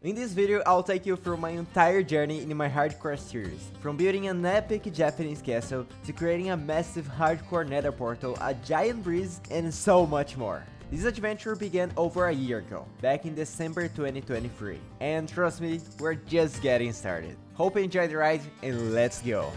In this video, I'll take you through my entire journey in my hardcore series, from building an epic Japanese castle to creating a massive hardcore nether portal, a giant breeze, and so much more. This adventure began over a year ago, back in December 2023, and trust me, we're just getting started. Hope you enjoyed the ride, and let's go!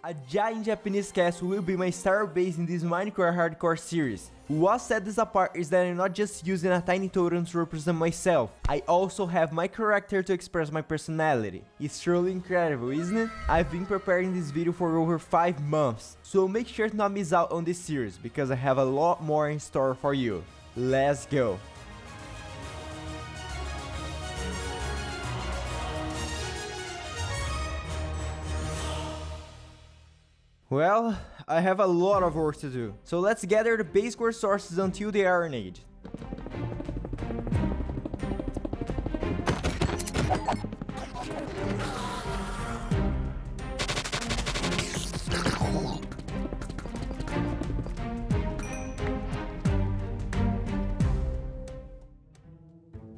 A giant Japanese castle will be my star base in this Minecraft hardcore series. What sets this apart is that I'm not just using a tiny totem to represent myself, I also have my character to express my personality. It's truly incredible, isn't it? I've been preparing this video for over 5 months, so make sure to not miss out on this series because I have a lot more in store for you. Let's go! Well, I have a lot of work to do, so let's gather the basic resources until the Iron Age.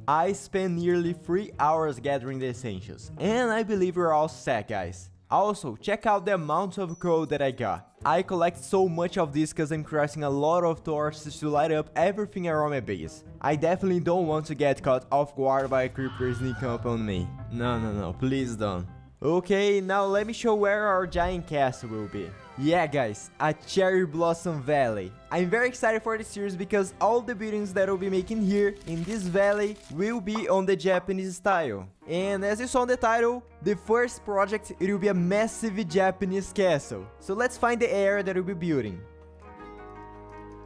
I spent nearly 3 hours gathering the essentials, and I believe we're all set, guys. Also, check out the amount of coal that I got. I collect so much of this because I'm crafting a lot of torches to light up everything around my base. I definitely don't want to get caught off guard by a creeper sneaking up on me. No, please don't. Okay, now let me show where our giant castle will be. Yeah guys, a cherry blossom valley. I'm very excited for this series because all the buildings that we'll be making here in this valley will be on the Japanese style. And as you saw in the title, the first project, it will be a massive Japanese castle. So let's find the area that we'll be building.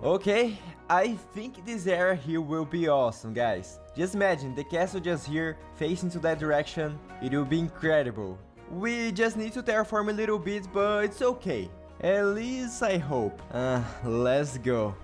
Okay, I think this area here will be awesome, guys. Just imagine the castle just here, facing to that direction. It will be incredible. We just need to terraform a little bit, but it's okay. At least I hope. Let's go.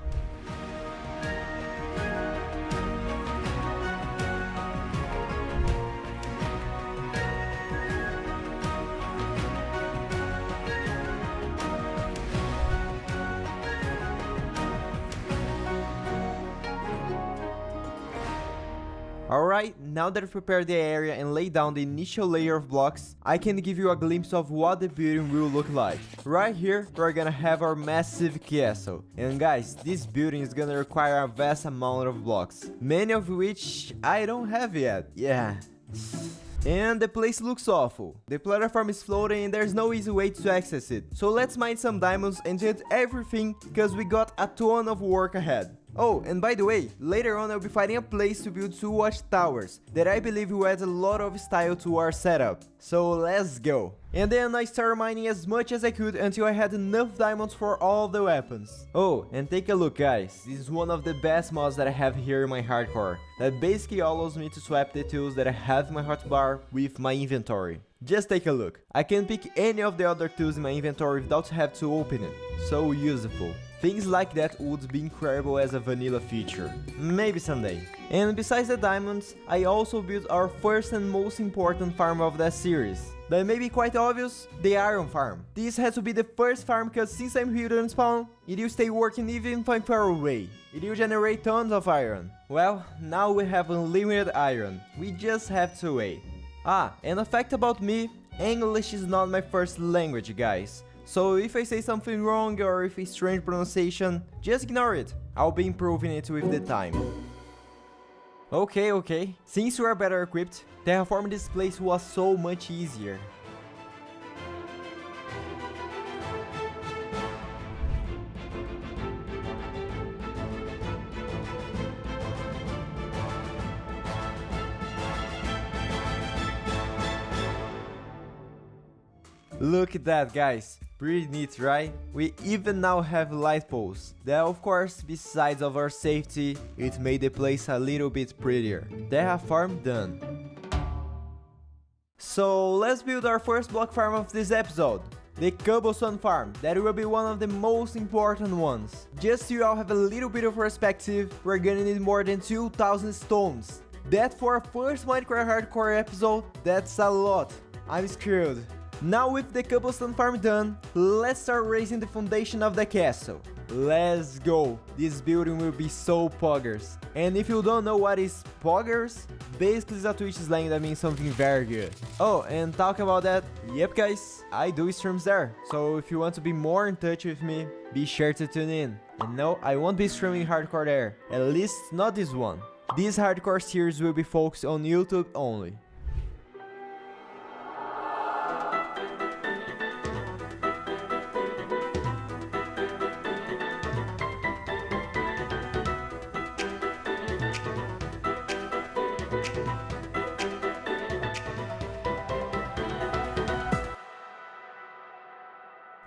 Alright, now that I've prepared the area and laid down the initial layer of blocks, I can give you a glimpse of what the building will look like. Right here, we're gonna have our massive castle. And guys, this building is gonna require a vast amount of blocks, many of which I don't have yet. Yeah. And the place looks awful. The platform is floating and there's no easy way to access it. So let's mine some diamonds and get everything because we got a ton of work ahead. Oh, and by the way, later on I'll be finding a place to build 2 watchtowers that I believe will add a lot of style to our setup. So let's go. And then I started mining as much as I could until I had enough diamonds for all the weapons. Oh, and take a look guys, this is one of the best mods that I have here in my hardcore, that basically allows me to swap the tools that I have in my hotbar with my inventory. Just take a look. I can pick any of the other tools in my inventory without having to open it. So useful. Things like that would be incredible as a vanilla feature. Maybe someday. And besides the diamonds, I also built our first and most important farm of that series. That may be quite obvious, the iron farm. This has to be the first farm because since I'm here on spawn, it will stay working even if I'm far away. It will generate tons of iron. Well, now we have unlimited iron. We just have to wait. And a fact about me, English is not my first language, guys. So if I say something wrong or if it's strange pronunciation, just ignore it. I'll be improving it with the time. Okay. Since we are better equipped, terraforming this place was so much easier. Look at that guys, pretty neat right? We even now have light poles. That of course, besides of our safety, it made the place a little bit prettier. Terraform done. So let's build our first block farm of this episode. The cobblestone farm, that will be one of the most important ones. Just so you all have a little bit of perspective, we're gonna need more than 2,000 stones. That for a first Minecraft hardcore episode, that's a lot. I'm screwed. Now with the cobblestone farm done, let's start raising the foundation of the castle. let's go. This building will be so poggers. And if you don't know what is poggers, basically it's a Twitch slang that means something very good. Oh, and talk about that, yep guys, I do streams there. So if you want to be more in touch with me, be sure to tune in. And no, I won't be streaming hardcore there, at least not this one. This hardcore series will be focused on YouTube only.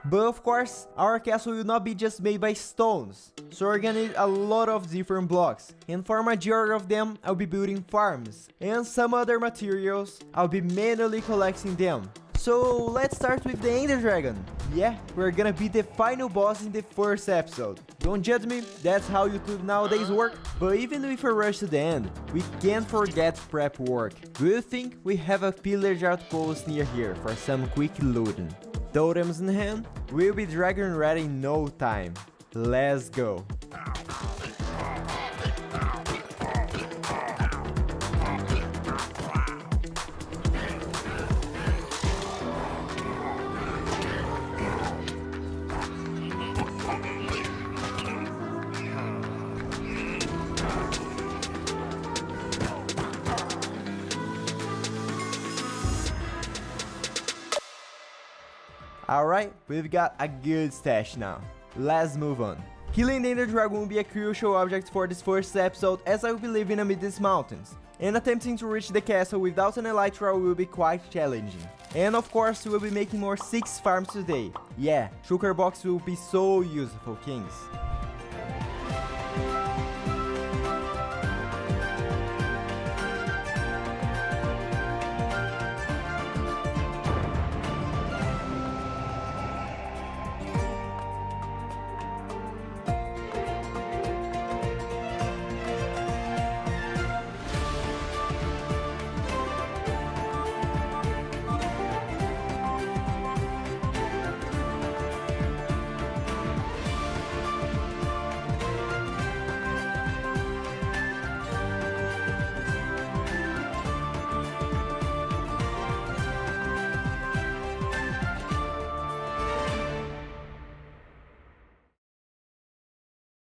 But of course, our castle will not be just made by stones, so we're gonna need a lot of different blocks, and for a majority of them, I'll be building farms, and some other materials, I'll be manually collecting them. So let's start with the Ender Dragon. Yeah, we're gonna be the final boss in the first episode. Don't judge me, that's how YouTube nowadays work, but even if we rush to the end, we can't forget prep work. We'll think we have a pillager outpost near here for some quick looting. Totems in hand, we'll be dragon ready in no time. Let's go. Alright, we've got a good stash now. Let's move on. Killing the Ender Dragon will be a crucial object for this first episode, as I will be living amid these mountains. And attempting to reach the castle without an elytra will be quite challenging. And of course, we'll be making more 6 farms today. Yeah, sugar box will be so useful, kings.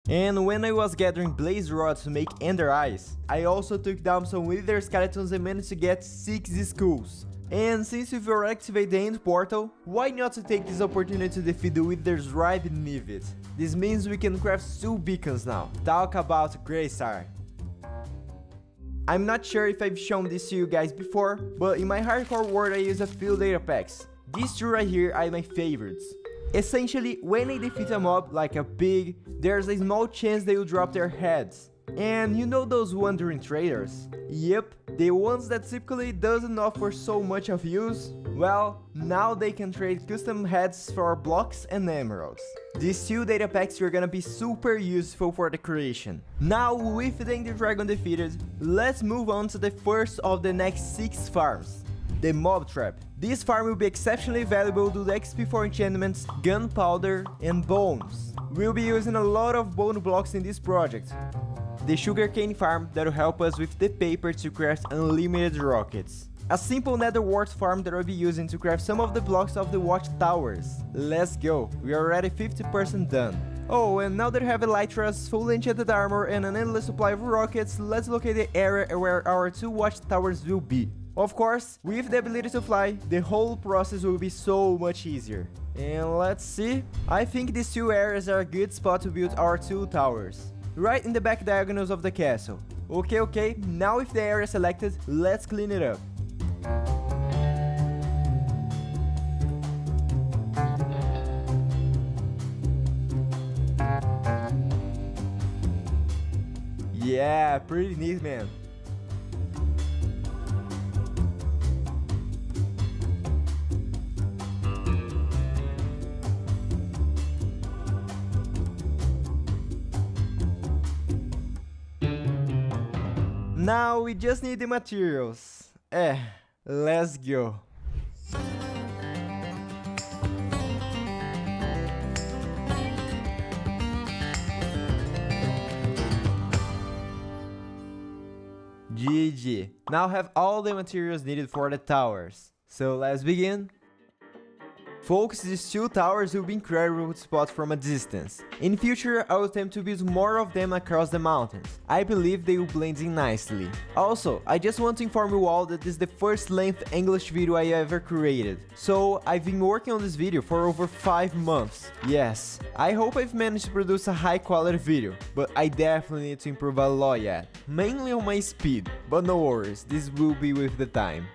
And when I was gathering blaze rods to make ender eyes, I also took down some wither skeletons and managed to get 6 skulls. And since we've already activated the end portal, why not to take this opportunity to defeat the withers right beneath it? This means we can craft 2 beacons now. Talk about Graystar. I'm not sure if I've shown this to you guys before, but in my hardcore world I use a few data packs. These 2 right here are my favorites. Essentially, when I defeat a mob like a pig, there's a small chance they will drop their heads. And you know those wandering traders? Yep, the ones that typically doesn't offer so much of use? Well, now they can trade custom heads for blocks and emeralds. These 2 data packs are gonna be super useful for the creation. Now, with the Ender Dragon defeated, let's move on to the first of the next 6 farms. The Mob Trap. This farm will be exceptionally valuable due to XP for enchantments, gunpowder, and bones. We'll be using a lot of bone blocks in this project. The sugarcane farm that will help us with the paper to craft unlimited rockets. A simple nether wart farm that I'll be using to craft some of the blocks of the watchtowers. Let's go, we are already 50% done. Oh, and now that we have elytras, full enchanted armor, and an endless supply of rockets, let's locate the area where our 2 watchtowers will be. Of course, with the ability to fly, the whole process will be so much easier. And let's see, I think these 2 areas are a good spot to build our 2 towers. Right in the back diagonals of the castle. Okay, now with the area selected, let's clean it up. Yeah, pretty neat, man. Now we just need the materials. Let's go. GG. Now I have all the materials needed for the towers. So let's begin. Folks, these 2 towers will be incredible to spot from a distance. In future, I will attempt to build more of them across the mountains. I believe they will blend in nicely. Also, I just want to inform you all that this is the first length English video I ever created. So, I've been working on this video for over 5 months. Yes, I hope I've managed to produce a high quality video, but I definitely need to improve a lot yet. Mainly on my speed, but no worries, this will be with the time.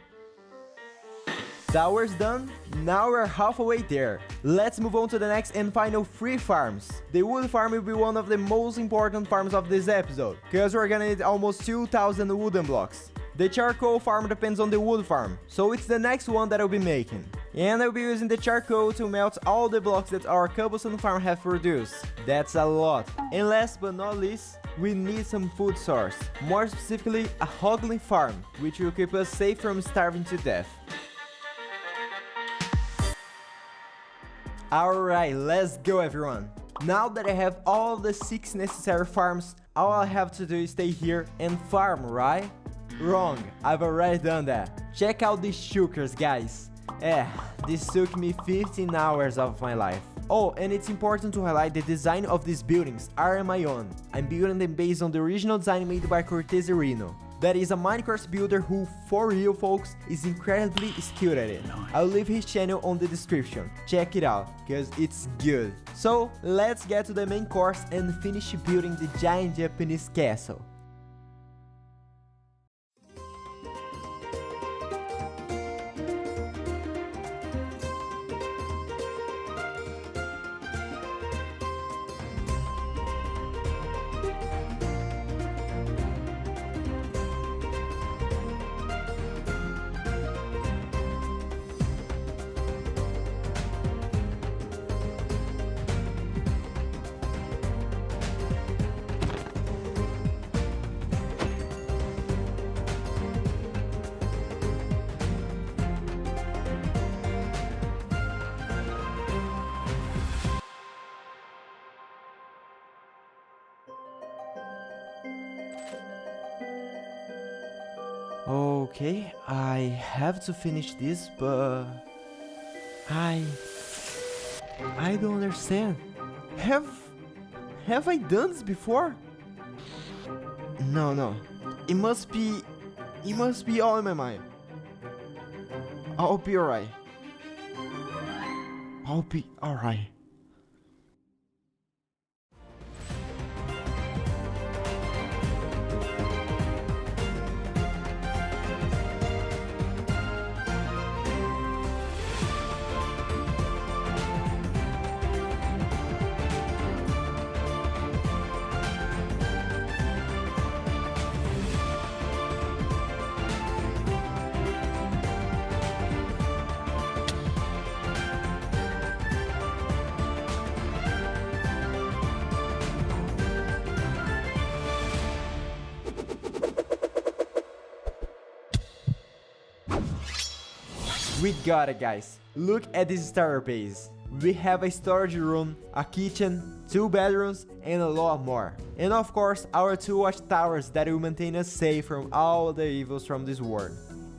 Towers done, now we're halfway there. Let's move on to the next and final 3 farms. The wood farm will be one of the most important farms of this episode, cause we're gonna need almost 2,000 wooden blocks. The charcoal farm depends on the wood farm, so it's the next one that I'll be making. And I'll be using the charcoal to melt all the blocks that our cobblestone farm have produced. That's a lot. And last but not least, we need some food source. More specifically, a hoglin farm, which will keep us safe from starving to death. Alright, let's go everyone. Now that I have all the 6 necessary farms, all I have to do is stay here and farm, right? Wrong, I've already done that. Check out these shulkers, guys. This took me 15 hours of my life. Oh, and it's important to highlight the design of these buildings are my own. I'm building them based on the original design made by Cortezerino. That is a Minecraft builder who, for real folks, is incredibly skilled at it. I'll leave his channel on the description. Check it out, cause it's good. So, let's get to the main course and finish building the giant Japanese castle. Okay, I have to finish this, but I don't understand. Have I done this before? No. It must be all in my mind. I'll be alright. We got it, guys. Look at this starter base. We have a storage room, a kitchen, 2 bedrooms, and a lot more. And of course, our 2 watchtowers that will maintain us safe from all the evils from this world.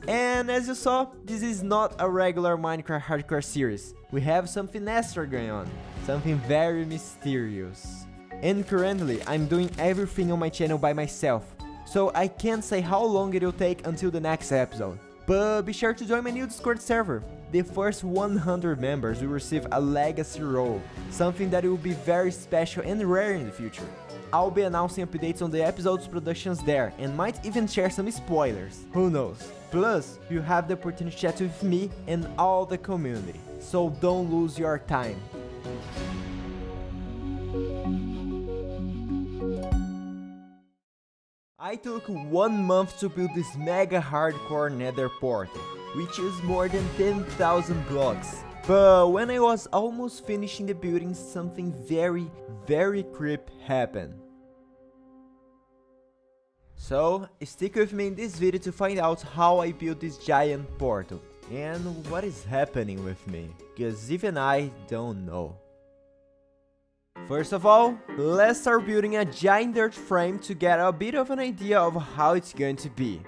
And as you saw, this is not a regular Minecraft hardcore series. We have something extra going on, something very mysterious. And currently, I'm doing everything on my channel by myself, so I can't say how long it will take until the next episode. But be sure to join my new Discord server. The first 100 members will receive a legacy role, something that will be very special and rare in the future. I'll be announcing updates on the episode's productions there, and might even share some spoilers, who knows. Plus, you have the opportunity to chat with me and all the community, so don't lose your time. I took 1 month to build this mega hardcore nether portal, which is more than 10,000 blocks. But when I was almost finishing the building, something very creepy happened. So, stick with me in this video to find out how I built this giant portal, and what is happening with me, cause even I don't know. First of all, let's start building a giant dirt frame to get a bit of an idea of how it's going to be.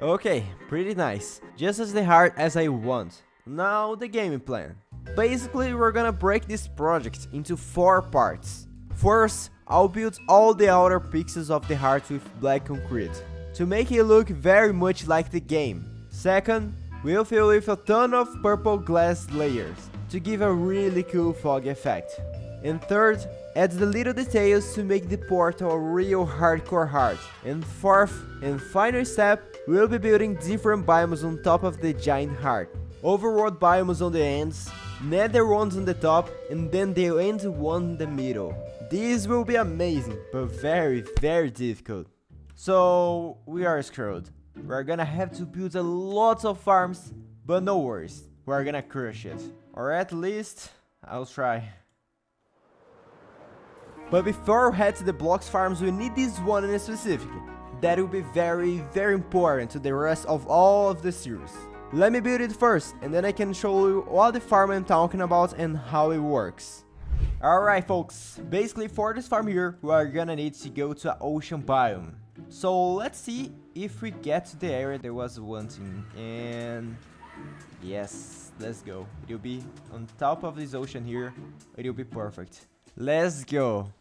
Okay, pretty nice. Just as hard as I want. Now the game plan. Basically, we're gonna break this project into 4 parts. First, I'll build all the outer pixels of the heart with black concrete, to make it look very much like the game. Second, we'll fill with a ton of purple glass layers, to give a really cool fog effect. And third, add the little details to make the portal a real hardcore heart. And fourth and final step, we'll be building different biomes on top of the giant heart. Overworld biomes on the ends, nether ones on the top, and then the end one in the middle. This will be amazing, but very difficult. So we are screwed. We're gonna have to build a lot of farms, but no worries, we're gonna crush it. Or at least, I'll try. But before we head to the blocks farms, we need this one in specific. That will be very important to the rest of all of the series. Let me build it first, and then I can show you what the farm I'm talking about and how it works. Alright folks, basically for this farm here, we are gonna need to go to an ocean biome. So let's see if we get to the area that was wanting, and yes, let's go. It will be on top of this ocean here, it will be perfect. Let's go.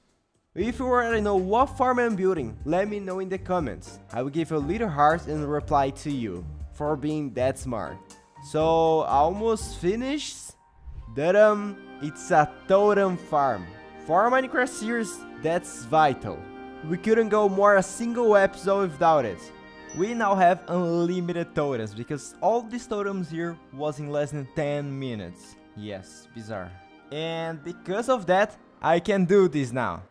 If you already know what farm I'm building, let me know in the comments. I will give a little heart and reply to you, for being that smart. So, almost finished. It's a totem farm. For Minecraft series, that's vital. We couldn't go more a single episode without it. We now have unlimited totems, because all these totems here was in less than 10 minutes. Yes, bizarre. And because of that, I can do this now.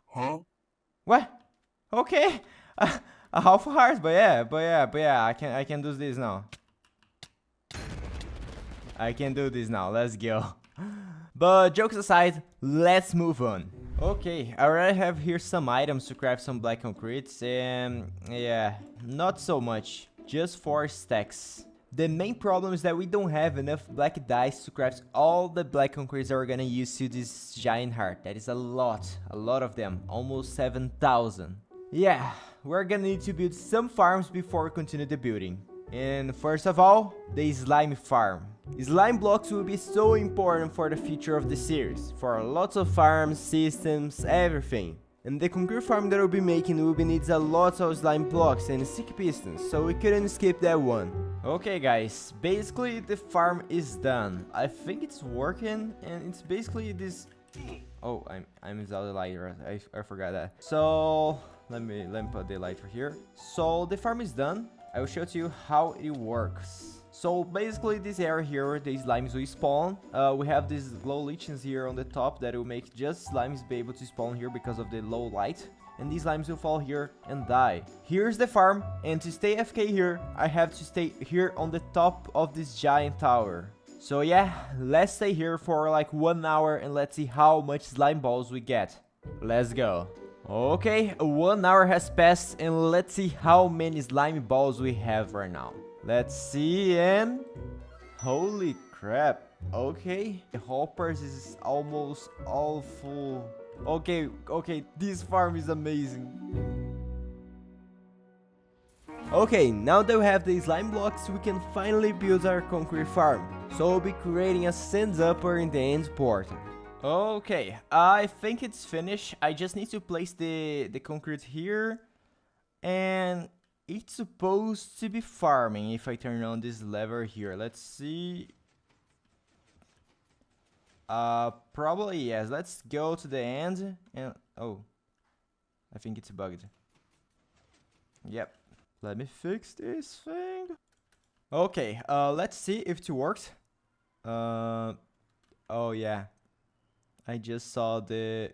Huh? What? Okay. A half heart, but yeah, I can do this now. I can do this now, let's go. But jokes aside, let's move on. Okay, I already have here some items to craft some black concretes, and yeah, not so much, just 4 stacks. The main problem is that we don't have enough black dice to craft all the black concretes that we're gonna use to this giant heart. That is a lot of them, almost 7,000. Yeah, we're gonna need to build some farms before we continue the building. And first of all, the slime farm. Slime blocks will be so important for the future of the series, for lots of farms, systems, everything. And the concrete farm that we'll be making will be needs a lot of slime blocks and stick pistons, so we couldn't skip that one. Okay guys, basically the farm is done. I think it's working, and it's basically this... Oh, I'm without the light, I forgot that. So let me put the light right here. So the farm is done. I will show to you how it works. So basically this area here, the slimes will spawn. We have these glow lichens here on the top that will make just slimes be able to spawn here because of the low light. And these slimes will fall here and die. Here's the farm, and to stay AFK here, I have to stay here on the top of this giant tower. So yeah, let's stay here for like 1 hour and let's see how much slime balls we get. Let's go. Okay, 1 hour has passed and let's see how many slime balls we have right now. Let's see, and holy crap. Okay, the hoppers is almost all full. Okay, this farm is amazing. Okay, now that we have the slime blocks, we can finally build our concrete farm. So we'll be creating a sand upper in the end portal. Okay, I think it's finished. I just need to place the concrete here, and it's supposed to be farming if I turn on this lever here. Let's see. Probably yes. Let's go to the end, and oh, I think it's bugged. Yep. Let me fix this thing. Okay, let's see if it works. Oh yeah. I just saw the...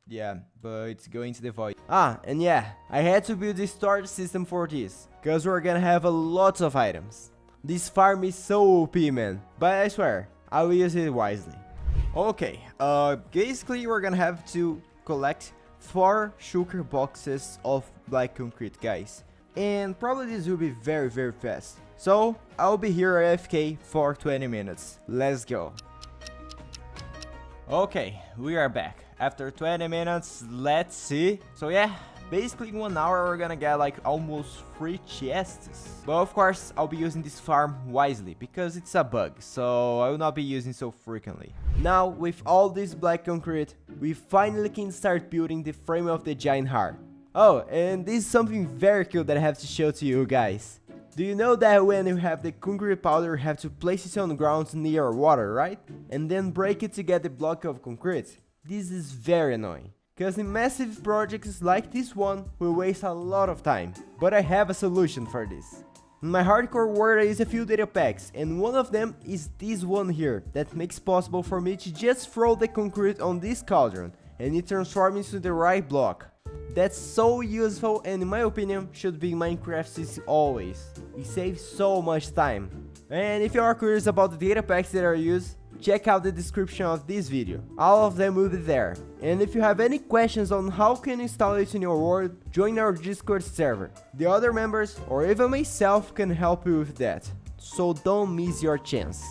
Yeah, but it's going to the void. Ah, and yeah, I had to build a storage system for this, because we're gonna have a lot of items. This farm is so OP, man, but I swear, I will use it wisely. Okay, basically we're gonna have to collect 4 sugar boxes of black concrete, guys. and probably this will be very fast. So I'll be here AFK for 20 minutes. Let's go. Okay, we are back after 20 minutes. Let's see. So yeah, basically in 1 hour we're gonna get like almost 3 chests. But of course I'll be using this farm wisely because it's a bug, so I will not be using so frequently. Now with all this black concrete, we finally can start building the frame of the giant heart. Oh, and this is something very cool that I have to show to you guys. Do you know that when you have the concrete powder, you have to place it on the ground near water, right? And then break it to get the block of concrete? This is very annoying, because in massive projects like this one, we waste a lot of time. But I have a solution for this. In my hardcore world I use a few data packs, and one of them is this one here, that makes possible for me to just throw the concrete on this cauldron, and it transforms into the right block. That's so useful, and in my opinion should be in Minecraft always. It saves so much time. And if you are curious about the data packs that I use, check out the description of this video. All of them will be there. And if you have any questions on how can you install it in your world, join our Discord server. The other members or even myself can help you with that. So don't miss your chance.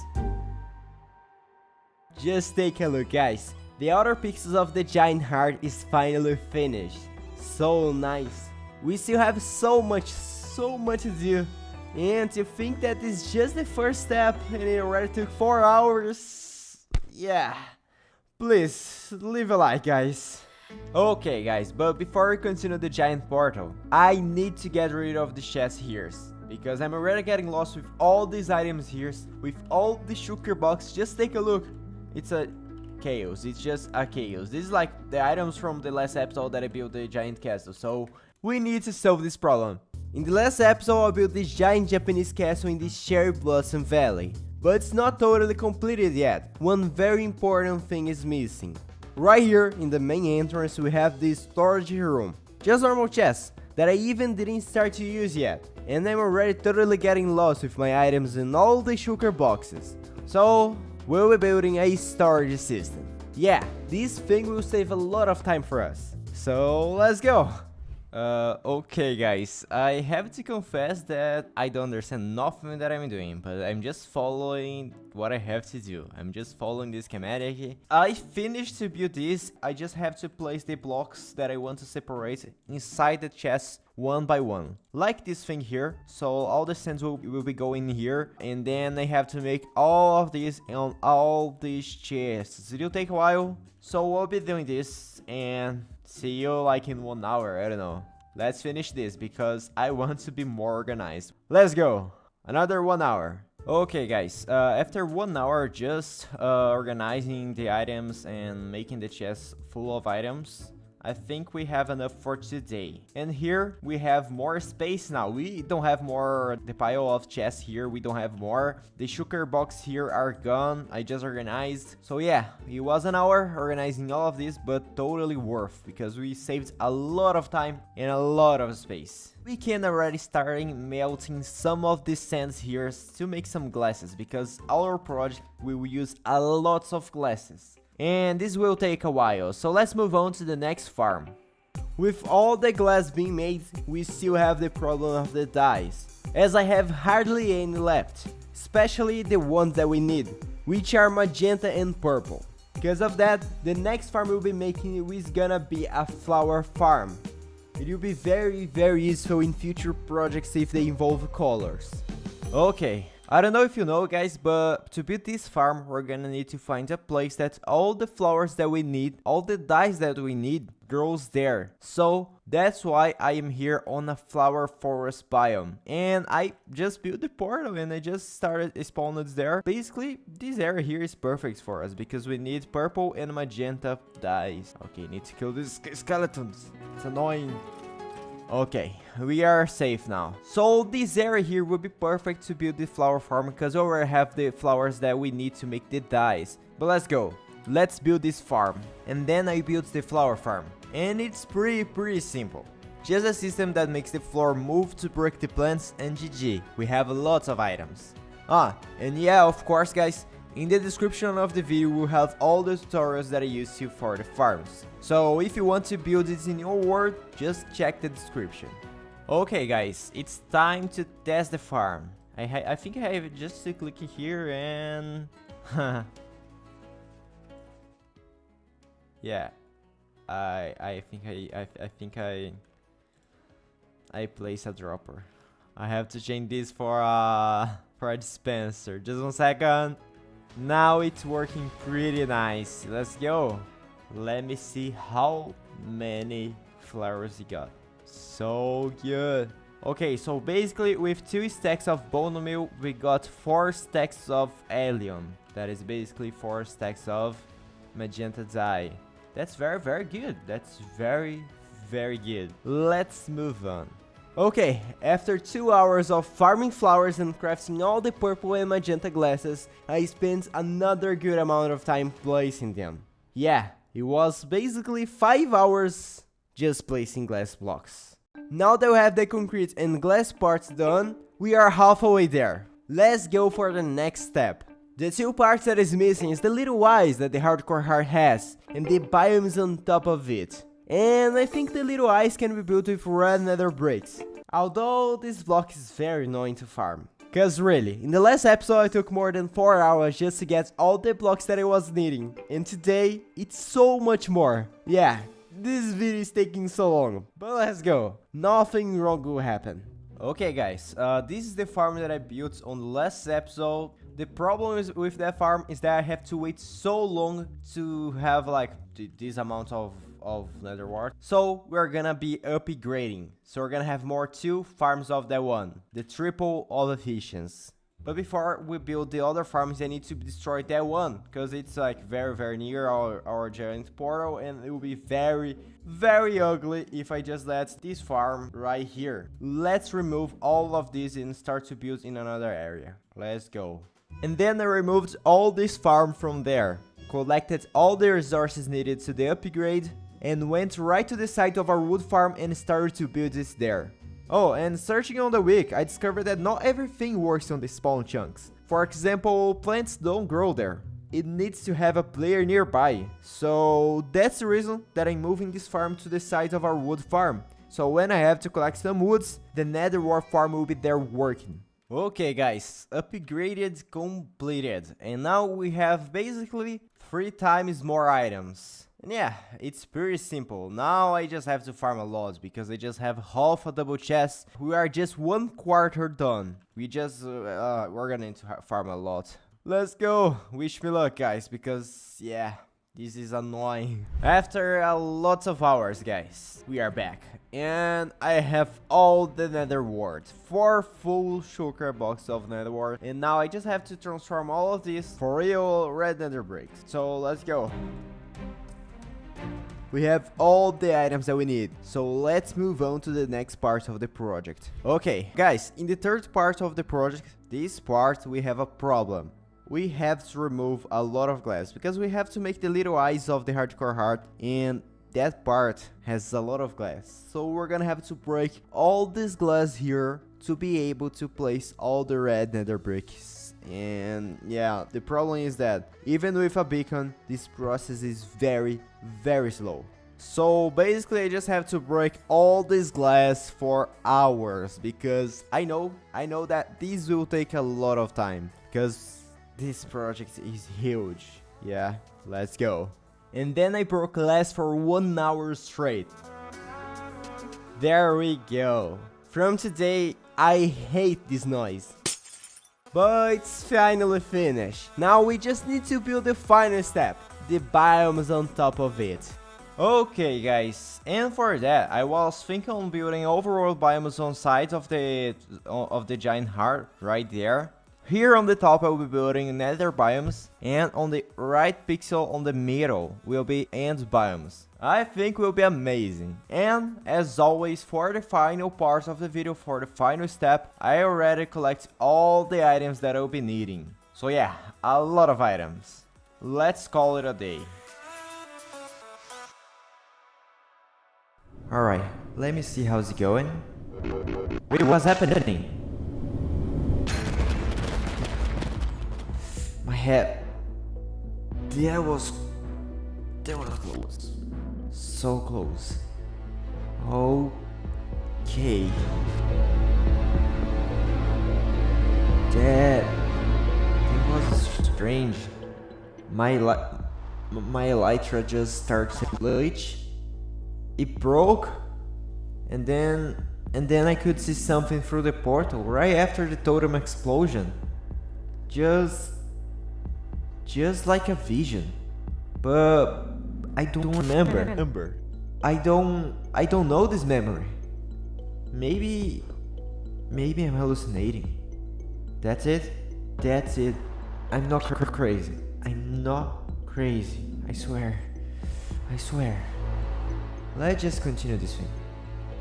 Just take a look, guys. The outer pixels of the giant heart is finally finished. So nice. We still have so much to do. And to think that this is just the first step and it already took 4 hours. Yeah. Please leave a like, guys. Okay guys, but before we continue the giant portal, I need to get rid of the chest here, because I'm already getting lost with all these items here, with all the sugar box. Just take a look. It's a chaos. It's just a chaos. This is like the items from the last episode that I built the giant castle, so we need to solve this problem. In the last episode I built this giant Japanese castle in this cherry blossom valley, but it's not totally completed yet. One very important thing is missing. Right here in the main entrance we have this storage room, just normal chests that I even didn't start to use yet, and I'm already totally getting lost with my items in all the sugar boxes. So we'll be building a storage system. Yeah, this thing will save a lot of time for us. So let's go. Okay guys, I have to confess that I don't understand nothing that I'm doing, but I'm just following what I have to do. I'm just following this schematic. I finished to build this. I just have to place the blocks that I want to separate inside the chest one by one, like this thing here. So all the sands will be going here, and then I have to make all of these on all these chests. It will take a while, so I'll be doing this and see you like in 1 hour. I don't know. Let's finish this because I want to be more organized. Let's go. Another 1 hour. Okay guys, after 1 hour just organizing the items and making the chest full of items, I think we have enough for today. And here we have more space now. We don't have more the pile of chests here. We don't have more. The sugar box here are gone. I just organized. So yeah, it was an hour organizing all of this, but totally worth, because we saved a lot of time and a lot of space. We can already start melting some of the sands here to make some glasses, because our project will use a lot of glasses. And this will take a while, so let's move on to the next farm. With all the glass being made, we still have the problem of the dyes, as I have hardly any left, especially the ones that we need, which are magenta and purple. Because of that, the next farm we'll be making is gonna be a flower farm. It will be very useful in future projects if they involve colors. Okay. I don't know if you know guys, but to build this farm we're gonna need to find a place that all the flowers that we need, all the dyes that we need grows there. So that's why I am here on a flower forest biome, and I just built the portal and I just started spawning there. Basically this area here is perfect for us because we need purple and magenta dyes. Okay, need to kill these skeletons, it's annoying. Okay, we are safe now. So this area here will be perfect to build the flower farm because we already have the flowers that we need to make the dyes. But let's go. Let's build this farm. And then I built the flower farm. And it's pretty simple. Just a system that makes the floor move to break the plants, and GG. We have lots of items. And yeah, of course guys, in the description of the video we'll have all the tutorials that I used to for the farms. So if you want to build it in your world, just check the description. Okay, guys, it's time to test the farm. I think I have just to click here and... yeah, I think I place a dropper. I have to change this for a dispenser. Just 1 second. Now it's working pretty nice. Let's go. Let me see how many flowers he got. So good. Okay, so basically with 2 stacks of bone meal, we got 4 stacks of allium. That is basically 4 stacks of magenta dye. That's very good. That's very good. Let's move on. Okay, after 2 hours of farming flowers and crafting all the purple and magenta glasses, I spent another good amount of time placing them. Yeah, it was basically 5 hours just placing glass blocks. Now that we have the concrete and glass parts done, we are halfway there. Let's go for the next step. The 2 parts that is missing is the little eyes that the hardcore heart has, and the biomes on top of it. And I think the little eyes can be built with red nether bricks. Although this block is very annoying to farm. Cause really, in the last episode I took more than 4 hours just to get all the blocks that I was needing. And today, it's so much more. Yeah, this video is taking so long. But let's go. Nothing wrong will happen. Okay guys, this is the farm that I built on the last episode. The problem is with that farm is that I have to wait so long to have like this amount of nether wart. So we're gonna be upgrading. So we're gonna have more 2 farms of that one. The triple of efficiency. But before we build the other farms, I need to destroy that one. Because it's like very near our giant portal. And it will be very ugly if I just let this farm right here. Let's remove all of this and start to build in another area. Let's go. And then I removed all this farm from there. Collected all the resources needed to the upgrade. And went right to the site of our wood farm and started to build this there. Oh, and searching on the wiki, I discovered that not everything works on the spawn chunks. For example, plants don't grow there. It needs to have a player nearby. So that's the reason that I'm moving this farm to the side of our wood farm. So when I have to collect some woods, the nether wart farm will be there working. Okay guys, upgraded completed. And now we have basically 3 times more items. And yeah, it's pretty simple. Now I just have to farm a lot because I just have half a double chest. We are just 1/4 done. We're gonna need to farm a lot. Let's go. Wish me luck, guys, because yeah, this is annoying. After a lot of hours, guys, we are back. And I have all the nether wart. 4 full sugar boxes of nether wart. And now I just have to transform all of this for real red nether bricks. So let's go. We have all the items that we need, so let's move on to the next part of the project. Okay, guys, in the 3rd part of the project, this part we have a problem. We have to remove a lot of glass, because we have to make the little eyes of the hardcore heart, and that part has a lot of glass. So we're gonna have to break all this glass here to be able to place all the red nether bricks. And yeah, the problem is that even with a beacon, this process is very slow. So basically I just have to break all this glass for hours, because I know that this will take a lot of time, because this project is huge. Yeah, let's go. And then I broke glass for 1 hour straight. There we go. From today, I hate this noise. But it's finally finished. Now we just need to build the final step, the biomes on top of it. Okay guys, and for that I was thinking on building overworld biomes on side of the giant heart right there. Here on the top I will be building nether biomes, and on the right pixel on the middle will be end biomes. I think will be amazing. And as always, for the final part of the video, for the final step, I already collect all the items that I'll be needing. So yeah, a lot of items. Let's call it a day. Alright, let me see how's it going. Wait, what's happening? My head. That was close. So close. Okay. That was strange. My elytra just started to glitch. It broke, and then I could see something through the portal right after the totem explosion. Just like a vision. But I don't remember. I don't know this memory. Maybe I'm hallucinating. That's it. I'm not crazy. I'm not crazy. I swear. Let's just continue this thing.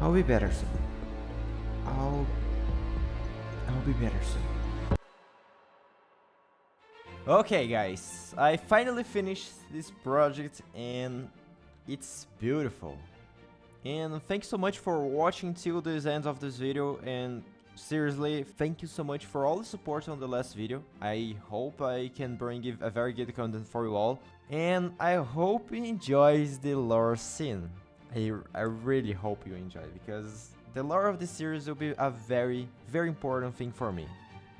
I'll be better soon. I'll be better soon. Okay guys, I finally finished this project and it's beautiful. And thanks so much for watching till the end of this video, and seriously, thank you so much for all the support on the last video. I hope I can bring a very good content for you all, and I hope you enjoys the lore scene. I really hope you enjoy, because the lore of this series will be a very important thing for me.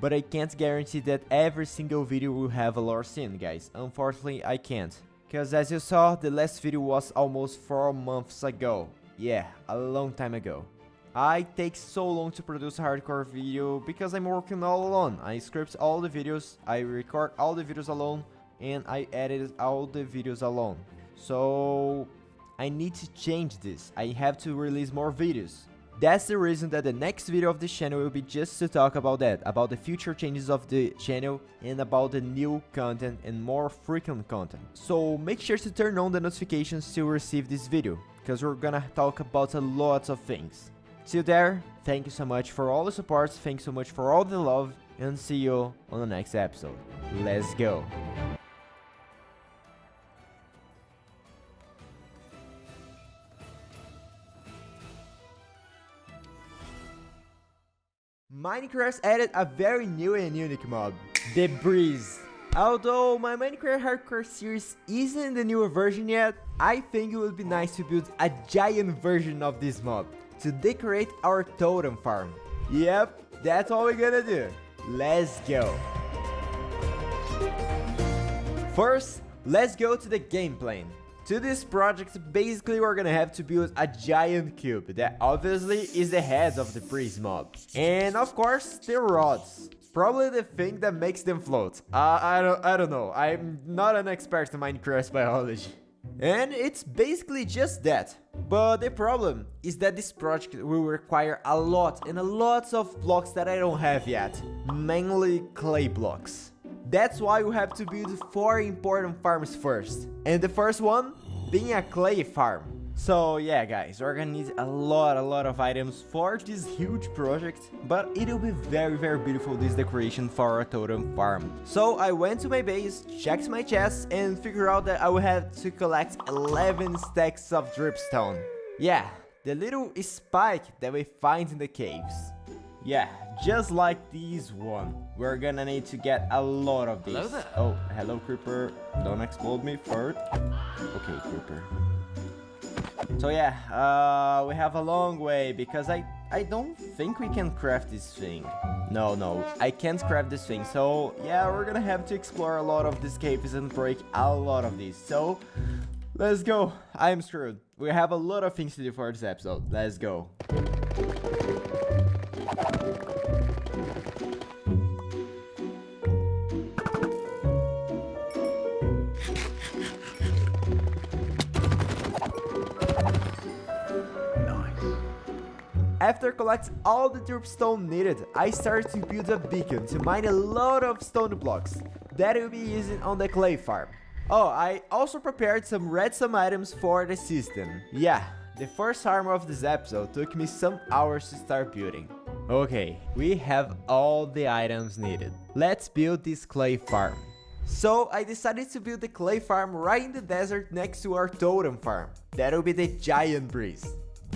But I can't guarantee that every single video will have a lore scene, guys. Unfortunately, I can't. Because as you saw, the last video was almost 4 months ago. Yeah, a long time ago. I take so long to produce a hardcore video because I'm working all alone. I script all the videos, I record all the videos alone, and I edit all the videos alone. So I need to change this. I have to release more videos. That's the reason that the next video of this channel will be just to talk about that, about the future changes of the channel and about the new content and more frequent content. So make sure to turn on the notifications to receive this video, because we're gonna talk about a lot of things. Till there, thank you so much for all the support, thanks so much for all the love, and see you on the next episode. Let's go! Minecraft added a very new and unique mob, the breeze. Although my Minecraft Hardcore series isn't in the newer version yet, I think it would be nice to build a giant version of this mob to decorate our totem farm. Yep, that's all we're gonna do. Let's go. First, let's go to the game plane. To this project, basically we're gonna have to build a giant cube that obviously is the head of the breeze mob. And of course, the rods. Probably the thing that makes them float. I don't know. I'm not an expert in Minecraft biology. And it's basically just that. But the problem is that this project will require a lot of blocks that I don't have yet. Mainly clay blocks. That's why we have to build 4 important farms first. And the first one being a clay farm. So yeah guys, we're gonna need a lot of items for this huge project, but it will be very beautiful, this decoration for our totem farm. So I went to my base, checked my chests, and figured out that I would have to collect 11 stacks of dripstone. Yeah, the little spike that we find in the caves. Yeah, just like this one. We're gonna need to get a lot of these. Hello there. Oh, hello creeper. Don't explode me first. Okay, creeper. So yeah, we have a long way because I don't think we can craft this thing. No, I can't craft this thing. So yeah, we're gonna have to explore a lot of these caves and break a lot of these. So let's go. I'm screwed. We have a lot of things to do for this episode. Let's go. After collecting all the dripstone needed, I started to build a beacon to mine a lot of stone blocks that will be using on the clay farm. Oh, I also prepared some redstone items for the system. Yeah, the first farm of this episode took me some hours to start building. Okay, we have all the items needed. Let's build this clay farm. So I decided to build the clay farm right in the desert next to our totem farm. That will be the giant breeze.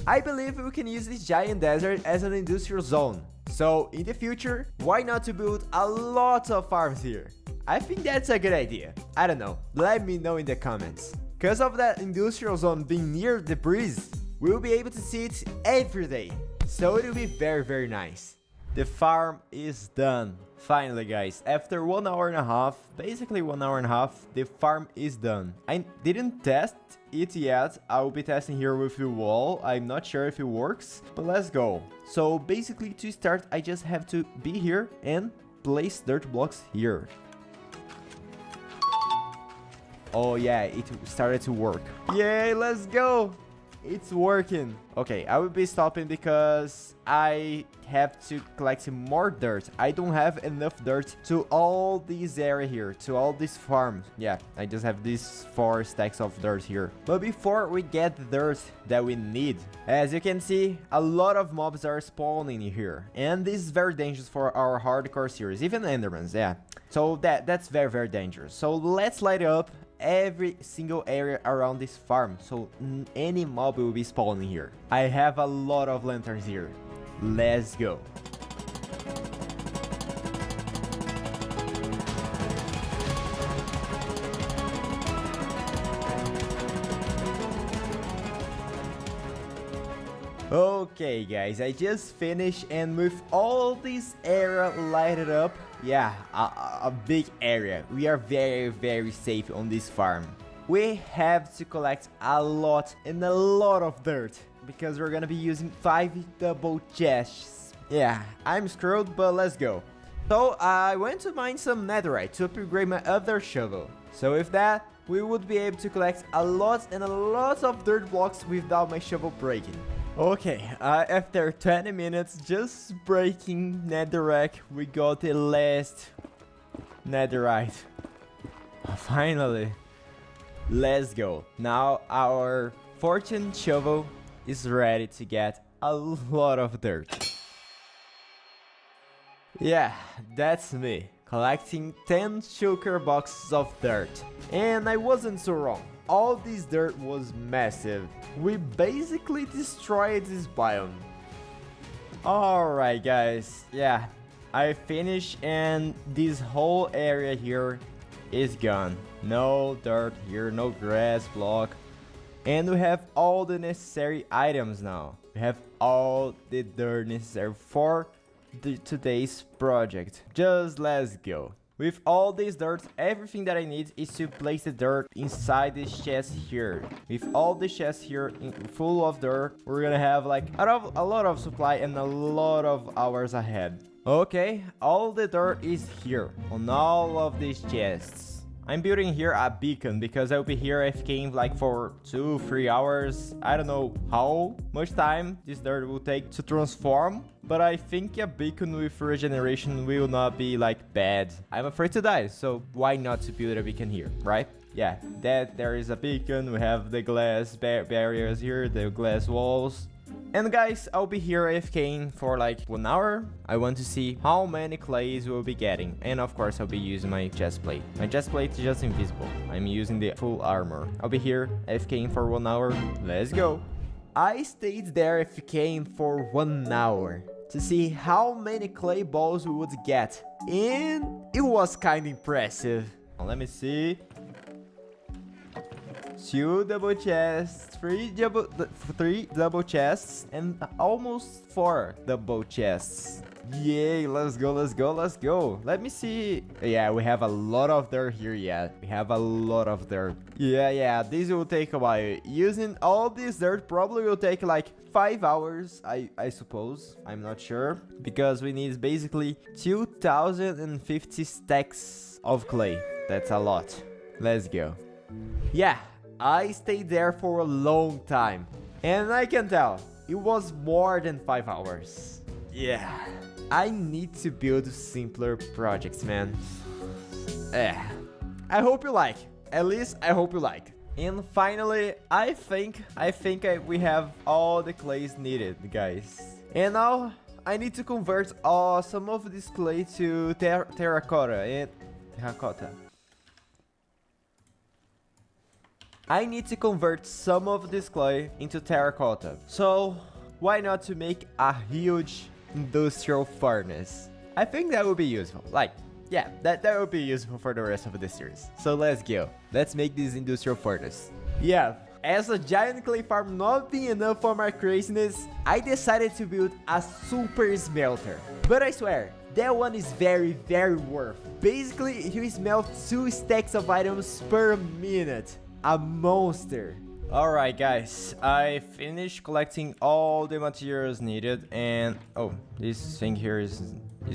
I believe we can use this giant desert as an industrial zone. So in the future, why not to build a lot of farms here? I think that's a good idea. I don't know, let me know in the comments. Because of that industrial zone being near the breeze, we'll be able to see it every day. So it'll be very, very nice. The farm is done. Finally, guys, after 1 hour and a half, basically 1 hour and a half, the farm is done. I didn't test it yet. I will be testing here with the wall. I'm not sure if it works, but let's go. So basically, to start, I just have to be here and place dirt blocks here. Oh yeah, it started to work. Yay, let's go. It's working. Okay, I will be stopping because I have to collect more dirt. I don't have enough dirt to all this area here, to all this farm. Yeah, I just have these 4 stacks of dirt here. But before we get the dirt that we need, as you can see, a lot of mobs are spawning here. And this is very dangerous for our hardcore series, even endermans, yeah. So that's very, very dangerous. So let's light up every single area around this farm, so any mob will be spawning here. I have a lot of lanterns here. Let's go. Okay guys, I just finished, and with all this area lighted up, yeah, a big area. We are very, very safe on this farm. We have to collect a lot and a lot of dirt because we're gonna be using 5 double chests. Yeah, I'm screwed, but let's go. So I went to mine some netherite to upgrade my other shovel. So with that, we would be able to collect a lot and a lot of dirt blocks without my shovel breaking. Okay, after 20 minutes just breaking netherrack, we got the last netherite. Finally, let's go. Now our fortune shovel is ready to get a lot of dirt. Yeah, that's me, collecting 10 sugar boxes of dirt. And I wasn't so wrong. All this dirt was massive. We basically destroyed this biome. Alright guys, yeah, I finished and this whole area here is gone. No dirt here, no grass block. And we have all the necessary items now. We have all the dirt necessary for today's project. Just let's go. With all this dirt, everything that I need is to place the dirt inside this chest here. With all the chests here full of dirt, we're gonna have like a lot of supply and a lot of hours ahead. Okay, all the dirt is here on all of these chests. I'm building here a beacon because I'll be here AFKing like for 2-3 hours. I don't know how much time this dirt will take to transform, but I think a beacon with regeneration will not be like bad. I'm afraid to die, so why not to build a beacon here, right? Yeah, there is a beacon. We have the glass barriers here, the glass walls. And guys, I'll be here AFKing for like 1 hour. I want to see how many clays we'll be getting. And of course, I'll be using my chest plate. My chest plate is just invisible. I'm using the full armor. I'll be here AFKing for 1 hour. Let's go. I stayed there AFKing for 1 hour to see how many clay balls we would get. And it was kind of impressive. Let me see. 2 double chests, 3 double chests, and almost 4 double chests. Yay, let's go, let's go, let's go. Let me see. Yeah, we have a lot of dirt here yet. We have a lot of dirt. Yeah, this will take a while. Using all this dirt probably will take like 5 hours, I suppose. I'm not sure. Because we need basically 2,050 stacks of clay. That's a lot. Let's go. Yeah. I stayed there for a long time, and I can tell it was more than 5 hours. Yeah, I need to build simpler projects, man. I hope you like. At least I hope you like. And finally, I think we have all the clays needed, guys. And now I need to convert some of this clay to terracotta. I need to convert some of this clay into terracotta. So why not to make a huge industrial furnace? I think that would be useful. Like, yeah, that would be useful for the rest of the series. So let's go. Let's make this industrial furnace. Yeah, as a giant clay farm not being enough for my craziness, I decided to build a super smelter. But I swear, that one is very worth. Basically, you smelt 2 stacks of items per minute. A monster. Alright guys, I finished collecting all the materials needed and oh, this thing here is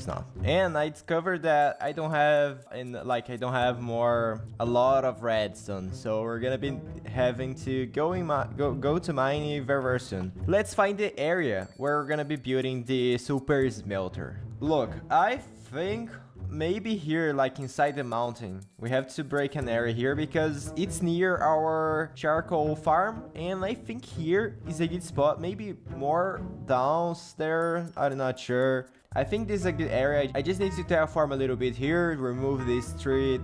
not. And I discovered that I don't have a lot of redstone, so we're gonna be having to go to mining very soon. Let's find the area where we're gonna be building the super smelter. Look, I think maybe here, like inside the mountain, we have to break an area here because it's near our charcoal farm, and I think here is a good spot. Maybe more downstairs, I'm not sure. I think this is a good area. I just need to terraform a little bit here, remove these trees.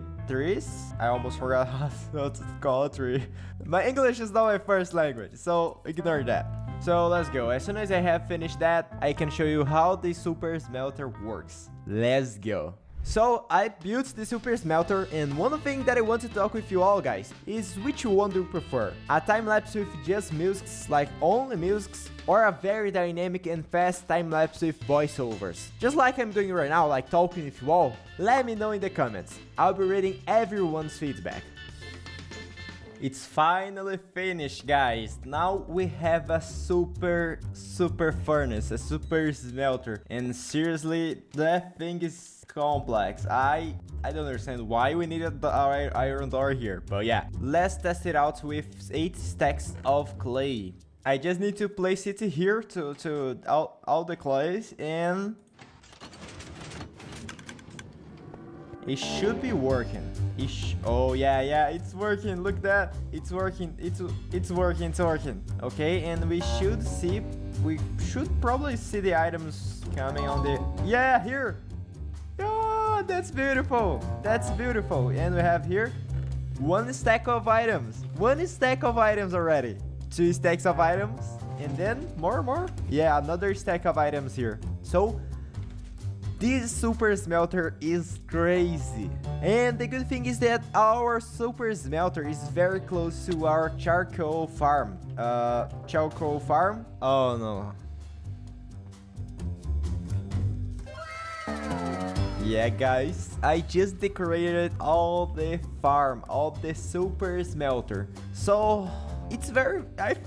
I almost forgot how to call a tree. My English is not my first language, so ignore that. So let's go. As soon as I have finished that, I can show you how the super smelter works. Let's go. So I built the super smelter, and one thing that I want to talk with you all guys is which one do you prefer? A time-lapse with just musics, like only musics, or a very dynamic and fast time-lapse with voiceovers? Just like I'm doing right now, like talking with you all, let me know in the comments. I'll be reading everyone's feedback. It's finally finished, guys. Now we have a super furnace, a super smelter, and seriously, that thing is complex. I don't understand why we needed the iron door here, but yeah, let's test it out with 8 stacks of clay. I just need to place it here to all the clays, and it should be working. Oh yeah, it's working. Look that, it's working. It's working. Okay, and we should probably see the items coming on the here. Oh, that's beautiful. And we have here 1 stack of items. 1 stack of items already. 2 stacks of items, and then more. Yeah, another stack of items here. So this super smelter is crazy. And the good thing is that our super smelter is very close to our charcoal farm. Oh no. Yeah guys, I just decorated all the farm, all the super smelter. So it's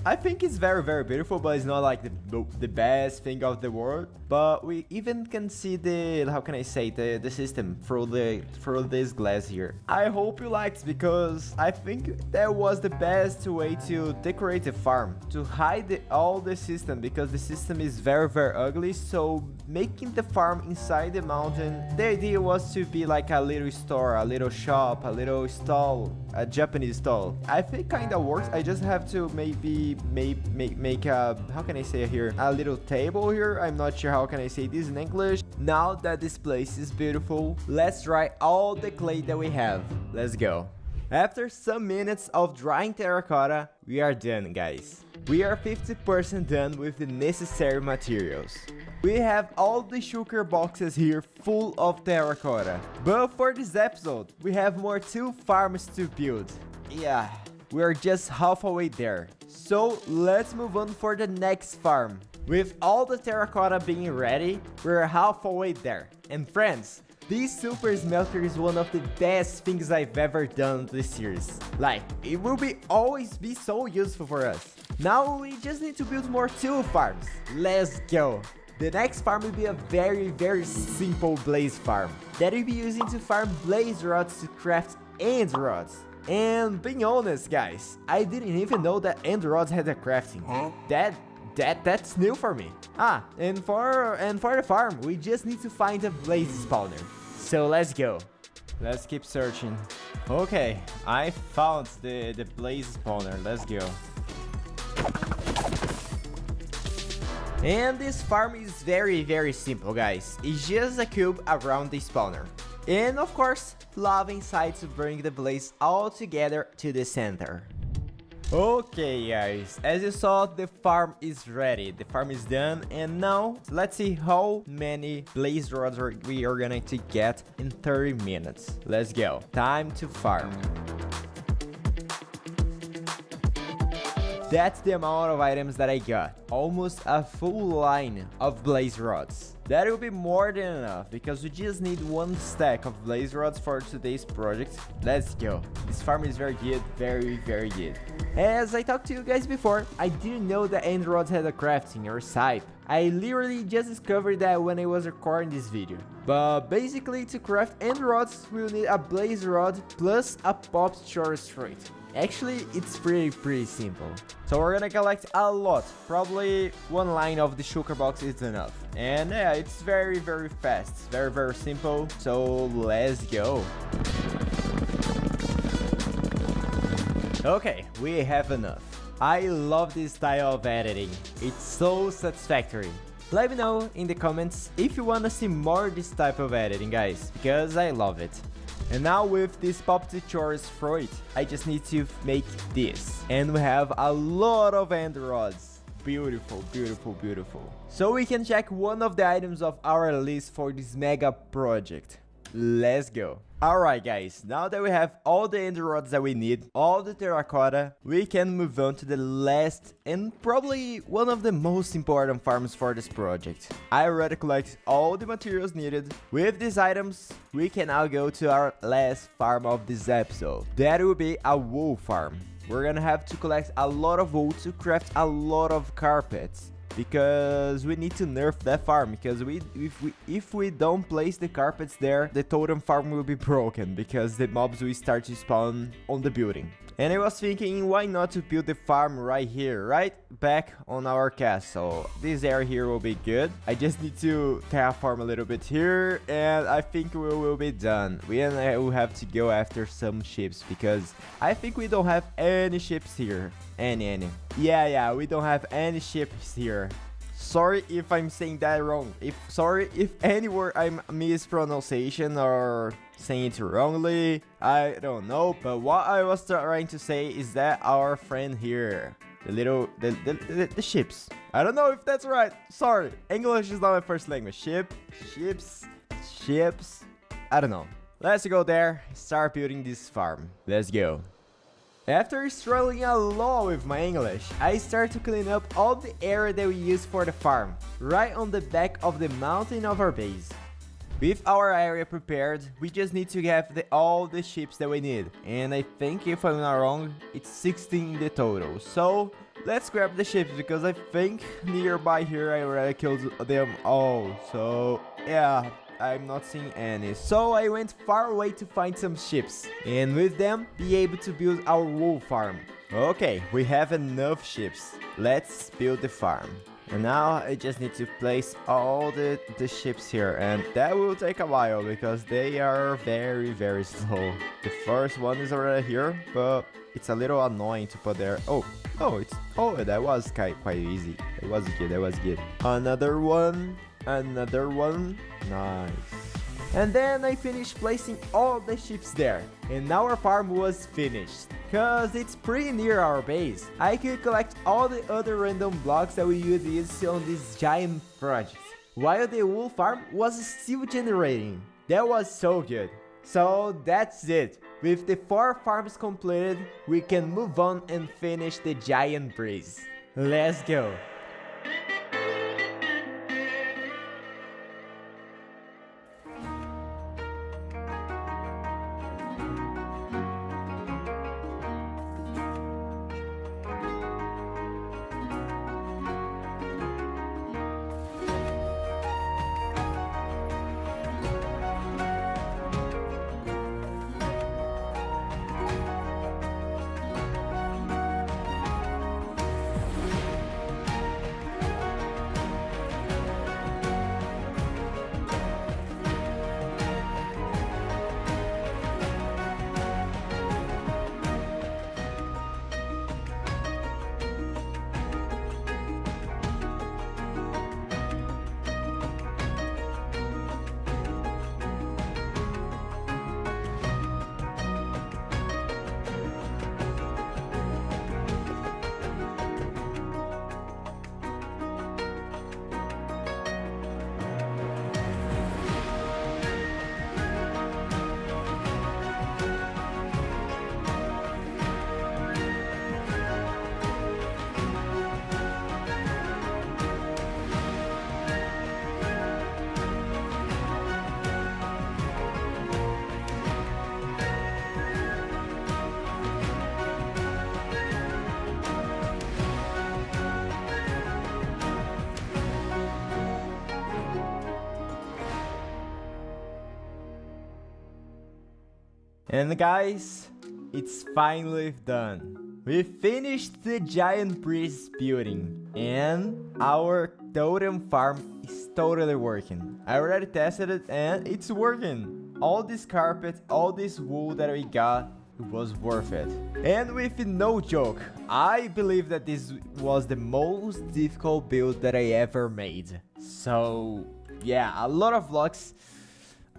I think it's very beautiful, but it's not like the best thing of the world. But we even can see the, how can I say, the system through this glass here. I hope you liked, because I think that was the best way to decorate the farm, to hide all the system, because the system is very ugly. So making the farm inside the mountain, the idea was to be like a little store, a little shop, a little stall, a Japanese stall. I think kinda works. I just have to maybe make a, how can I say here, a little table here. I'm not sure how can I say this in English. Now that this place is beautiful, let's dry all the clay that we have. Let's go. After some minutes of drying terracotta, we are done, guys. We are 50% done with the necessary materials. We have all the sugar boxes here full of terracotta. But for this episode, we have more 2 farms to build. Yeah, we are just halfway there. So let's move on for the next farm. With all the terracotta being ready, we're halfway there. And friends, this super smelter is one of the best things I've ever done this series. Like, it will always be so useful for us. Now we just need to build more 2 farms. Let's go. The next farm will be a very simple blaze farm that we'll be using to farm blaze rods to craft end rods. And being honest, guys, I didn't even know that end rods had a crafting. Huh? That's new for me. And for the farm, we just need to find a blaze spawner. So let's go. Let's keep searching. Okay, I found the blaze spawner. Let's go. And this farm is very simple, guys. It's just a cube around the spawner. And of course, lava inside to bring the blaze all together to the center. Okay guys, as you saw, the farm is ready. The farm is done, and now let's see how many blaze rods we are going to get in 30 minutes. Let's go. Time to farm. That's the amount of items that I got. Almost a full line of blaze rods. That will be more than enough because we just need one stack of blaze rods for today's project. Let's go. This farm is very good, very good. As I talked to you guys before, I didn't know that end rods had a crafting or type. I literally just discovered that when I was recording this video. But basically, to craft end rods, we'll need a blaze rod plus a popped short straight. Actually, it's pretty simple. So we're gonna collect a lot. Probably one line of the sugar box is enough. And yeah, it's very fast. Very simple. So let's go. Okay, we have enough. I love this style of editing. It's so satisfactory. Let me know in the comments if you wanna see more of this type of editing, guys, because I love it. And now with this popped chores fruit, I just need to make this. And we have a lot of end rods. Beautiful. So we can check one of the items of our list for this mega project. Let's go. Alright guys, now that we have all the end rods that we need, all the terracotta, we can move on to the last and probably one of the most important farms for this project. I already collected all the materials needed. With these items, we can now go to our last farm of this episode. That will be a wool farm. We're gonna have to collect a lot of wool to craft a lot of carpets. Because we need to nerf that farm, because if we don't place the carpets there, the totem farm will be broken because the mobs will start to spawn on the building. And I was thinking, why not to build the farm right here, right back on our castle. This area here will be good. I just need to terraform a little bit here, and I think we will be done. We will have to go after some ships, because I think we don't have any ships here. Any. Yeah, we don't have any ships here. Sorry if I'm saying that wrong. Sorry if anywhere I'm mispronunciation or saying it wrongly. I don't know. But what I was trying to say is that our friend here, the ships. I don't know if that's right. Sorry. English is not my first language. Ships. I don't know. Let's go there. Start building this farm. Let's go. After struggling a lot with my English, I started to clean up all the area that we use for the farm, right on the back of the mountain of our base. With our area prepared, we just need to have all the ships that we need, and I think if I'm not wrong, it's 16 in the total. So let's grab the ships, because I think nearby here I already killed them all, so yeah. I'm not seeing any. So I went far away to find some ships, and with them be able to build our wool farm. Okay, we have enough ships. Let's build the farm. And now I just need to place all the ships here, and that will take a while because they are very slow. The first one is already here, but it's a little annoying to put there. Oh, that was quite easy. It was good. Another one. Nice. And then I finished placing all the ships there, and now our farm was finished. Cause it's pretty near our base. I could collect all the other random blocks that we would use on this giant project, while the wool farm was still generating. That was so good. So that's it. With the 4 farms completed, we can move on and finish the giant breeze. Let's go. And guys, it's finally done. We finished the giant bridge building and our totem farm is totally working. I already tested it and it's working. All this carpet, all this wool that we got, it was worth it. And with no joke, I believe that this was the most difficult build that I ever made. So yeah, a lot of blocks.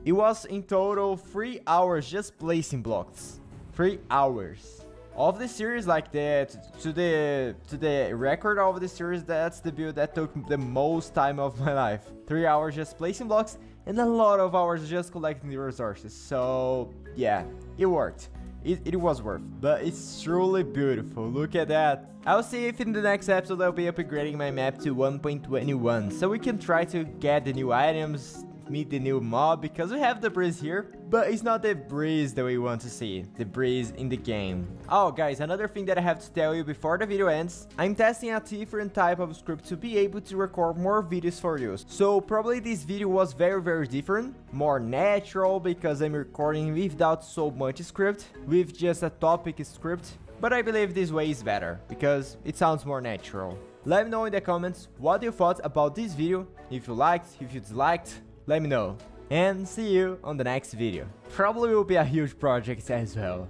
It was in total 3 hours just placing blocks. 3 hours. Of the series, like to the record of the series, that's the build that took the most time of my life. 3 hours just placing blocks and a lot of hours just collecting the resources. So yeah, it worked. It was worth, but it's truly beautiful. Look at that. I'll see if in the next episode I'll be upgrading my map to 1.21 so we can try to get the new items, meet the new mob, because we have the breeze here, but it's not the breeze that we want to see, the breeze in the game. Oh guys, another thing that I have to tell you before the video ends, I'm testing a different type of script to be able to record more videos for you. So probably this video was very different, more natural, because I'm recording without so much script, with just a topic script, but I believe this way is better, because it sounds more natural. Let me know in the comments what you thought about this video, if you liked, if you disliked. Let me know, and see you on the next video. Probably will be a huge project as well.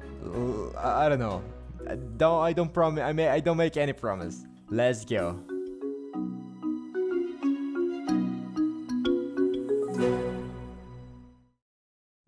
I don't know. I don't promise. I don't make any promise. Let's go.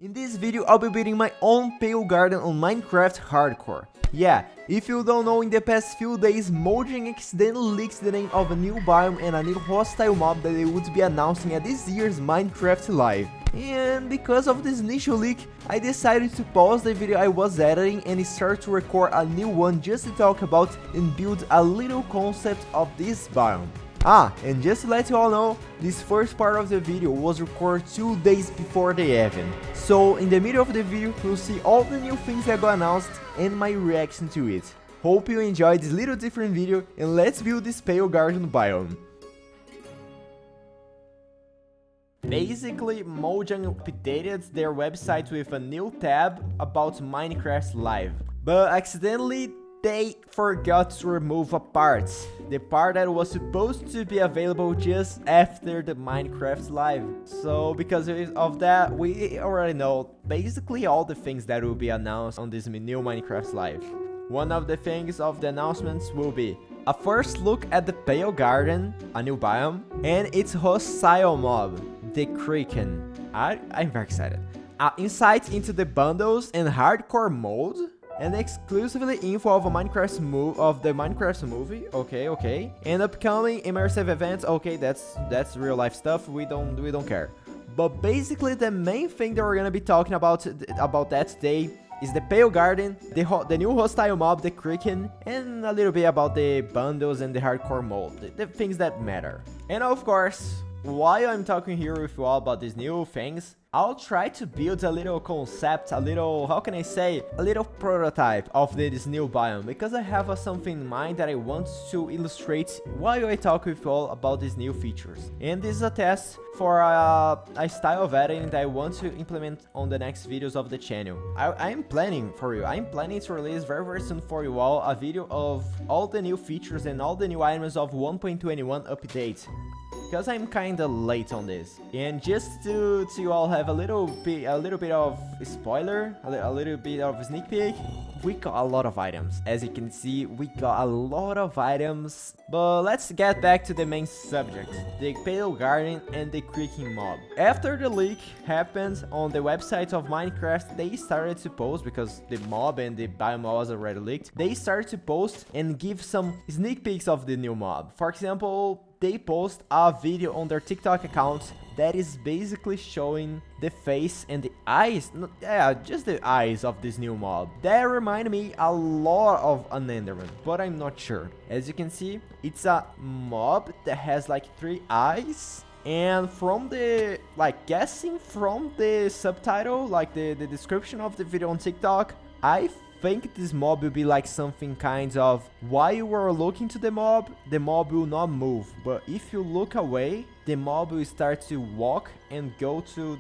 In this video, I'll be building my own pale garden on Minecraft Hardcore. Yeah, if you don't know, in the past few days, Mojang accidentally leaked the name of a new biome and a new hostile mob that they would be announcing at this year's Minecraft Live. And because of this initial leak, I decided to pause the video I was editing and start to record a new one just to talk about and build a little concept of this biome. And just to let you all know, this first part of the video was recorded 2 days before the event. So in the middle of the video, you'll see all the new things that got announced and my reaction to it. Hope you enjoyed this little different video and let's build this pale garden biome. Basically, Mojang updated their website with a new tab about Minecraft Live, but accidentally they forgot to remove a part, the part that was supposed to be available just after the Minecraft Live. So because of that, we already know basically all the things that will be announced on this new Minecraft Live. One of the things of the announcements will be a first look at the Pale Garden, a new biome, and its hostile mob, the Kraken. I'm very excited. Insight into the bundles and hardcore mode, and exclusively info of the Minecraft movie. Okay. And upcoming immersive events. Okay, that's real life stuff. We don't care. But basically, the main thing that we're gonna be talking about that today is the Pale Garden, the new hostile mob, the Kraken, and a little bit about the bundles and the hardcore mode, the things that matter. And of course, while I'm talking here with you all about these new things, I'll try to build a little concept, a little, how can I say, a little prototype of this new biome, because I have something in mind that I want to illustrate while I talk with you all about these new features. And this is a test for a style of editing that I want to implement on the next videos of the channel. I'm planning to release very soon for you all a video of all the new features and all the new items of 1.21 update. Because I'm kinda late on this, and just to all have a little bit of spoiler, a little bit of sneak peek, we got a lot of items. As you can see, we got a lot of items. But let's get back to the main subject, the Pale Garden and the Kraken mob. After the leak happened on the website of Minecraft, they started to post, because the mob and the biome was already leaked, they started to post and give some sneak peeks of the new mob. For example, they post a video on their TikTok account that is basically showing the face and the eyes, just the eyes of this new mob. That remind me a lot of an Enderman, but I'm not sure. As you can see, it's a mob that has like 3 eyes. And from the, guessing from the subtitle, like the description of the video on TikTok, I think this mob will be like something kind of, while you are looking to the mob will not move, but if you look away, the mob will start to walk and go to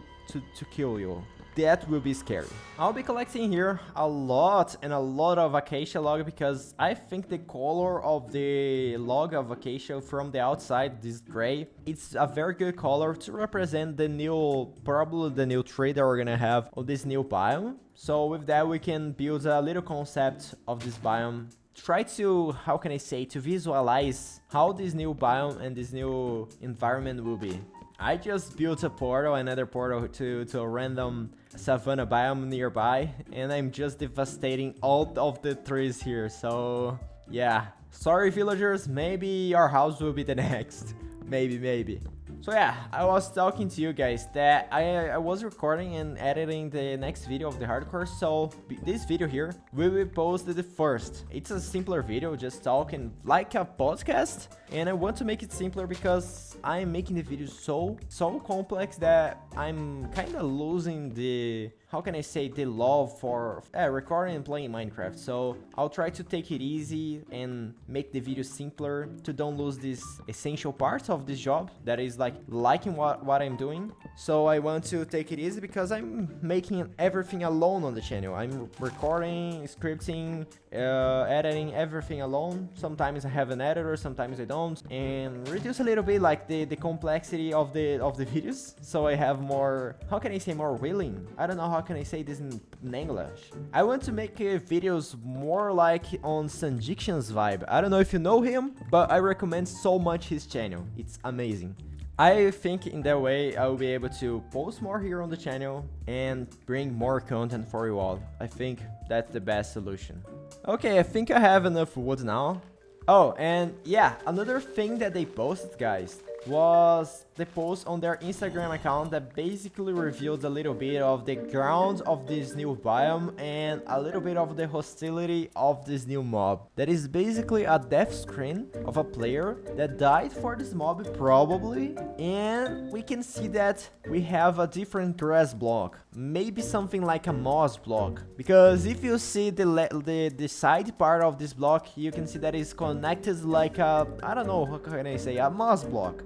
kill you. that will be scary. I'll be collecting here a lot of acacia log because I think the color of the log of acacia from the outside, this gray, it's a very good color to represent the new, probably the new tree that we're gonna have on this new biome. So with that, we can build a little concept of this biome. Try to, how can I say, to visualize how this new biome and this new environment will be. I just built a portal, another portal to a random savanna biome nearby, and I'm just devastating all of the trees here. So yeah, sorry villagers, maybe our house will be the next. Maybe. So yeah, I was talking to you guys that I was recording and editing the next video of the hardcore, so this video here will be posted first. It's a simpler video, just talking like a podcast, and I want to make it simpler because I'm making the video so complex that I'm kind of losing the, how can I say, the love for recording and playing Minecraft. So I'll try to take it easy and make the video simpler to don't lose this essential part of this job that is like liking what I'm doing. So I want to take it easy because I'm making everything alone on the channel. I'm recording, scripting, editing everything alone. Sometimes I have an editor, sometimes I don't, and reduce a little bit like the complexity of the videos, so I have more, how can I say, more willing. I don't know how can I say this in English. I want to make videos more like on SupNinjaz vibe. I don't know if you know him, but I recommend so much his channel. It's amazing. I think in that way I will be able to post more here on the channel and bring more content for you all. I think that's the best solution. Okay, I think I have enough wood now. Oh, and yeah, another thing that they posted, guys, was the post on their Instagram account that basically revealed a little bit of the ground of this new biome and a little bit of the hostility of this new mob. That is basically a death screen of a player that died for this mob probably, and we can see that we have a different grass block, maybe something like a moss block, because if you see the side part of this block, you can see that it's connected like a, I don't know, how can I say, a moss block.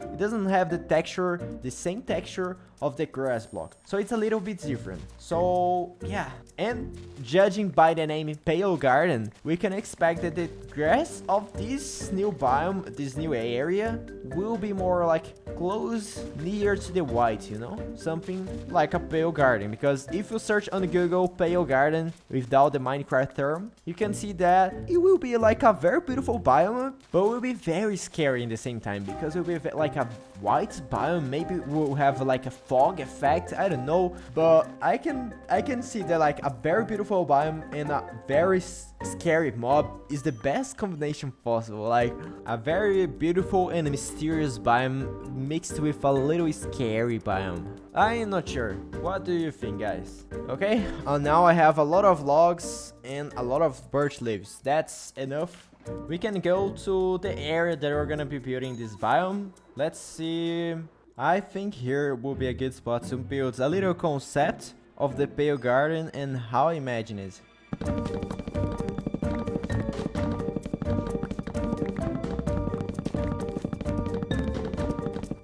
It doesn't have the texture, the same texture of the grass block, so it's a little bit different. So yeah, and judging by the name Pale Garden, we can expect that the grass of this new biome, this new area, will be more like close, near to the white, you know, something like a pale garden. Because if you search on Google Pale Garden without the Minecraft term, you can see that it will be like a very beautiful biome, but will be very scary in the same time, because it will be like a white biome. Maybe we'll have like a fog effect, I don't know, but I can see that like a very beautiful biome and a very scary mob is the best combination possible. Like a very beautiful and mysterious biome mixed with a little scary biome. I'm not sure. What do you think, guys? Okay, now I have a lot of logs and a lot of birch leaves. That's enough. We can go to the area that we're gonna be building this biome. Let's see. I think here will be a good spot to build a little concept of the Pale Garden and how I imagine it.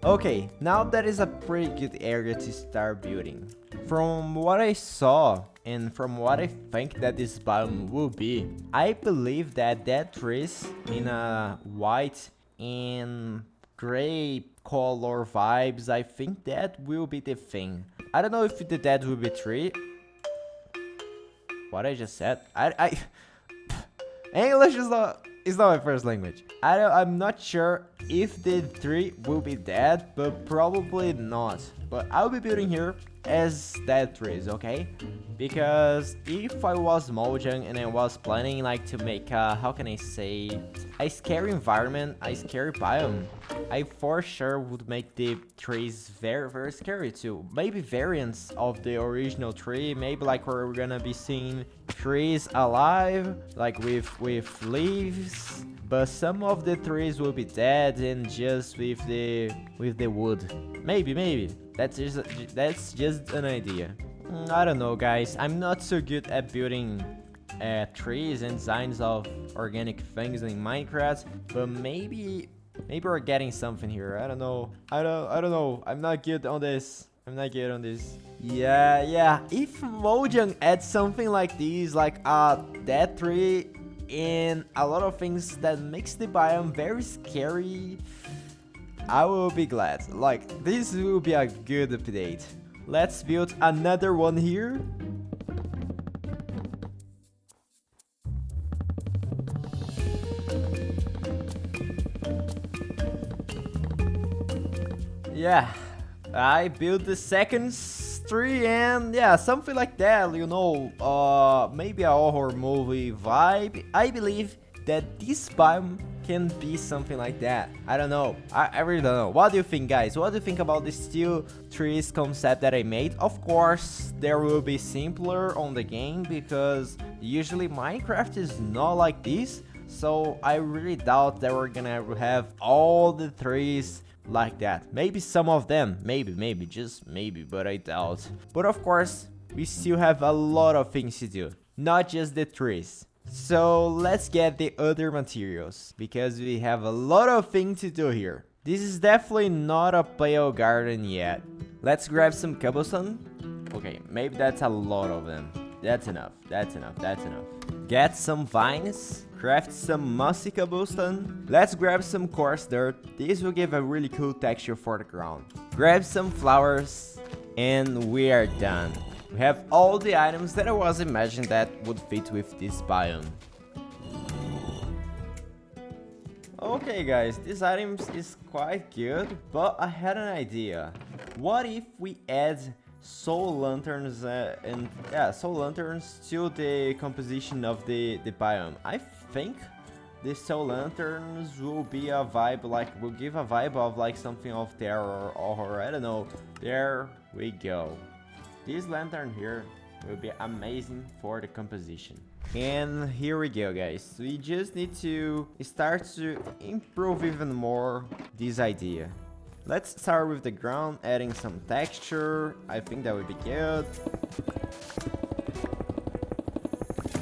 Okay, now that is a pretty good area to start building. From what I saw and from what I think that this biome will be, I believe that dead trees in a white and gray color vibes, I think that will be the thing. I don't know if the dead will be tree. What I just said? I English is not my first language. I'm not sure if the tree will be dead, but probably not. But I'll be building here as dead trees, okay? Because if I was Mojang and I was planning like to make a, how can I say, a scary environment, a scary biome, I for sure would make the trees very scary too. Maybe variants of the original tree, maybe like we're gonna be seeing trees alive, like with leaves, but some of the trees will be dead and just with the wood. Maybe. That's just an idea. I don't know, guys. I'm not so good at building trees and designs of organic things in Minecraft, but maybe we're getting something here. I don't know. I don't know. I'm not good on this. I'm not good on this. Yeah. If Mojang adds something like this, like a dead tree and a lot of things that makes the biome very scary, I will be glad. Like, this will be a good update. Let's build another one here. Yeah, I built the second tree and yeah, something like that, you know, maybe a horror movie vibe. I believe that this biome can be something like that. I don't know. I really don't know. What do you think, guys? What do you think about the steel trees concept that I made? Of course, there will be simpler on the game because usually Minecraft is not like this. So I really doubt that we're gonna have all the trees like that. Maybe some of them, maybe, just maybe, but I doubt. But of course, we still have a lot of things to do, not just the trees. So let's get the other materials, because we have a lot of things to do here. This is definitely not a pale garden yet. Let's grab some cobblestone. Okay, maybe that's a lot of them. That's enough. Get some vines. Craft some mossy cobblestone. Let's grab some coarse dirt. This will give a really cool texture for the ground. Grab some flowers. And we are done. We have all the items that I was imagining that would fit with this biome. Okay guys, this item is quite good, but I had an idea. What if we add soul lanterns soul lanterns to the composition of the biome? I think the soul lanterns will be a vibe, like will give a vibe of like something of terror or I don't know. There we go. This lantern here will be amazing for the composition. And here we go, guys. We just need to start to improve even more this idea. Let's start with the ground, adding some texture. I think that would be good.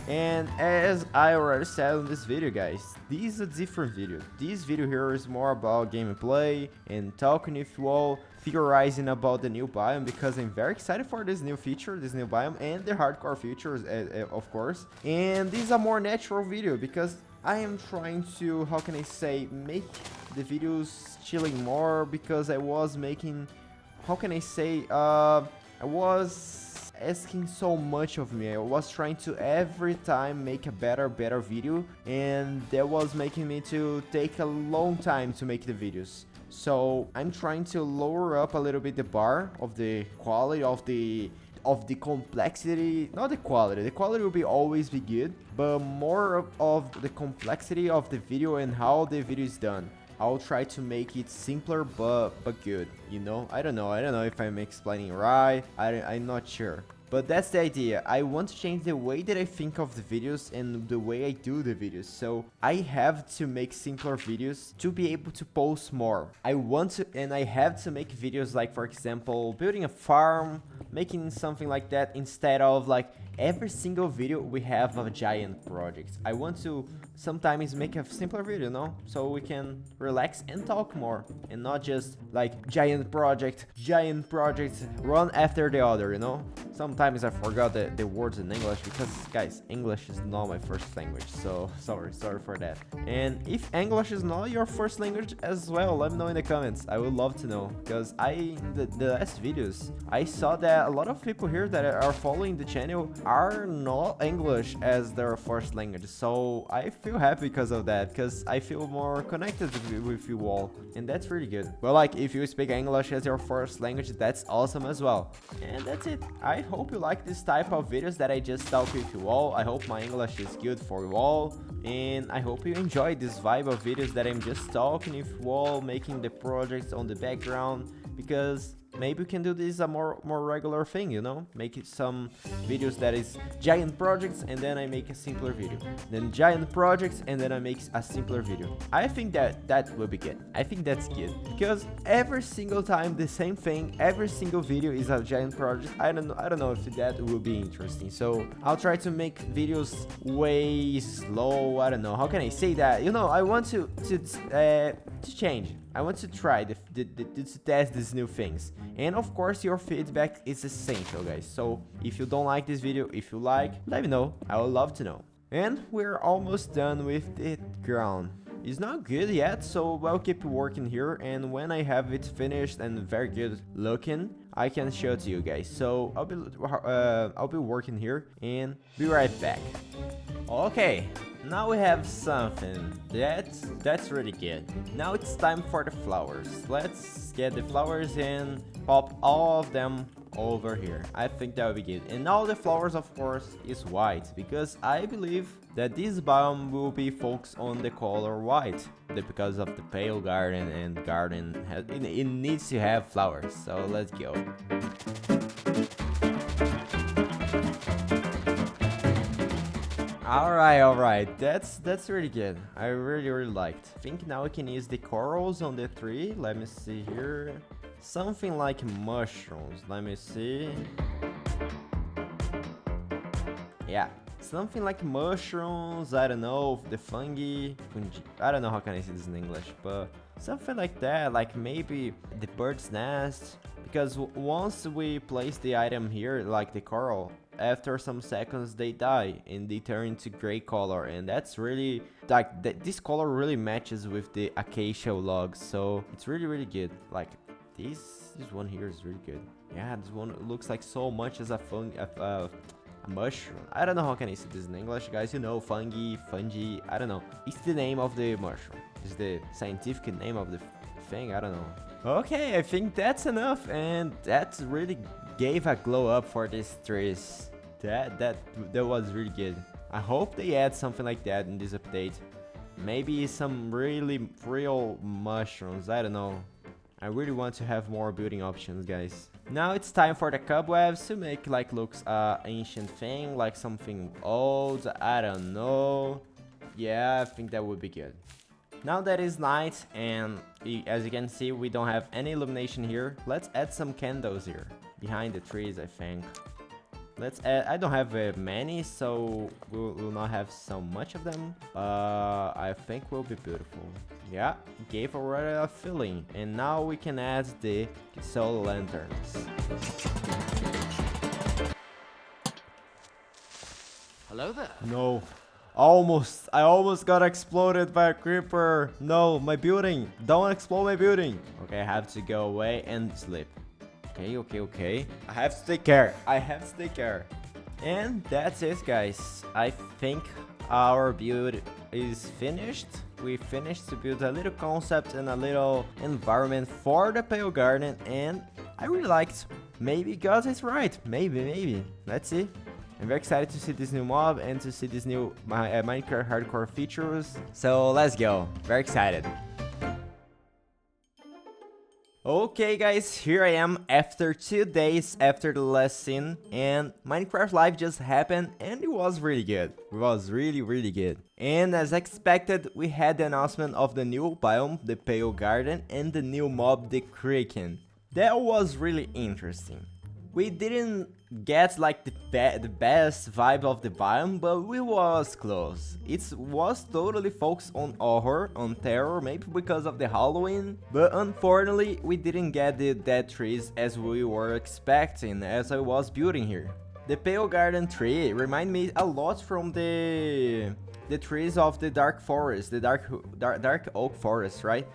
And as I already said in this video, guys, this is a different video. This video here is more about gameplay and talking with you all, theorizing about the new biome, because I'm very excited for this new feature, this new biome, and the hardcore features, of course. And this is a more natural video because I am trying to, how can I say, make the videos chilling more, because I was making, how can I say, I was asking so much of me. I was trying to every time make a better video, and that was making me to take a long time to make the videos. So I'm trying to lower up a little bit the bar of the quality of the complexity, not the quality will be always be good, but more of the complexity of the video and how the video is done. I'll try to make it simpler but good, you know. I don't know if I'm explaining right. I'm not sure, but that's the idea. I want to change the way that I think of the videos and the way I do the videos. So I have to make simpler videos to be able to post more. I have to make videos like, for example, building a farm, making something like that, instead of like every single video we have a giant project. I want to sometimes make a simpler video, no? So we can relax and talk more, and not just like giant project, one after the other, you know? Sometimes I forgot the words in English, because guys, English is not my first language, so sorry for that. And if English is not your first language as well, let me know in the comments. I would love to know, because in the last videos I saw that a lot of people here that are following the channel are not English as their first language. So I feel happy because of that, because I feel more connected with you all, and that's really good. But like, if you speak English as your first language, that's awesome as well. And that's it. I hope you like this type of videos that I just talk with you all. I hope my English is good for you all, and I hope you enjoy this vibe of videos that I'm just talking with you all, making the projects on the background, because maybe we can do this a more regular thing, you know? Make it some videos that is giant projects, and then I make a simpler video. Then giant projects, and then I make a simpler video. I think that will be good. I think that's good, because every single time the same thing, every single video is a giant project. I don't know if that will be interesting. So I'll try to make videos way slow. I don't know, how can I say that? You know, I want to change. I want to try to test these new things. And of course, your feedback is essential, guys. So if you don't like this video, if you like, let me know. I would love to know. And we're almost done with the ground. It's not good yet, so I'll keep working here, and when I have it finished and very good looking, I can show it to you guys. So I'll be working here and be right back. Okay, now we have something that's really good. Now it's time for the flowers. Let's get the flowers and pop all of them over here. I think that would be good. And all the flowers, of course, is white, because I believe that this biome will be focused on the color white, because of the pale garden, and garden it needs to have flowers. So let's go. Alright, that's really good. I really liked. I think now we can use the corals on the tree. Let me see here. Something like mushrooms. Let me see. Yeah, something like mushrooms. I don't know, the fungi. I don't know how can I say this in English, but something like that. Like maybe the bird's nest. Because once we place the item here, like the coral, after some seconds they die and they turn into gray color, and that's really like this color really matches with the acacia logs, so it's really good. Like this one here is really good. Yeah, this one looks like so much as a mushroom. I don't know how can I say this in English, guys. You know, fungi. I don't know. It's the name of the mushroom. It's the scientific name of the thing. I don't know. Okay, I think that's enough, and that really gave a glow up for these trees. That was really good. I hope they add something like that in this update. Maybe some really real mushrooms. I don't know. I really want to have more building options, guys. Now it's time for the cobwebs to make like looks ancient thing, like something old. I don't know. Yeah, I think that would be good. Now that is night, and as you can see, we don't have any illumination here. Let's add some candles here behind the trees, I think. Let's add, I don't have many, so we'll not have so much of them. I think will be beautiful. Yeah, gave already a feeling. And now we can add the solar lanterns. Hello there. No. I almost got exploded by a creeper. No, my building. Don't explode my building. Okay, I have to go away and sleep. Okay. I have to take care. And that's it, guys. I think our build is finished. We finished to build a little concept and a little environment for the Pale Garden, and I really liked. Maybe God is right. Maybe. Let's see. I'm very excited to see this new mob and to see this new Minecraft hardcore features. So let's go. Very excited. Okay, guys, here I am after 2 days after the last scene, and Minecraft Live just happened, and it was really good. It was really good. And as expected, we had the announcement of the new biome, the Pale Garden, and the new mob, the Kraken. That was really interesting. We didn't get like the best vibe of the biome, but we was close. It was totally focused on horror, on terror, maybe because of the Halloween, but unfortunately we didn't get the dead trees as we were expecting as I was building here. The Pale Garden tree remind me a lot from the trees of the dark forest, the dark oak forest, right?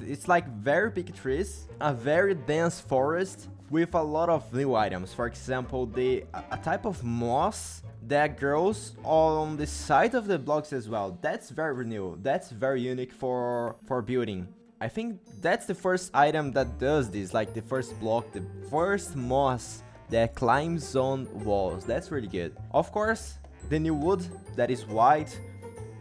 It's like very big trees, a very dense forest with a lot of new items. For example, a type of moss that grows on the side of the blocks as well. That's very new. That's very unique for building. I think that's the first item that does this, like the first block, the first moss that climbs on walls. That's really good. Of course, the new wood that is white.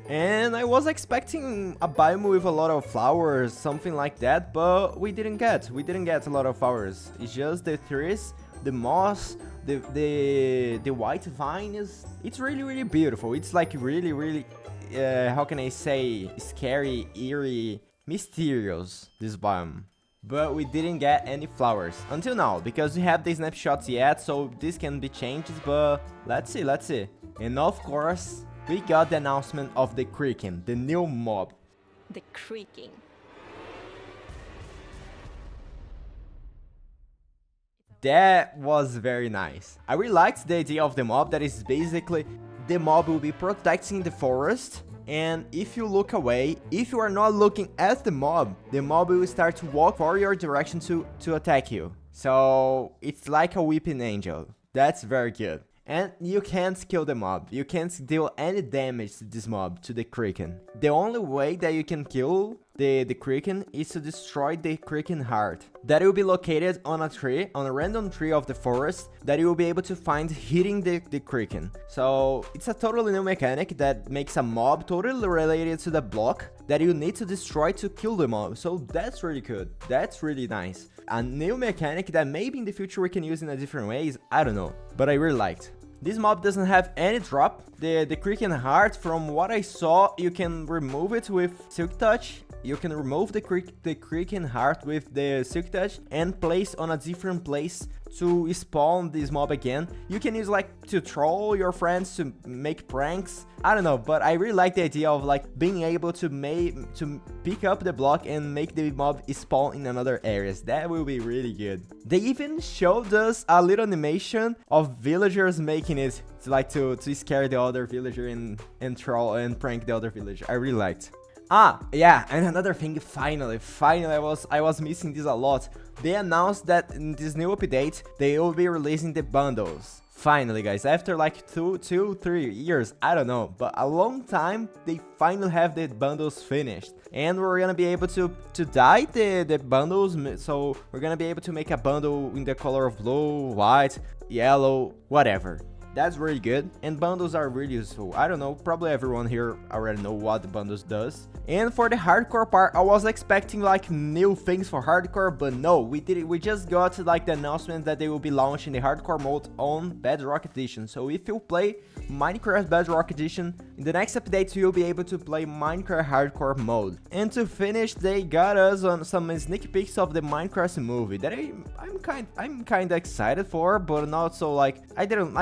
And I was expecting a biome with a lot of flowers, something like that, but we didn't get a lot of flowers. It's just the trees, the moss, the white vine it's really beautiful. It's like really how can I say, scary, eerie, mysterious, this biome. But we didn't get any flowers until now, because we have the snapshots yet, so this can be changed, but let's see. And of course, we got the announcement of the Kraken, the new mob. The creaking. That was very nice. I really liked the idea of the mob that is basically the mob will be protecting the forest. And if you look away, if you are not looking at the mob will start to walk for your direction to attack you. So it's like a weeping angel. That's very good. And you can't kill the mob. You can't deal any damage to this mob, to the Kraken. The only way that you can kill the Kraken is to destroy the Kraken heart. That will be located on a tree, on a random tree of the forest, that you will be able to find hitting the Kraken. So it's a totally new mechanic that makes a mob totally related to the block that you need to destroy to kill the mob. So that's really good. That's really nice. A new mechanic that maybe in the future we can use in a different ways. I don't know, but I really liked. This mob doesn't have any drop. The Kraken heart, from what I saw, you can remove it with Silk Touch. You can remove the Kraken heart with the Silk Touch and place on a different place to spawn this mob again. You can use like to troll your friends, to make pranks. I don't know, but I really like the idea of like being able to pick up the block and make the mob spawn in another areas. That will be really good. They even showed us a little animation of villagers making it to scare the other villager and troll and prank the other villager. I really liked. Ah, yeah, and another thing, finally, I was missing this a lot. They announced that in this new update, they will be releasing the bundles. Finally, guys, after like 3 years, I don't know, but a long time, they finally have the bundles finished. And we're gonna be able to dye the bundles, so we're gonna be able to make a bundle in the color of blue, white, yellow, whatever. That's really good, and bundles are really useful. I don't know, probably everyone here already know what the bundles does. And for the hardcore part, I was expecting like new things for hardcore, but no, we just got like the announcement that they will be launching the hardcore mode on Bedrock Edition. So if you play Minecraft Bedrock Edition, in the next update you'll be able to play Minecraft hardcore mode. And to finish, they got us on some sneak peeks of the Minecraft movie that I'm kind of excited for, but not so like I don't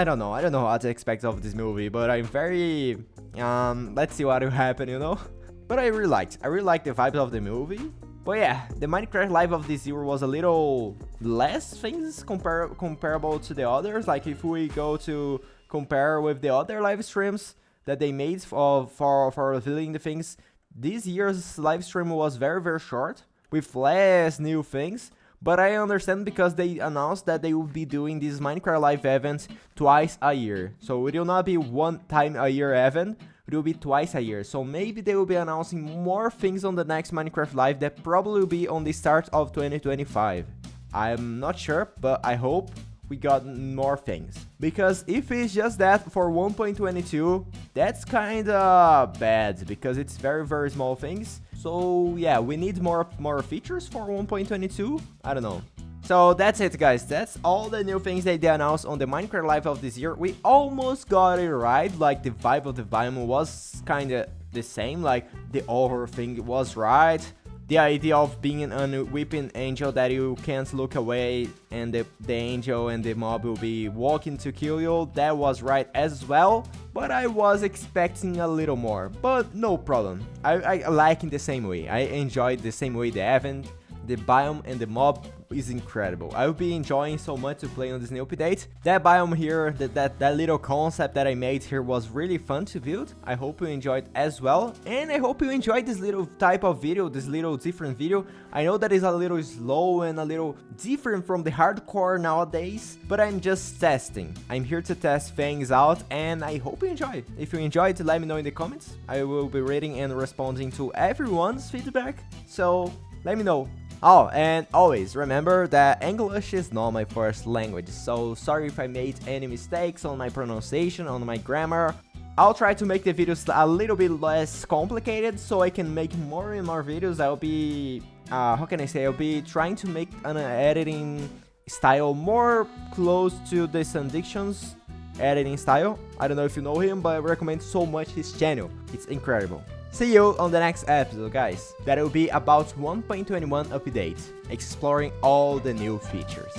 know what to expect of this movie, but I'm very let's see what will happen, you know. But I really liked the vibes of the movie. But yeah, the Minecraft live of this year was a little less things comparable to the others. Like if we go to compare with the other live streams that they made for revealing the things, this year's live stream was very short with less new things. But I understand because they announced that they will be doing this Minecraft live event twice a year. So it will not be one time a year event, it will be twice a year. So maybe they will be announcing more things on the next Minecraft live that probably will be on the start of 2025. I'm not sure, but I hope we got more things. Because if it's just that for 1.22, that's kinda bad because it's very small things. So yeah, we need more features for 1.22. I don't know. So that's it, guys. That's all the new things that they announced on the Minecraft live of this year. We almost got it right. Like the vibe of the biome was kinda the same. Like the overall thing was right. The idea of being an weeping angel that you can't look away and the angel and the mob will be walking to kill you, that was right as well. But I was expecting a little more, but no problem. I like in the same way. I enjoyed the same way the event, the biome and the mob is incredible. I will be enjoying so much to play on this new update. That biome here, that little concept that I made here was really fun to build. I hope you enjoyed as well. And I hope you enjoyed this little type of video, this little different video. I know that is a little slow and a little different from the hardcore nowadays, but I'm just testing. I'm here to test things out and I hope you enjoy. If you enjoyed, let me know in the comments. I will be reading and responding to everyone's feedback. So let me know. Oh, and always remember that English is not my first language, so sorry if I made any mistakes on my pronunciation, on my grammar. I'll try to make the videos a little bit less complicated so I can make more and more videos. I'll be, how can I say, I'll be trying to make an editing style more close to the SupNinjaz editing style. I don't know if you know him, but I recommend so much his channel. It's incredible. See you on the next episode, guys. That will be about 1.21 update, exploring all the new features.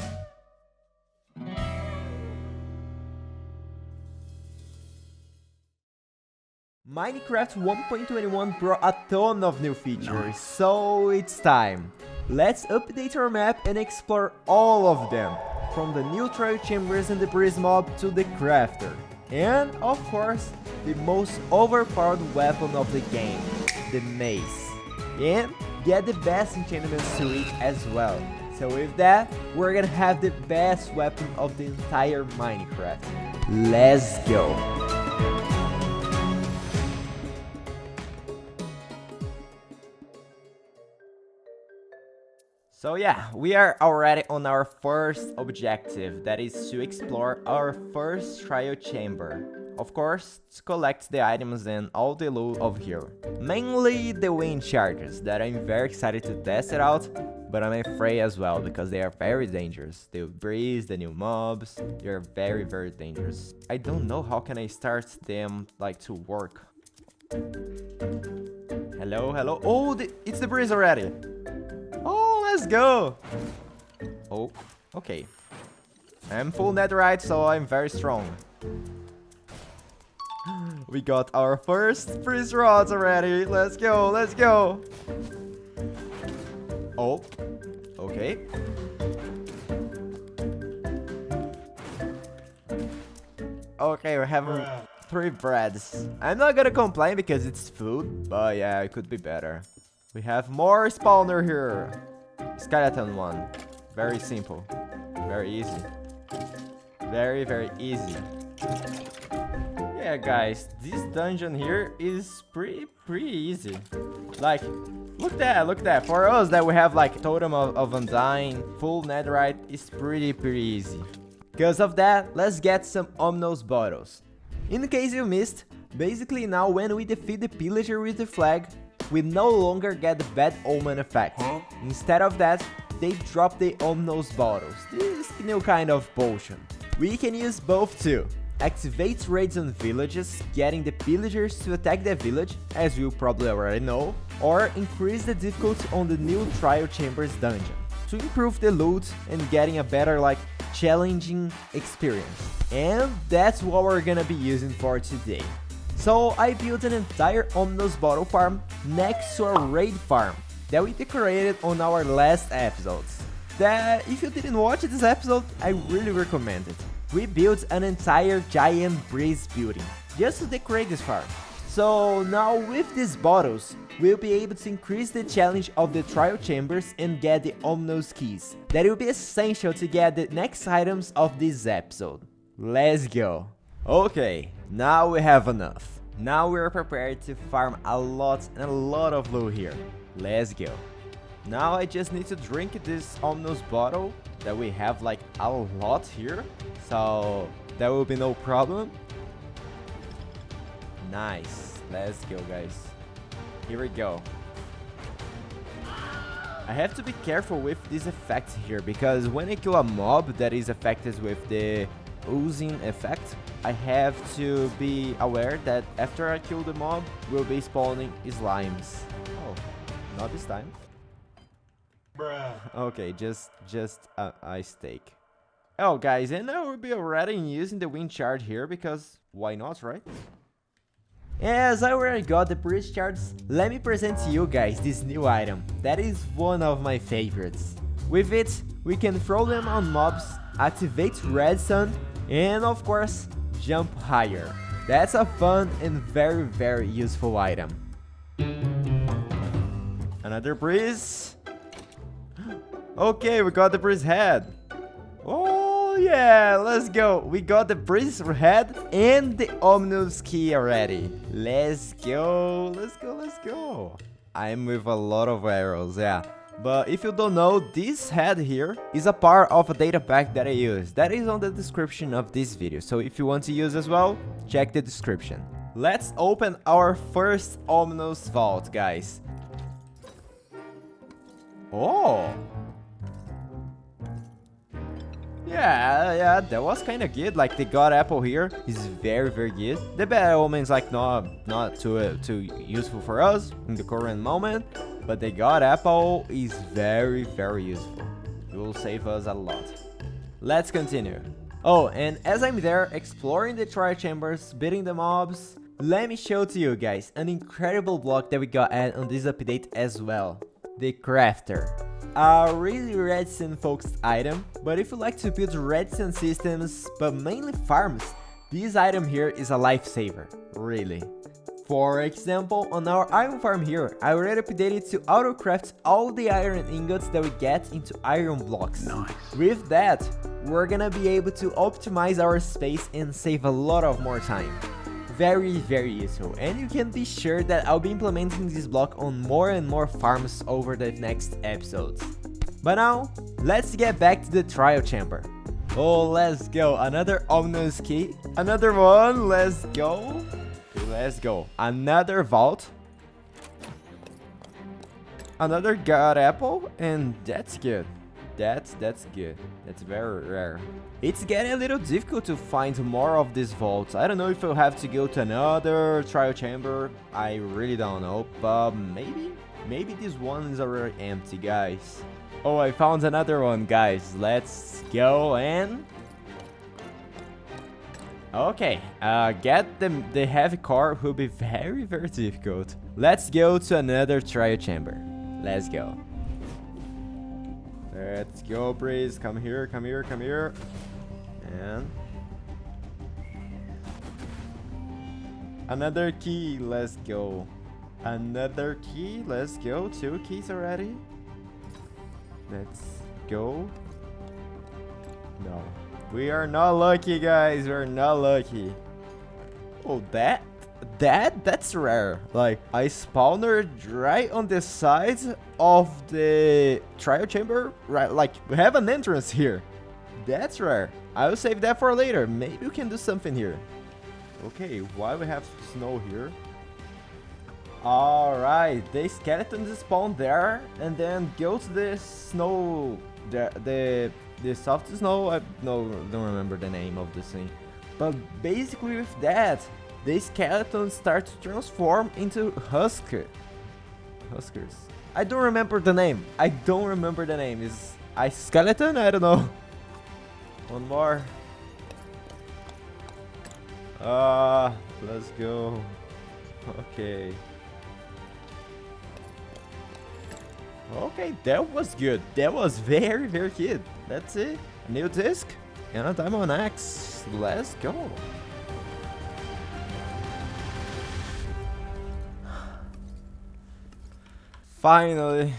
Minecraft 1.21 brought a ton of new features, so it's time. Let's update our map and explore all of them. from the new trial chambers and the breeze mob to the crafter. And, of course, the most overpowered weapon of the game, the mace. And get the best enchantments to it as well. So with that, we're gonna have the best weapon of the entire Minecraft. Let's go! So yeah, we are already on our first objective, that is to explore our first trial chamber. Of course, to collect the items and all the loot over here. Mainly the wind charges, that I'm very excited to test it out, but I'm afraid as well, because they are very dangerous. The breeze, the new mobs, they're very, very dangerous. I don't know how can I start them, like, to work. Hello, hello. Oh, it's the breeze already. Oh, let's go. Oh, okay. I'm full netherite, so I'm very strong. We got our first freeze rods already. Let's go, let's go. Oh, okay. Okay, we're having 3 breads. I'm not gonna complain because it's food, but yeah, it could be better. We have more spawner here. Skeleton one. Very simple. Very easy. Very, very easy. Yeah, guys, this dungeon here is pretty easy. Like, look at that. For us that we have like totem of undying, full netherite, is pretty easy. Because of that, let's get some ominous bottles. In case you missed, basically now when we defeat the pillager with the flag, we no longer get the bad omen effect. Instead of that, they drop the ominous bottles. This new kind of potion. We can use both too. Activate raids on villages, getting the pillagers to attack the village, as you probably already know, or increase the difficulty on the new trial chambers dungeon, to improve the loot and getting a better, like, challenging experience. And that's what we're gonna be using for today. So I built an entire ominous bottle farm next to a raid farm that we decorated on our last episodes. That if you didn't watch this episode, I really recommend it. We built an entire giant breeze building just to decorate this farm. So now with these bottles, we'll be able to increase the challenge of the trial chambers and get the ominous keys. That will be essential to get the next items of this episode. Let's go. Okay, now we have enough. Now we're prepared to farm a lot of loot here. Let's go. Now I just need to drink this ominous bottle that we have like a lot here. So that will be no problem. Nice. Let's go, guys. Here we go. I have to be careful with this effect here, because when I kill a mob that is affected with the oozing effect, I have to be aware that after I kill the mob, we'll be spawning slimes. Oh, not this time. Bruh. Okay, just a steak. Oh, guys, and I will be already using the wind shard here, because why not, right? As I already got the breeze shards, let me present to you guys this new item. That is one of my favorites. With it, we can throw them on mobs, activate redstone, and of course, jump higher. That's a fun and very useful item. Another breeze. Okay, we got the breeze head. Oh yeah, let's go. We got the breeze head and the ominous key already. Let's go. I'm with a lot of arrows, yeah. But if you don't know, this head here is a part of a data pack that I use. That is on the description of this video. So if you want to use as well, check the description. Let's open our first ominous vault, guys. Oh. Yeah, that was kind of good. Like the god apple here is very good. The bad omen's like not too useful for us in the current moment, but the god apple is very useful. It will save us a lot. Let's continue. Oh, and as I'm there exploring the trial chambers, beating the mobs, let me show to you guys an incredible block that we got added on this update as well. The crafter. a really redstone focused item, but if you like to build redstone systems, but mainly farms, this item here is a lifesaver, really. For example, on our iron farm here, I already updated to auto-craft all the iron ingots that we get into iron blocks. Nice. With that, we're gonna be able to optimize our space and save a lot of more time. Very, very useful, and you can be sure that I'll be implementing this block on more and more farms over the next episodes. But now, let's get back to the trial chamber. Oh, let's go, another ominous key, another one, let's go. Let's go, another vault, another god apple, and that's good. That's good. That's very rare. It's getting a little difficult to find more of these vaults. I don't know if I'll have to go to another trial chamber. I really don't know, but maybe this one is already empty, guys. Oh, I found another one, guys. Let's go and... Okay, get the heavy core will be very, very difficult. Let's go to another trial chamber. Let's go. Let's go, Breeze. Come here, come here, come here. And... another key. Let's go. Another key. Let's go. 2 keys already. Let's go. No. We are not lucky, guys. We're not lucky. Oh, that's rare. Like, I spawner right on the sides of the trial chamber. Right, like, we have an entrance here. That's rare. I will save that for later. Maybe we can do something here. Okay, why we have snow here? Alright, the skeletons spawn there and then go to the snow. The soft snow, I don't remember the name of this thing. But basically with that, the skeletons start to transform into huskers. I don't remember the name. Is a skeleton? I don't know. One more. Let's go. Okay. Okay, that was good. That was very, very good. That's it. A new disc and a diamond axe. Let's go. Finally,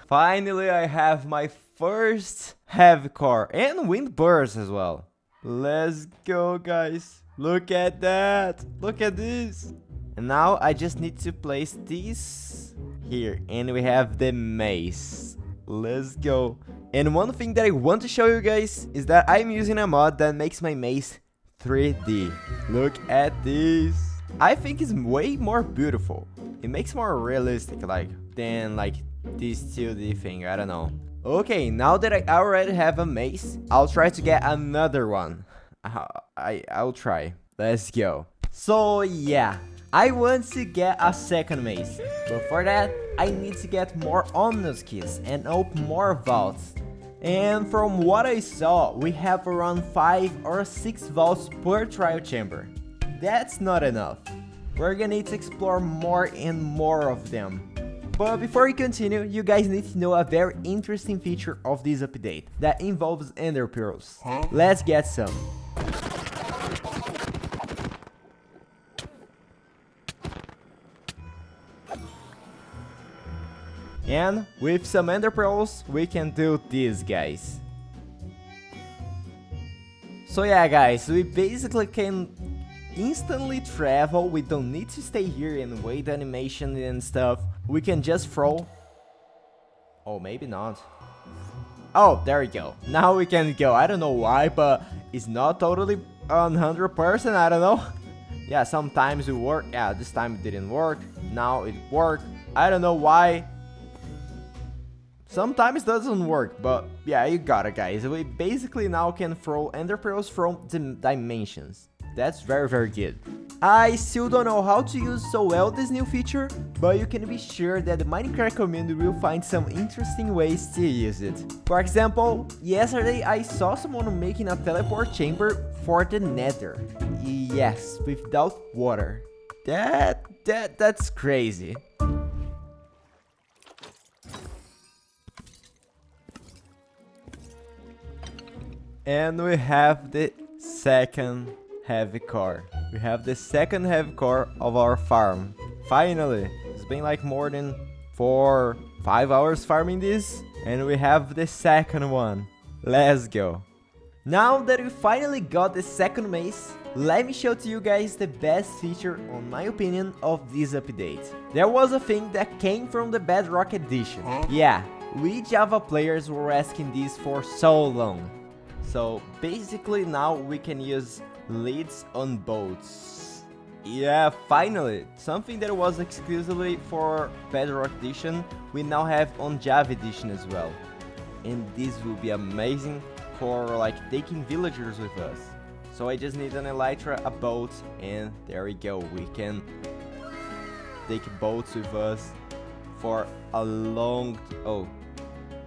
I have my first heavy core and wind burst as well. Let's go, guys. Look at that. Look at this. And now I just need to place these here, and we have the mace. Let's go. And one thing that I want to show you guys is that I'm using a mod that makes my mace 3D. Look at this. I think it's way more beautiful. It makes more realistic than this 2D thing. I don't know. Okay, now that I already have a mace, I'll try to get another one. I'll try. Let's go. So yeah, I want to get a second mace, but for that, I need to get more ominous keys and open more vaults. And from what I saw, we have around 5 or 6 vaults per trial chamber. That's not enough. We're gonna need to explore more and more of them. But before we continue, you guys need to know a very interesting feature of this update that involves ender pearls. Let's get some. And with some ender pearls, we can do this, guys. So yeah, guys, we basically can instantly travel. We don't need to stay here and wait animation and stuff. We can just throw. Oh, maybe not. Oh, there we go. Now we can go. I don't know why, but it's not totally 100%. I don't know. Yeah, sometimes it work. Yeah, this time it didn't work. Now it worked. I don't know why. Sometimes it doesn't work, but yeah, you got it, guys. We basically now can throw ender pearls from the dimensions. That's very, very good. I still don't know how to use so well this new feature, but you can be sure that the Minecraft community will find some interesting ways to use it. For example, yesterday I saw someone making a teleport chamber for the Nether. Yes, without water. That's crazy. And we have the second heavy core. We have the second heavy core of our farm. Finally, it's been like more than 4-5 hours farming this, and we have the second one. Let's go. Now that we finally got the second mace, let me show to you guys the best feature, on my opinion, of this update. There was a thing that came from the Bedrock edition. Yeah, we Java players were asking this for so long. So basically now we can use leads on boats. Yeah, finally, something that was exclusively for Bedrock edition, we now have on Java edition as well. And this will be amazing for like taking villagers with us. So I just need an elytra, a boat, and there we go. We can take boats with us for a long... Oh,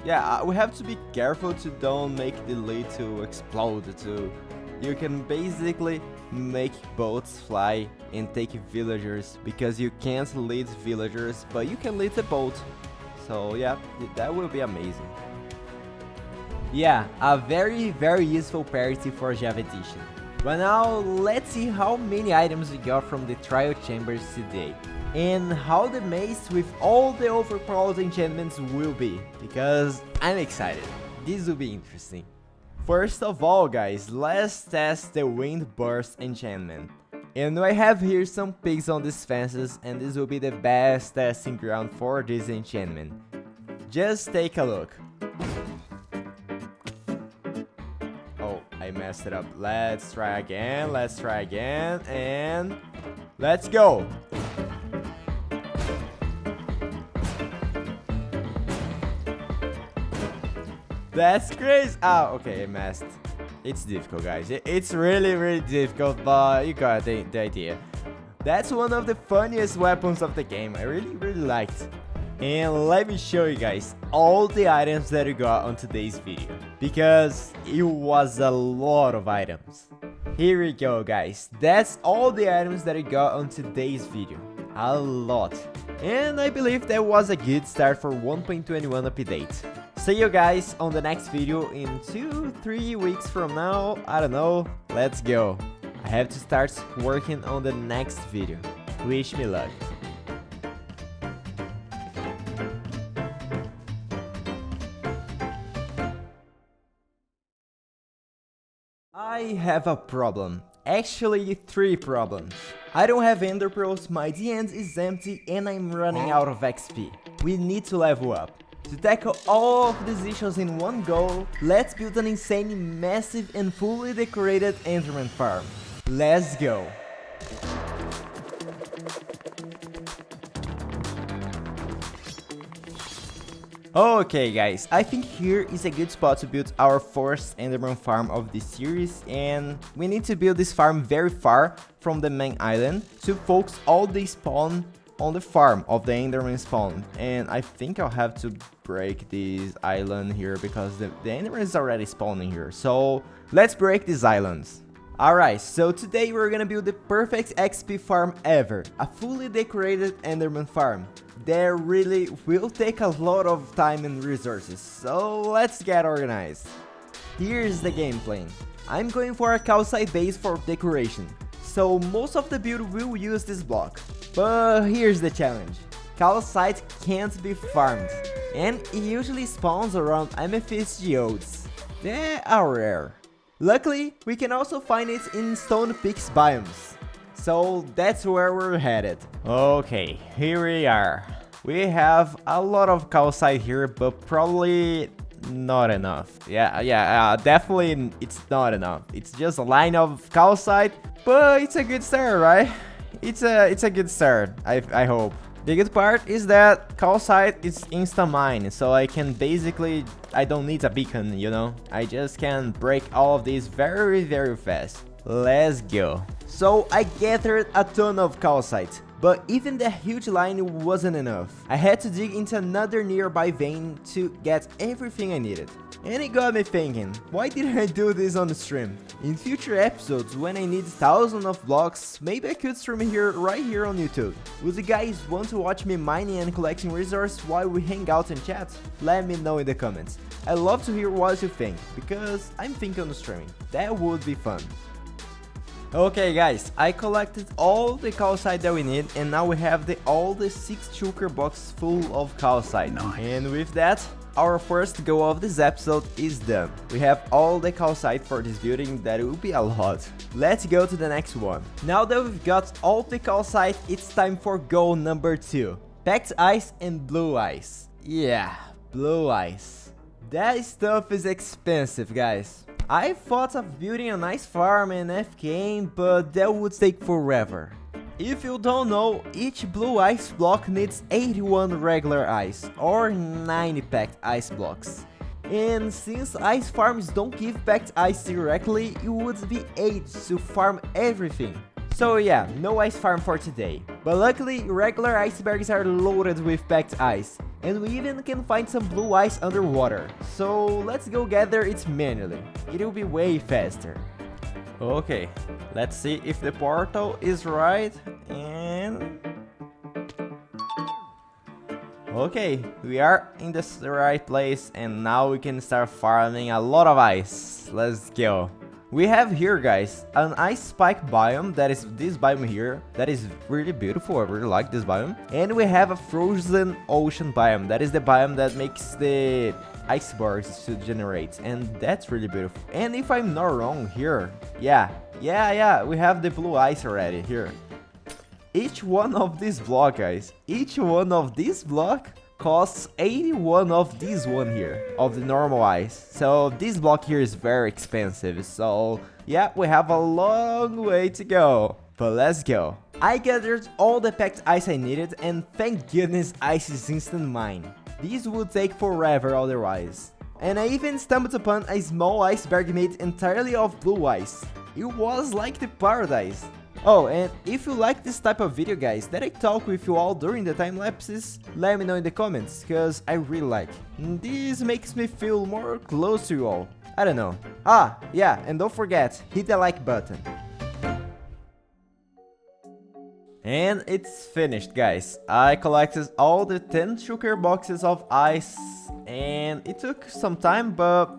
yeah, we have to be careful to don't make the lead to explode. You can basically make boats fly and take villagers, because you can't lead villagers, but you can lead the boat. So yeah, that will be amazing. Yeah, a very useful parity for Java edition. But now let's see how many items we got from the trial chambers today, and how the maze with all the overpowered enchantments will be, because I'm excited. This will be interesting. First of all, guys, let's test the wind burst enchantment. And I have here some pigs on these fences, and this will be the best testing ground for this enchantment. Just take a look. I messed it up. Let's try again, and let's go. That's crazy. Ah, okay, I messed. It's difficult, guys. It's really difficult, but you got the idea. That's one of the funniest weapons of the game. I really liked. And let me show you guys all the items that we got on today's video, because it was a lot of items. Here we go, guys. That's all the items that we got on today's video. A lot. And I believe that was a good start for 1.21 update. See you guys on the next video in 2-3 weeks from now. I don't know. Let's go. I have to start working on the next video. Wish me luck. I have a problem. Actually, 3 problems. I don't have ender pearls, my DN is empty, and I'm running out of XP. We need to level up. To tackle all of these issues in one go, let's build an insane, massive and fully decorated enderman farm. Let's go. Okay guys, I think here is a good spot to build our first enderman farm of this series, and we need to build this farm very far from the main island to focus all the spawn on the farm of the enderman spawn. And I think I'll have to break this island here because the enderman is already spawning here. So let's break these islands. Alright, so today we're gonna build the perfect XP farm ever, a fully decorated enderman farm. That really will take a lot of time and resources, so let's get organized. Here's the game plan. I'm going for a calcite base for decoration, so most of the build will use this block. But here's the challenge. Calcite can't be farmed, and it usually spawns around amethyst geodes. They are rare. Luckily, we can also find it in stone peaks biomes. So that's where we're headed. Okay, here we are. We have a lot of calcite here, but probably not enough. Yeah, definitely it's not enough. It's just a line of calcite, but it's a good start, right? It's a good start, I hope. The good part is that calcite is insta mine, so I can basically, I don't need a beacon, you know? I just can break all of these very fast. Let's go. So I gathered a ton of calcite, But even the huge line wasn't enough. I had to dig into another nearby vein to get everything I needed. And it got me thinking, why didn't I do this on the stream? In future episodes, when I need thousands of blocks, maybe I could stream here right here on YouTube. Would you guys want to watch me mining and collecting resources while we hang out and chat? Let me know in the comments. I love to hear what you think, because I'm thinking on streaming. That would be fun. Okay guys, I collected all the calcite that we need, and now we have all the 6 shulker boxes full of calcite. Nice. And with that, our first goal of this episode is done. We have all the calcite for this building, that will be a lot. Let's go to the next one. Now that we've got all the calcite, it's time for goal number 2. Packed ice and blue ice. Yeah, blue ice. That stuff is expensive, guys. I thought of building a nice farm and FKing, but that would take forever. If you don't know, each blue ice block needs 81 regular ice, or 90 packed ice blocks. And since ice farms don't give packed ice directly, you would be 8 to farm everything. So yeah, no ice farm for today. But luckily, regular icebergs are loaded with packed ice. And we even can find some blue ice underwater. So let's go gather it manually. It'll be way faster. Okay, let's see if the portal is right. And okay, we are in the right place, and now we can start farming a lot of ice. Let's go. We have here, guys, an ice spike biome, that is this biome here, that is really beautiful. I really like this biome. And we have a frozen ocean biome, that is the biome that makes the icebergs to generate, and that's really beautiful. And if I'm not wrong here, yeah, we have the blue ice already here. Each one of these block, guys, each one of this block costs 81 of this one here, of the normal ice. So this block here is very expensive. So yeah, we have a long way to go. But let's go. I gathered all the packed ice I needed, and thank goodness ice is instant mine. This would take forever otherwise. And I even stumbled upon a small iceberg made entirely of blue ice. It was like the paradise. Oh, and if you like this type of video, guys, that I talk with you all during the time lapses, let me know in the comments, cause I really like. This makes me feel more close to you all. I don't know. Ah, yeah, and don't forget, hit the like button. And it's finished, guys. I collected all the 10 shulker boxes of ice, and it took some time, but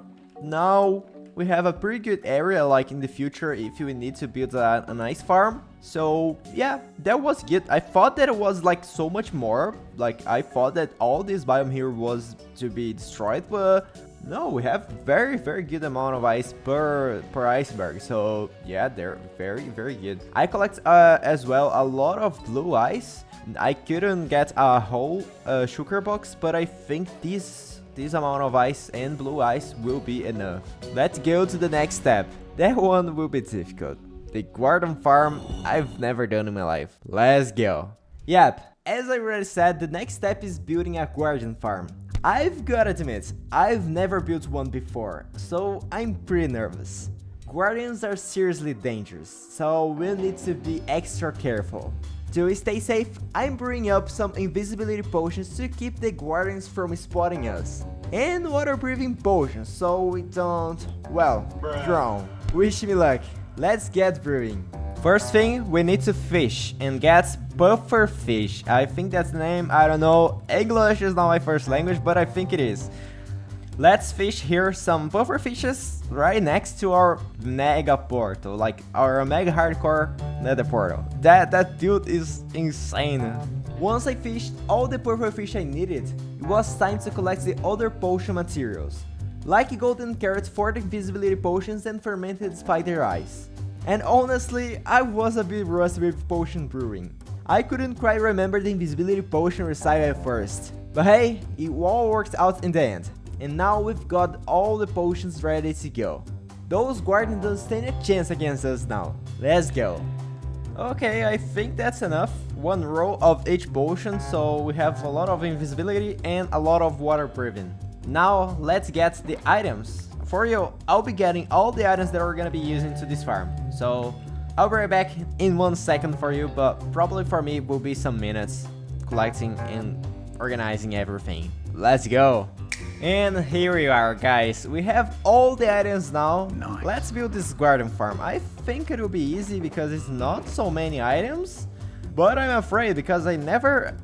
now we have a pretty good area, like in the future if you need to build an ice farm. So yeah, that was good. I thought that it was like so much more. Like I thought that all this biome here was to be destroyed, but no, we have very good amount of ice per iceberg. So yeah, they're very good. I collect as well a lot of blue ice. I couldn't get a whole shulker box, but I think this amount of ice and blue ice will be enough. Let's go to the next step. That one will be difficult. The garden farm I've never done in my life. Let's go. Yep, as I already said, the next step is building a garden farm. I've gotta admit, I've never built one before, so I'm pretty nervous. Guardians are seriously dangerous, so we'll need to be extra careful. To stay safe, I'm brewing up some invisibility potions to keep the guardians from spotting us. And water-breathing potions, so we don't, well, drown. Wish me luck. Let's get brewing. First thing, we need to fish and get puffer fish. I think that's the name, I don't know. English is not my first language, but I think it is. Let's fish here some puffer fishes right next to our mega portal, like our mega hardcore nether portal. That dude is insane. Once I fished all the puffer fish I needed, it was time to collect the other potion materials, like golden carrots for the invisibility potions and fermented spider eyes. And honestly, I was a bit rusty with potion brewing. I couldn't quite remember the invisibility potion recipe at first, but hey, it all worked out in the end. And now we've got all the potions ready to go. Those guardians don't stand a chance against us now. Let's go. Okay, I think that's enough. One row of each potion, so we have a lot of invisibility and a lot of water breathing. Now let's get the items. For you, I'll be getting all the items that we're gonna be using to this farm. So I'll be right back in 1 second for you, but probably for me it will be some minutes collecting and organizing everything. Let's go. And here we are, guys. We have all the items now. Nice. Let's build this garden farm. I think it will be easy because it's not so many items, but I'm afraid because I never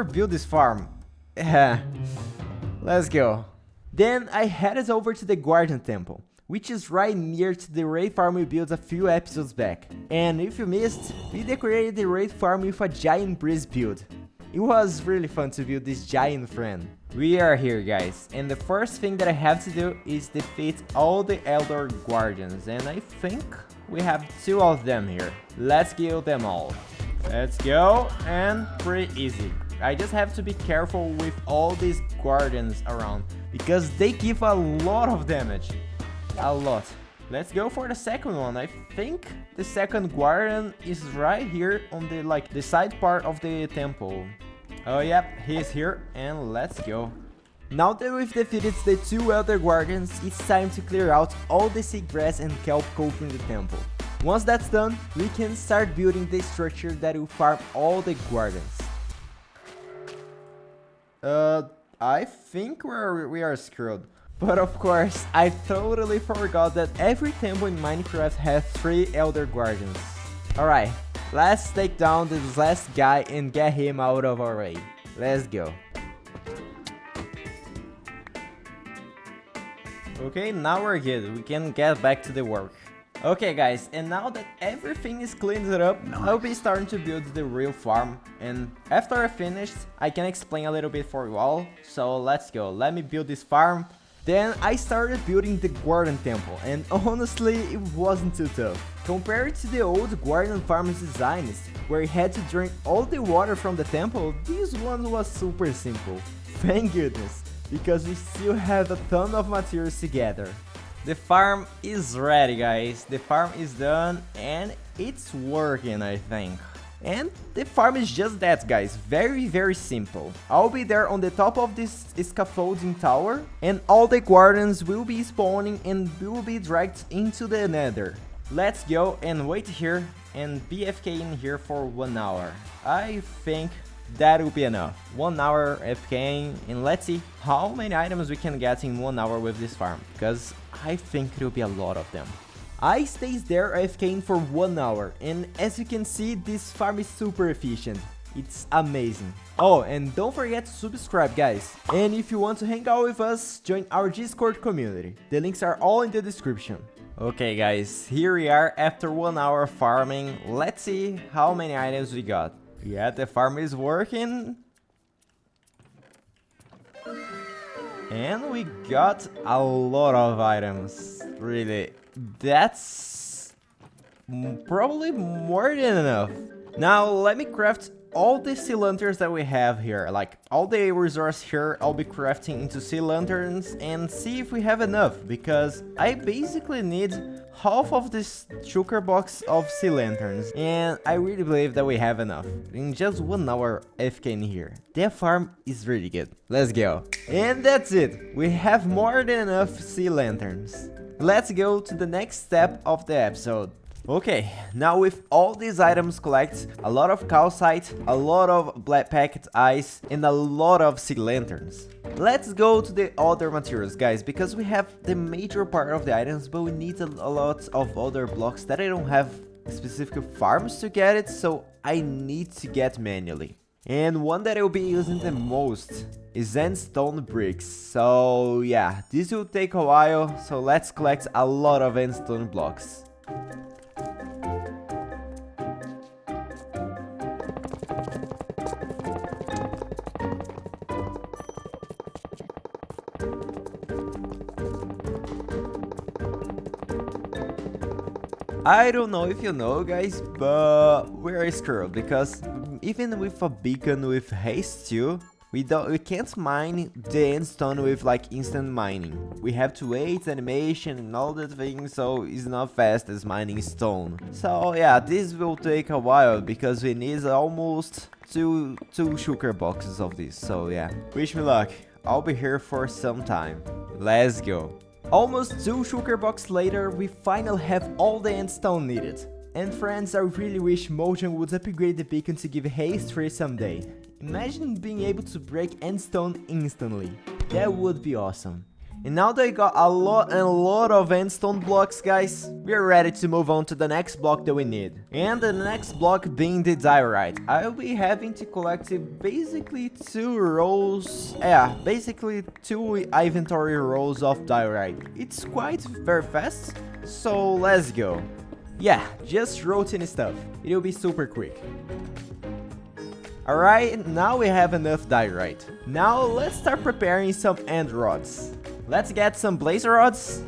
built this farm. Let's go. Then I headed over to the Guardian Temple, which is right near to the raid farm we built a few episodes back. And if you missed, we decorated the raid farm with a giant breeze build. It was really fun to build this giant friend. We are here, guys, and the first thing that I have to do is defeat all the Elder Guardians, and I think we have 2 of them here. Let's kill them all. Let's go, and pretty easy. I just have to be careful with all these guardians around because they give a lot of damage. A lot. Let's go for the second one. I think the second guardian is right here on the side part of the temple. Oh yep, he's here, and let's go. Now that we've defeated the 2 Elder Guardians, it's time to clear out all the seagrass and kelp covering the temple. Once that's done, we can start building the structure that will farm all the guardians. I think we are screwed. But of course, I totally forgot that every temple in Minecraft has 3 Elder Guardians. Alright, let's take down this last guy and get him out of our way. Let's go. Okay, now we're good. We can get back to the work. Okay guys, and now that everything is cleaned up, nice. I'll be starting to build the real farm, and after I finished, I can explain a little bit for you all. So let's go, let me build this farm. Then I started building the Guardian Temple, and honestly, it wasn't too tough. Compared to the old Guardian Farm's designs, where you had to drink all the water from the temple, this one was super simple. Thank goodness, because we still have a ton of materials to gather. The farm is ready, guys. The farm is done and it's working, I think. And the farm is just that, guys. Very simple. I'll be there on the top of this scaffolding tower, and all the guardians will be spawning and will be dragged into the nether. Let's go and wait here and BFK in here for 1 hour. I think that will be enough. 1 hour FKing, and let's see how many items we can get in 1 hour with this farm, because I think it will be a lot of them. I stays there AFKing for 1 hour, and as you can see, this farm is super efficient. It's amazing. Oh, and don't forget to subscribe, guys. And if you want to hang out with us, join our Discord community. The links are all in the description. Okay guys, here we are after 1 hour farming. Let's see how many items we got. Yeah, the farm is working. And we got a lot of items, really. That's probably more than enough. Now let me craft all the sea lanterns that we have here. Like all the resource here, I'll be crafting into sea lanterns and see if we have enough, because I basically need half of this sugar box of sea lanterns, and I really believe that we have enough in just 1 hour FK in here. The farm is really good. Let's go. And that's it. We have more than enough sea lanterns. Let's go to the next step of the episode. Okay, now with all these items collected, a lot of calcite, a lot of black packet ice, and a lot of sea lanterns. Let's go to the other materials, guys, because we have the major part of the items, but we need a lot of other blocks that I don't have specific farms to get it, so I need to get manually. And one that I'll be using the most is sandstone bricks. So yeah, this will take a while, so let's collect a lot of sandstone blocks. I don't know if you know, guys, but we're screwed because even with a beacon with haste 2, we can't mine the endstone with like instant mining. We have to wait animation and all that things, so it's not fast as mining stone. So yeah, this will take a while because we need almost two sugar boxes of this. So yeah, wish me luck. I'll be here for some time. Let's go. Almost 2 sugar boxes later, we finally have all the endstone needed. And friends, I really wish Mojang would upgrade the beacon to give haste 3 someday. Imagine being able to break endstone instantly. That would be awesome. And now that we got a lot of endstone blocks, guys, we are ready to move on to the next block that we need. And the next block being the diorite. I'll be having to collect basically 2 rows, basically 2 inventory rows of diorite. It's quite very fast, so let's go. Yeah, just routine stuff. It'll be super quick. Alright, now we have enough diorite. Now let's start preparing some end rods. Let's get some blazer rods.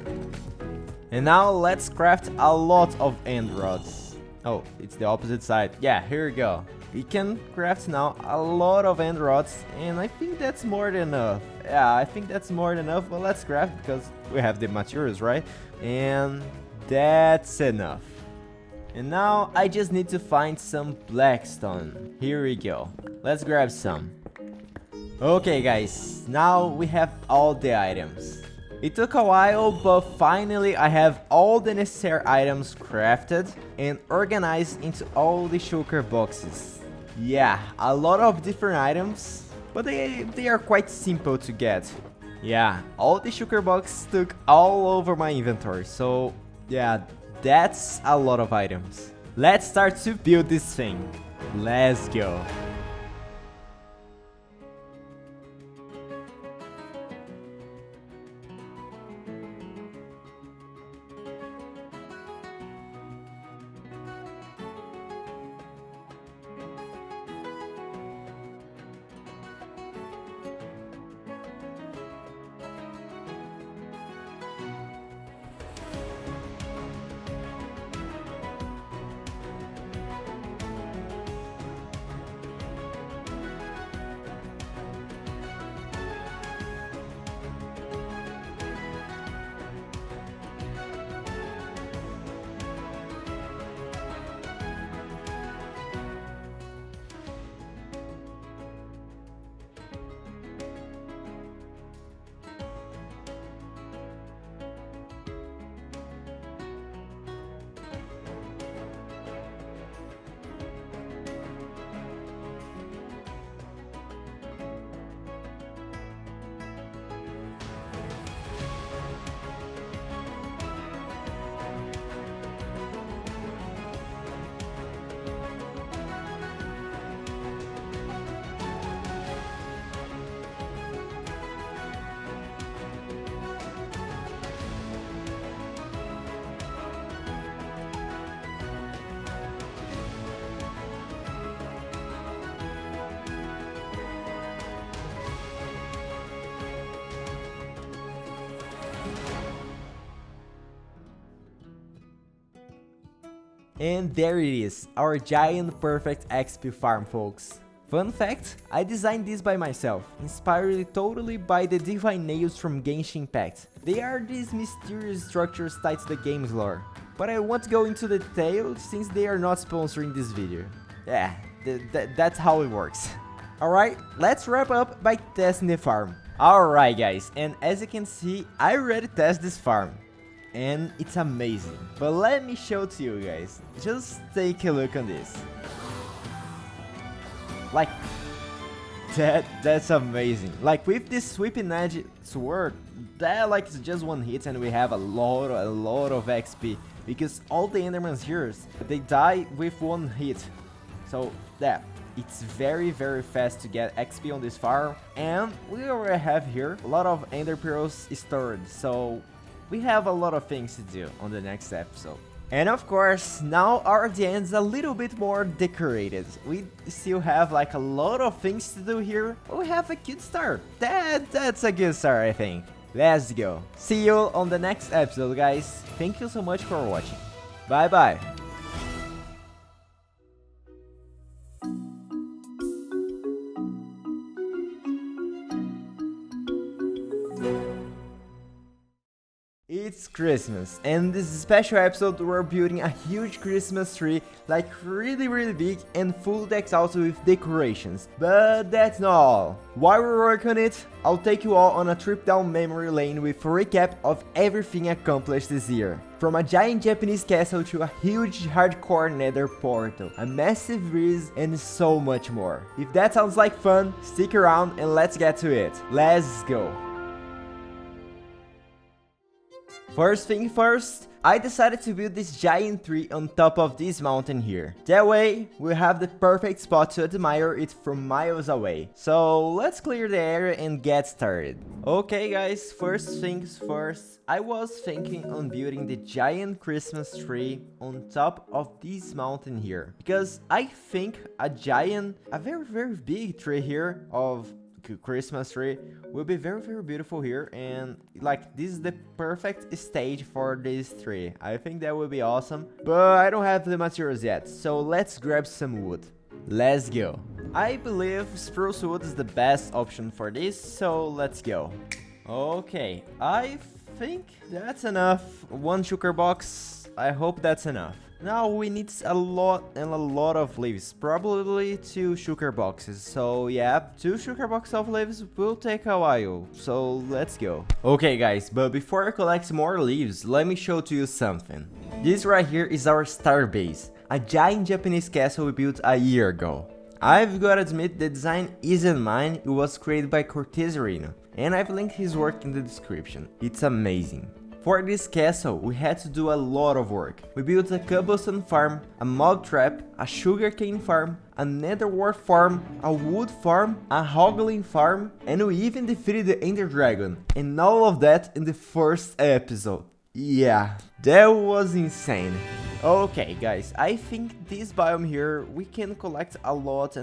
And now let's craft a lot of end rods. Oh, it's the opposite side. Yeah, here we go. We can craft now a lot of end rods, and I think that's more than enough. Yeah, I think that's more than enough, but let's craft because we have the materials, right? And that's enough. And now I just need to find some blackstone. Here we go. Let's grab some. Okay guys, now we have all the items. It took a while, but finally I have all the necessary items crafted and organized into all the shulker boxes. Yeah, a lot of different items, but they are quite simple to get. Yeah, all the shulker boxes took all over my inventory, so yeah, that's a lot of items. Let's start to build this thing. Let's go. And there it is, our giant perfect XP farm, folks. Fun fact, I designed this by myself, inspired totally by the divine nails from Genshin Impact. They are these mysterious structures tied to the game's lore, but I won't go into the details since they are not sponsoring this video. Yeah, that's how it works. Alright, let's wrap up by testing the farm. Alright guys, and as you can see, I already tested this farm. And it's amazing. But let me show to you guys. Just take a look on this. Like, that's amazing. Like with this sweeping edge sword, that like is just one hit and we have a lot of XP. Because all the Endermans here, they die with one hit. So yeah, it's very fast to get XP on this farm. And we already have here a lot of Ender Pearls stored. So we have a lot of things to do on the next episode. And of course, now our DN's a little bit more decorated. We still have like a lot of things to do here, but we have a good start. That's a good start, I think. Let's go. See you on the next episode, guys. Thank you so much for watching. Bye bye. It's Christmas, and this special episode we're building a huge Christmas tree, like really big and full decks also with decorations. But that's not all. While we're working on it, I'll take you all on a trip down memory lane with a recap of everything accomplished this year. From a giant Japanese castle to a huge hardcore nether portal, a massive breeze, and so much more. If that sounds like fun, stick around and let's get to it. Let's go! First thing first, I decided to build this giant tree on top of this mountain here. That way, we'll have the perfect spot to admire it from miles away. So let's clear the area and get started. Okay guys, first things first, I was thinking on building the giant Christmas tree on top of this mountain here. Because I think a very big tree here of Christmas tree will be very beautiful here, and like this is the perfect stage for this tree. I think that will be awesome, but I don't have the materials yet, so let's grab some wood. Let's go. I believe spruce wood is the best option for this, so let's go. Okay, I think that's enough. One sugar box, I hope that's enough. Now we need a lot of leaves, probably 2 sugar boxes. So yeah, 2 sugar boxes of leaves will take a while, so let's go. Okay guys, but before I collect more leaves, let me show to you something. This right here is our star base, a giant Japanese castle we built a year ago. I've gotta admit the design isn't mine, it was created by Cortezerino, and I've linked his work in the description. It's amazing. For this castle, we had to do a lot of work. We built a cobblestone farm, a mob trap, a sugarcane farm, a nether wart farm, a wood farm, a hoglin farm, and we even defeated the ender dragon. And all of that in the first episode. Yeah, that was insane. Okay guys, I think this biome here we can collect a lot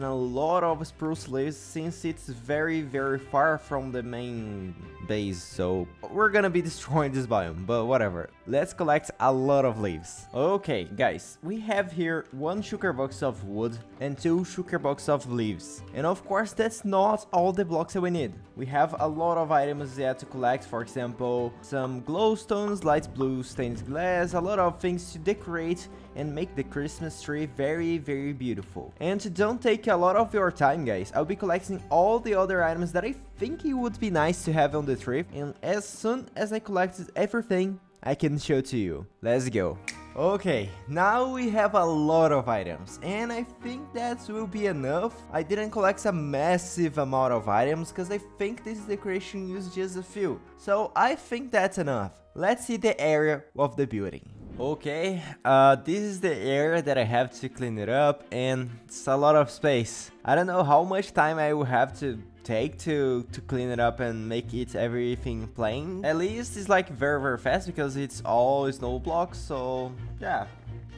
of spruce leaves since it's very far from the main base, so we're gonna be destroying this biome, but whatever. Let's collect a lot of leaves. Okay guys, we have here 1 sugar box of wood and 2 sugar box of leaves, and of course that's not all the blocks that we need. We have a lot of items yet to collect, for example some glowstones, light blue stained glass, a lot of things to decorate and make the Christmas tree very beautiful. And to don't take a lot of your time guys, I'll be collecting all the other items that I think it would be nice to have on the tree, and as soon as I collected everything I can show to you. Let's go. Okay, now we have a lot of items, and I think that will be enough. I didn't collect a massive amount of items because I think this decoration used just a few, so I think that's enough. Let's see the area of the building. Okay, this is the area that I have to clean it up, and it's a lot of space. I don't know how much time I will have to take to clean it up and make it everything plain. At least it's like very fast because it's all snow blocks, so yeah,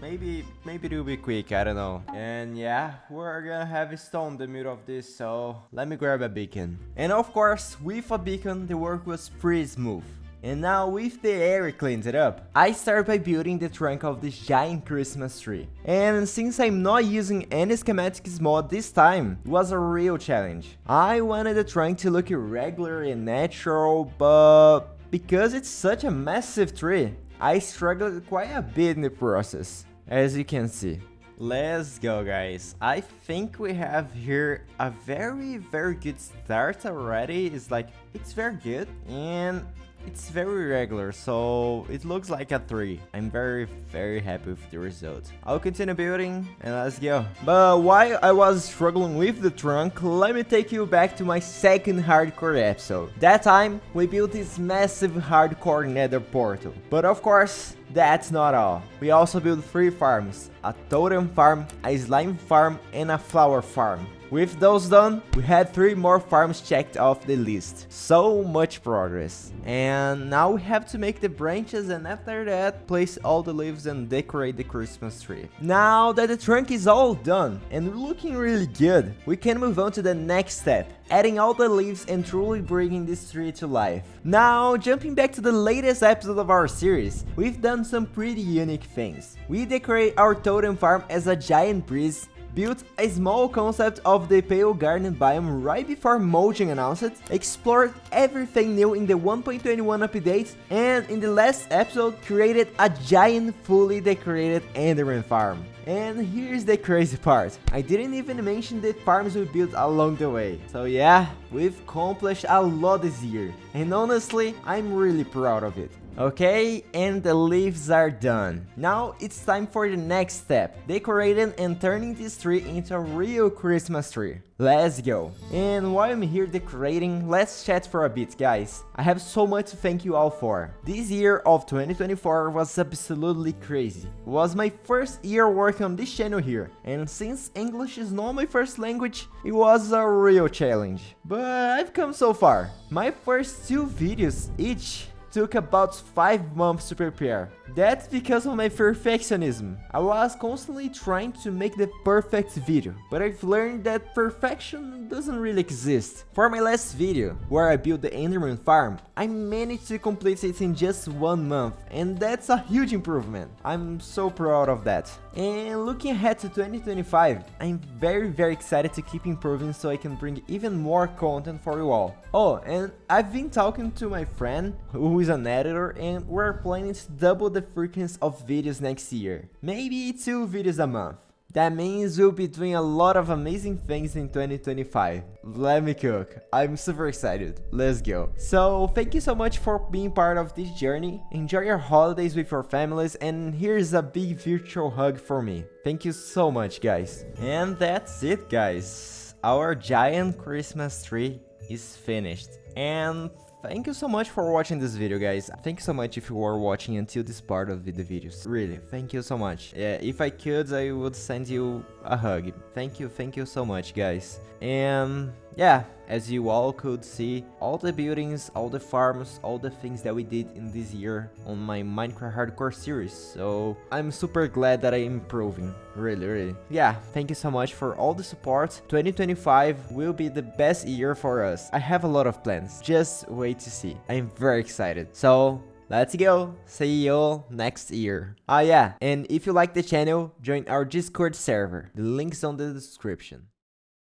maybe it will be quick, I don't know. And yeah, we're gonna have a stone in the middle of this, so let me grab a beacon. And of course, with a beacon the work was pretty smooth. And now with the area cleaned it up, I start by building the trunk of this giant Christmas tree. And since I'm not using any schematics mod this time, it was a real challenge. I wanted the trunk to look regular and natural, but because it's such a massive tree, I struggled quite a bit in the process, as you can see. Let's go guys, I think we have here a very good start already. It's very good and it's very regular, so it looks like a 3. I'm very happy with the result. I'll continue building and let's go. But while I was struggling with the trunk, let me take you back to my second hardcore episode. That time we built this massive hardcore nether portal. But of course, that's not all. We also built 3 farms, a totem farm, a slime farm, and a flower farm. With those done, we had 3 more farms checked off the list. So much progress. And now we have to make the branches, and after that, place all the leaves and decorate the Christmas tree. Now that the trunk is all done and looking really good, we can move on to the next step, adding all the leaves and truly bringing this tree to life. Now, jumping back to the latest episode of our series, we've done some pretty unique things. We decorate our totem farm as a giant breeze, built a small concept of the Pale Garden biome right before Mojang announced it, explored everything new in the 1.21 update, and in the last episode created a giant fully decorated Enderman farm. And here's the crazy part, I didn't even mention the farms we built along the way. So yeah, we've accomplished a lot this year, and honestly, I'm really proud of it. Okay, and the leaves are done. Now it's time for the next step, decorating and turning this tree into a real Christmas tree. Let's go. And while I'm here decorating, let's chat for a bit, guys. I have so much to thank you all for. This year of 2024 was absolutely crazy. It was my first year working on this channel here, and since English is not my first language, it was a real challenge. But I've come so far. My first 2 videos each took about 5 months to prepare. That's because of my perfectionism. I was constantly trying to make the perfect video, but I've learned that perfection doesn't really exist. For my last video, where I built the Enderman farm, I managed to complete it in just 1 month, and that's a huge improvement. I'm so proud of that. And looking ahead to 2025, I'm very excited to keep improving so I can bring even more content for you all. Oh, and I've been talking to my friend who is an editor, and we're planning to double the frequency of videos next year. Maybe 2 videos a month. That means we'll be doing a lot of amazing things in 2025. Let me cook. I'm super excited. Let's go. So thank you so much for being part of this journey. Enjoy your holidays with your families, and here's a big virtual hug for me. Thank you so much, guys. And that's it, guys. Our giant Christmas tree is finished. And thank you so much for watching this video, guys. Thank you so much if you were watching until this part of the videos. Really, thank you so much. If I could, I would send you a hug. Thank you so much, guys. And yeah, as you all could see, all the buildings, all the farms, all the things that we did in this year on my Minecraft Hardcore series. So I'm super glad that I'm improving. Really. Yeah, thank you so much for all the support. 2025 will be the best year for us. I have a lot of plans. Just wait to see. I'm very excited. So let's go. See you next year. Yeah, and if you like the channel, join our Discord server. The link's on the description.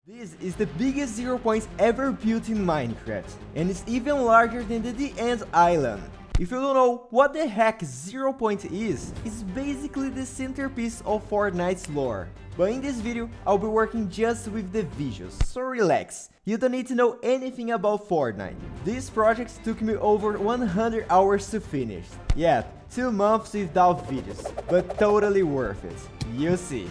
This is the biggest 0 points ever built in Minecraft, and it's even larger than the End Island. If you don't know what the heck 0 point is, it's basically the centerpiece of Fortnite's lore. But in this video, I'll be working just with the visuals, so relax. You don't need to know anything about Fortnite. This project took me over 100 hours to finish. Yeah, 2 months without videos, but totally worth it. You'll see.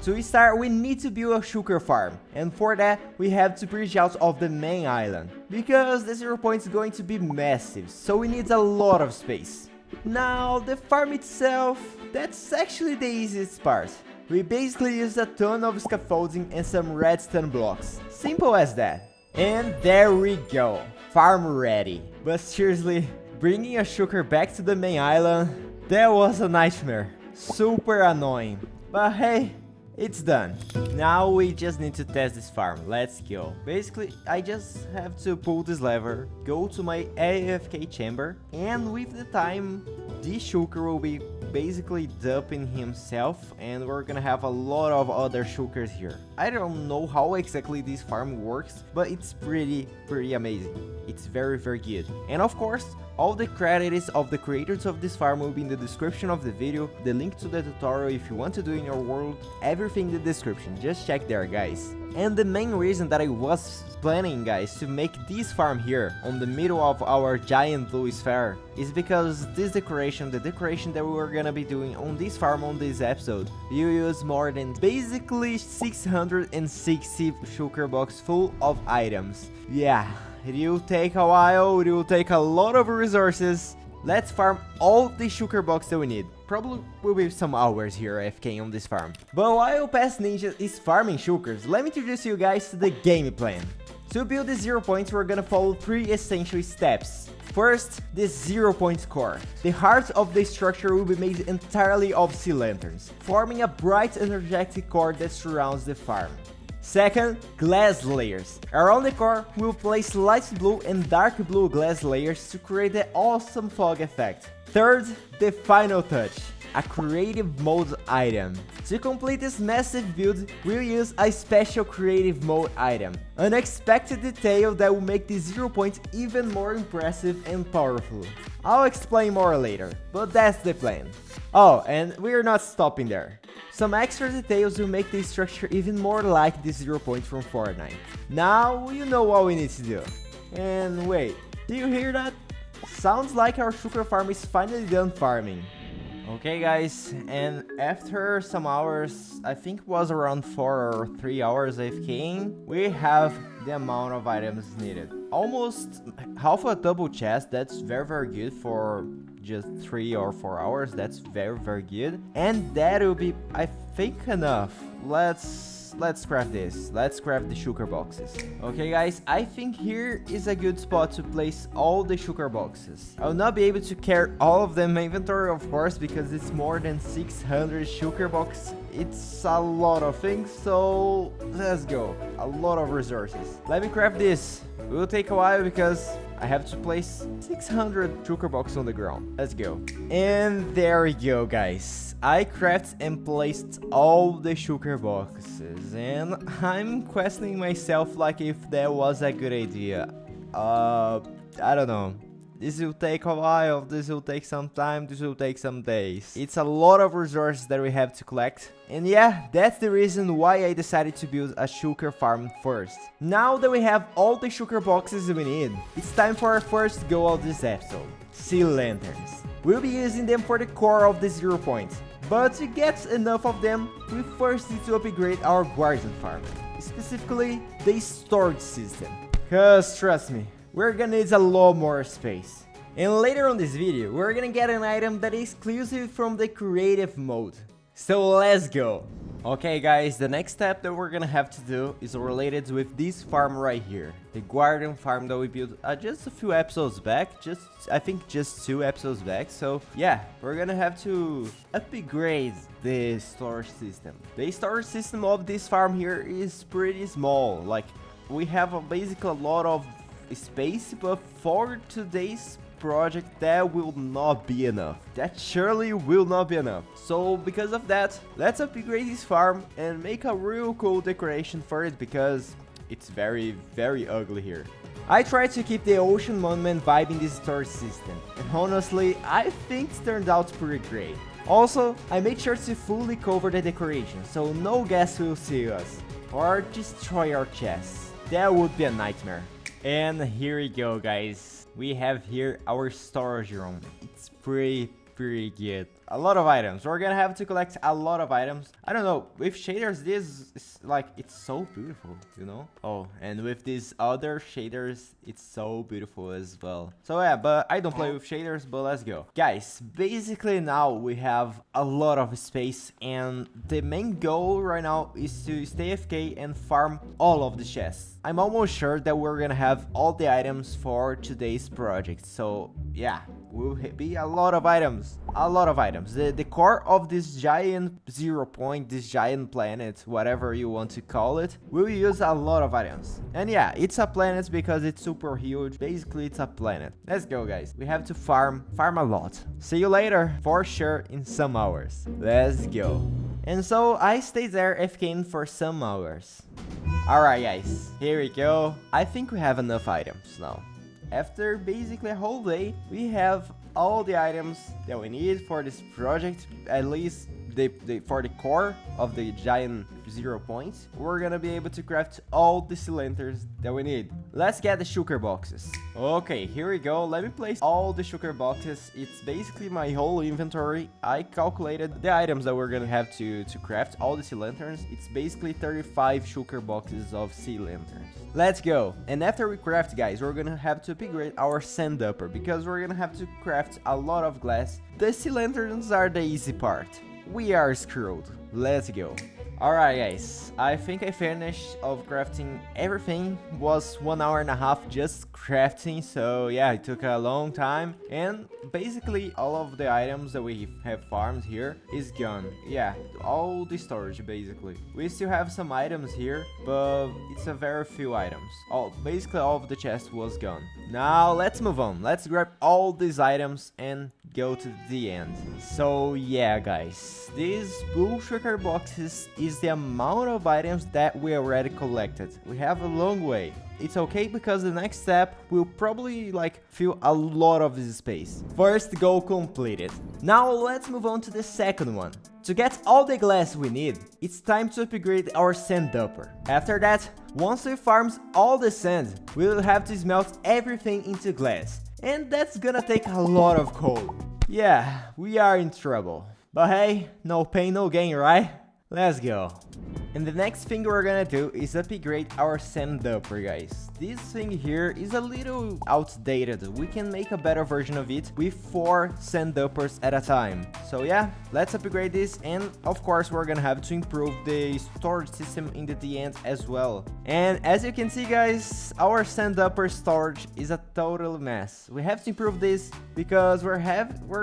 To start, we need to build a sugar farm, and for that, we have to bridge out of the main island, because the 0 point is going to be massive, so we need a lot of space. Now, the farm itself, that's actually the easiest part. We basically use a ton of scaffolding and some redstone blocks. Simple as that. And there we go, farm ready. But seriously, bringing a sugar back to the main island, that was a nightmare. Super annoying. But hey, it's done. Now we just need to test this farm. Let's go. Basically, I just have to pull this lever, go to my AFK chamber, and with the time, this sugar will be basically dumping himself, and we're gonna have a lot of other sugars here. I don't know how exactly this farm works, but it's pretty amazing. It's very good. And of course, all the credits of the creators of this farm will be in the description of the video, the link to the tutorial if you want to do in your world, everything in the description, just check there, guys. And the main reason that I was planning, guys, to make this farm here on the middle of our giant blue sphere is because this decoration, the decoration that we were gonna be doing on this farm on this episode, you use more than basically 660 sugar box full of items. Yeah, it will take a while, it will take a lot of resources. Let's farm all the sugar box that we need. Probably will be some hours here AFK on this farm. But while Past Ninja is farming sugars, let me introduce you guys to the game plan. To build the 0 points, we're gonna follow 3 essential steps. First, the 0 point core. The heart of the structure will be made entirely of sea lanterns, forming a bright energetic core that surrounds the farm. Second, glass layers. Around the core, we'll place light blue and dark blue glass layers to create the awesome fog effect. Third, the final touch. a creative mode item. To complete this massive build, we'll use a special creative mode item. Unexpected detail that will make the 0 point even more impressive and powerful. I'll explain more later, but that's the plan. Oh, and we're not stopping there. Some extra details will make the structure even more like the 0 point from Fortnite. Now you know what we need to do. And wait, do you hear that? Sounds like our sugar farm is finally done farming. Okay guys, and after some hours, I think it was around 4 or 3 hours AFKing, we have the amount of items needed. Almost half a double chest. That's very good for just 3 or 4 hours. That's very good, and that will be, I think, enough. Let's craft this. Let's craft the sugar boxes. Okay guys, I think here is a good spot to place all the sugar boxes. I will not be able to carry all of them in my inventory, of course, because it's more than 600 sugar boxes. It's a lot of things, so let's go. A lot of resources. Let me craft this. It will take a while because I have to place 600 sugar boxes on the ground. Let's go. And there we go, guys. I crafted and placed all the sugar boxes, and I'm questioning myself like if that was a good idea. I don't know. This will take a while, this will take some time, this will take some days. It's a lot of resources that we have to collect. And yeah, that's the reason why I decided to build a sugar farm first. Now that we have all the sugar boxes we need, it's time for our first goal of this episode. Sea lanterns. We'll be using them for the core of the 0 point. But to get enough of them, we first need to upgrade our guardian farm. Specifically, the storage system. Cause trust me, we're gonna need a lot more space. And later on this video, we're gonna get an item that is exclusive from the creative mode. So let's go. Okay guys, the next step that we're gonna have to do is related with this farm right here. The guardian farm that we built just a few episodes back. I think just 2 episodes back. So yeah, we're gonna have to upgrade the storage system. The storage system of this farm here is pretty small. Like, we have basically a lot of space, but for today's project that will not be enough. That surely will not be enough. So because of that, let's upgrade this farm and make a real cool decoration for it, because it's very ugly here. I tried to keep the ocean monument vibe in this storage system, and honestly I think it turned out pretty great. Also, I made sure to fully cover the decoration so no guests will see us or destroy our chests. That would be a nightmare. And here we go, guys. We have here our storage room. It's pretty good. A lot of items. We're gonna have to collect a lot of items. I don't know, with shaders this is like, it's so beautiful, you know. Oh, and with these other shaders it's so beautiful as well. So yeah, but I don't play with shaders, but let's go. Guys, basically now we have a lot of space, and the main goal right now is to stay AFK and farm all of the chests. I'm almost sure that we're gonna have all the items for today's project. So yeah, will be a lot of items. The core of this giant 0 point, this giant planet, whatever you want to call it, will use a lot of items. And yeah, it's a planet because it's super huge. Basically, it's a planet. Let's go, guys. We have to farm a lot. See you later, for sure, in some hours. Let's go. And so I stayed there AFKing for some hours. Alright, guys, here we go. I think we have enough items now. After basically a whole day, we have all the items that we need for this project, at least for the core of the giant 0 points. We're gonna be able to craft all the cylinders that we need. Let's get the sugar boxes. Okay, here we go. Let me place all the sugar boxes. It's basically my whole inventory. I calculated the items that we're gonna have to craft all the sea lanterns. It's basically 35 sugar boxes of sea lanterns. Let's go. And after we craft, guys, we're gonna have to upgrade our sand upper, because we're gonna have to craft a lot of glass. The sea lanterns are the easy part. We are screwed. Let's go. Alright, guys, I think I finished of crafting everything. It was 1.5 hours just crafting, so yeah, it took a long time. And basically all of the items that we have farmed here is gone. Yeah, all the storage basically. We still have some items here, but it's a very few items. Basically all of the chest was gone. Now let's move on. Let's grab all these items and go to the end. So yeah, guys, these blue sugar boxes is the amount of items that we already collected. We have a long way. It's okay because the next step will probably like fill a lot of this space. First goal completed. Now let's move on to the second one. To get all the glass we need, it's time to upgrade our sand dupper. After that, once we farm all the sand, we'll have to smelt everything into glass. And that's gonna take a lot of coal. Yeah, we are in trouble. But hey, no pain, no gain, right? Let's go. And the next thing we're gonna do is upgrade our sand dupper, guys. This thing here is a little outdated. We can make a better version of it with 4 sand duppers at a time. So yeah, let's upgrade this, and of course we're gonna have to improve the storage system in the end as well. And as you can see, guys, our sand dupper storage is a total mess. We have to improve this because we're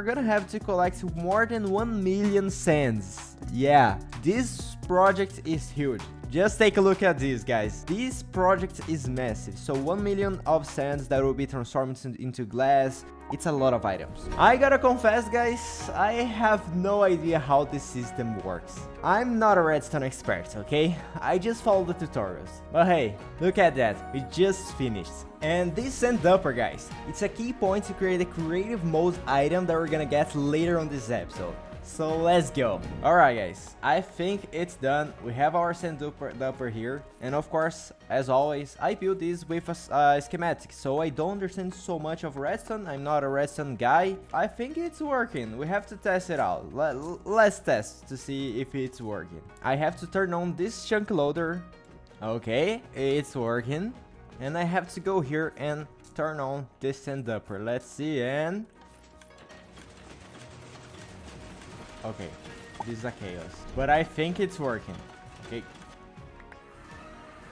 gonna have to collect more than 1 million sands. Yeah, this project is huge. Just take a look at this, guys. This project is massive. So 1 million of sands that will be transformed into glass. It's a lot of items. I gotta confess, guys, I have no idea how this system works. I'm not a redstone expert, okay? I just follow the tutorials. But hey, look at that. We just finished. And this sand dupper, guys, it's a key point to create a creative mode item that we're gonna get later on this episode. So let's go. Alright, guys, I think it's done. We have our sand dupper here, and of course, as always, I built this with a schematic, so I don't understand so much of redstone. I'm not a redstone guy. I think it's working. We have to test it out. Let's test to see if it's working. I have to turn on this chunk loader. Okay, it's working. And I have to go here and turn on this sand dupper. Let's see. And okay, this is a chaos, but I think it's working.